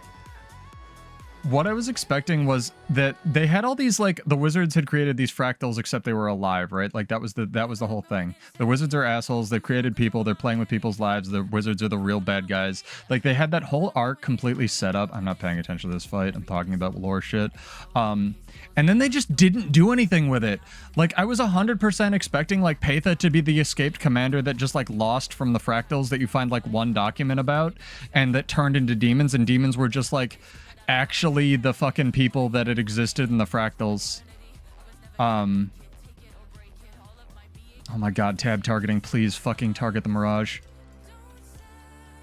What I was expecting was that they had all these, like, the wizards had created these fractals, except they were alive, right? Like, that was the whole thing. The wizards are assholes. They've created people. They're playing with people's lives. The wizards are the real bad guys. Like, they had that whole arc completely set up. I'm not paying attention to this fight. I'm talking about lore shit. And then they just didn't do anything with it. Like, I was 100% expecting, like, Patha to be the escaped commander that just, like, lost from the fractals that you find, like, one document about, and that turned into demons, and demons were just, like... actually the fucking people that had existed in the fractals. Oh my god, tab targeting, please fucking target the Mirage.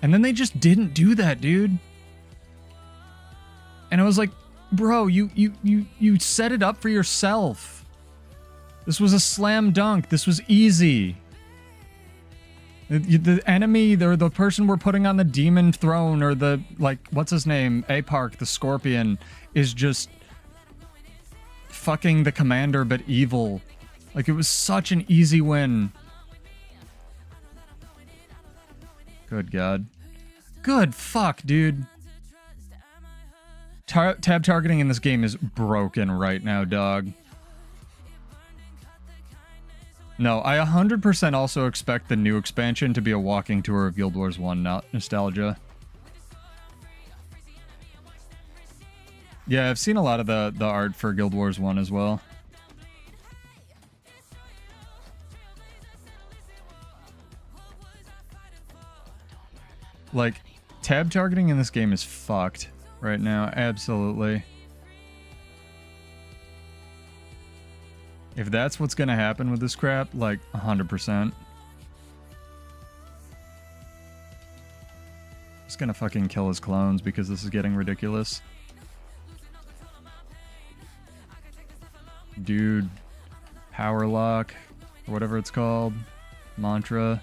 And then they just didn't do that, dude. And I was like, bro, you set it up for yourself. This was a slam dunk. This was easy. The enemy, or the person we're putting on the demon throne, or the, like, what's his name? Apark, the scorpion, is just fucking the commander, but evil. Like, it was such an easy win. Good god. Good fuck, dude. Tab targeting in this game is broken right now, dog. No, I 100% also expect the new expansion to be a walking tour of Guild Wars 1 nostalgia. Yeah, I've seen a lot of the art for Guild Wars 1 as well. Like, tab targeting in this game is fucked right now, absolutely. If that's what's gonna happen with this crap, like, 100%. Just gonna fucking kill his clones because this is getting ridiculous. Dude. Power lock. Or whatever it's called. Mantra.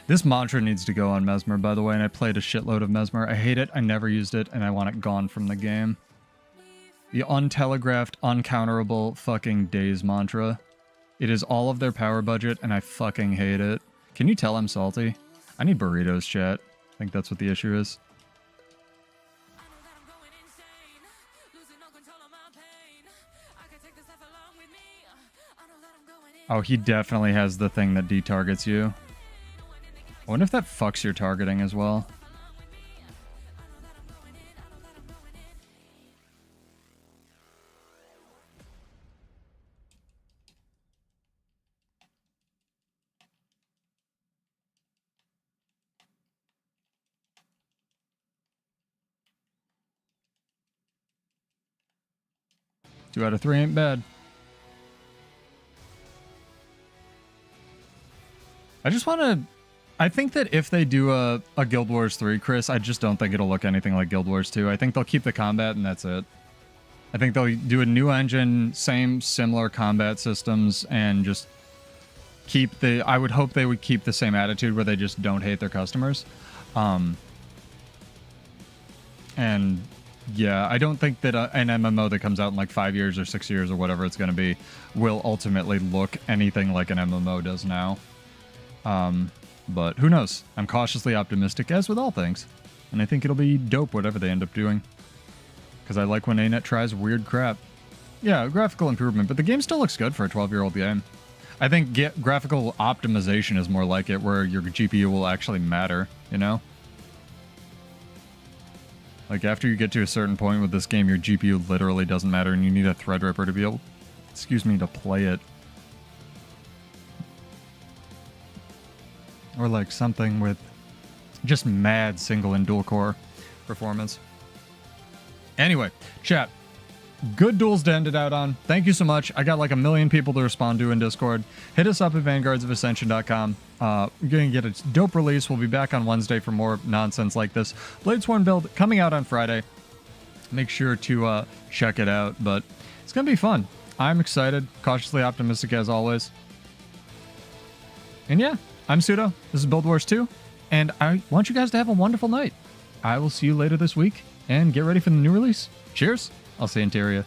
This mantra needs to go on Mesmer, by the way, and I played a shitload of Mesmer. I hate it, I never used it, and I want it gone from the game. The untelegraphed, uncounterable fucking Days mantra. It is all of their power budget, and I fucking hate it. Can you tell I'm salty? I need burritos, chat. I think that's what the issue is. Oh, he definitely has the thing that detargets you. I wonder if that fucks your targeting as well. Two out of three ain't bad. I just want to... I think that if they do a Guild Wars 3, Chris, I just don't think it'll look anything like Guild Wars 2. I think they'll keep the combat and that's it. I think they'll do a new engine, similar combat systems, and just keep the... I would hope they would keep the same attitude where they just don't hate their customers. And Yeah, I don't think that an MMO that comes out in like 5 years or 6 years or whatever it's going to be will ultimately look anything like an MMO does now. But who knows? I'm cautiously optimistic, as with all things. And I think it'll be dope, whatever they end up doing. Because I like when ANET tries weird crap. Yeah, graphical improvement, but the game still looks good for a 12-year-old game. I think graphical optimization is more like it, where your GPU will actually matter, you know? Like, after you get to a certain point with this game, your GPU literally doesn't matter, and you need a Threadripper to be able, to play it. Or, like, something with just mad single and dual core performance. Anyway, chat. Good duels to end it out on. Thank you so much. I got like 1 million people to respond to in Discord. Hit us up at vanguardsofascension.com. We're going to get a dope release. We'll be back on Wednesday for more nonsense like this. Bladesworn build coming out on Friday. Make sure to check it out. But it's going to be fun. I'm excited. Cautiously optimistic as always. And yeah, I'm Pseudo. This is Build Wars 2. And I want you guys to have a wonderful night. I will see you later this week. And get ready for the new release. Cheers. I'll see you in Tyria.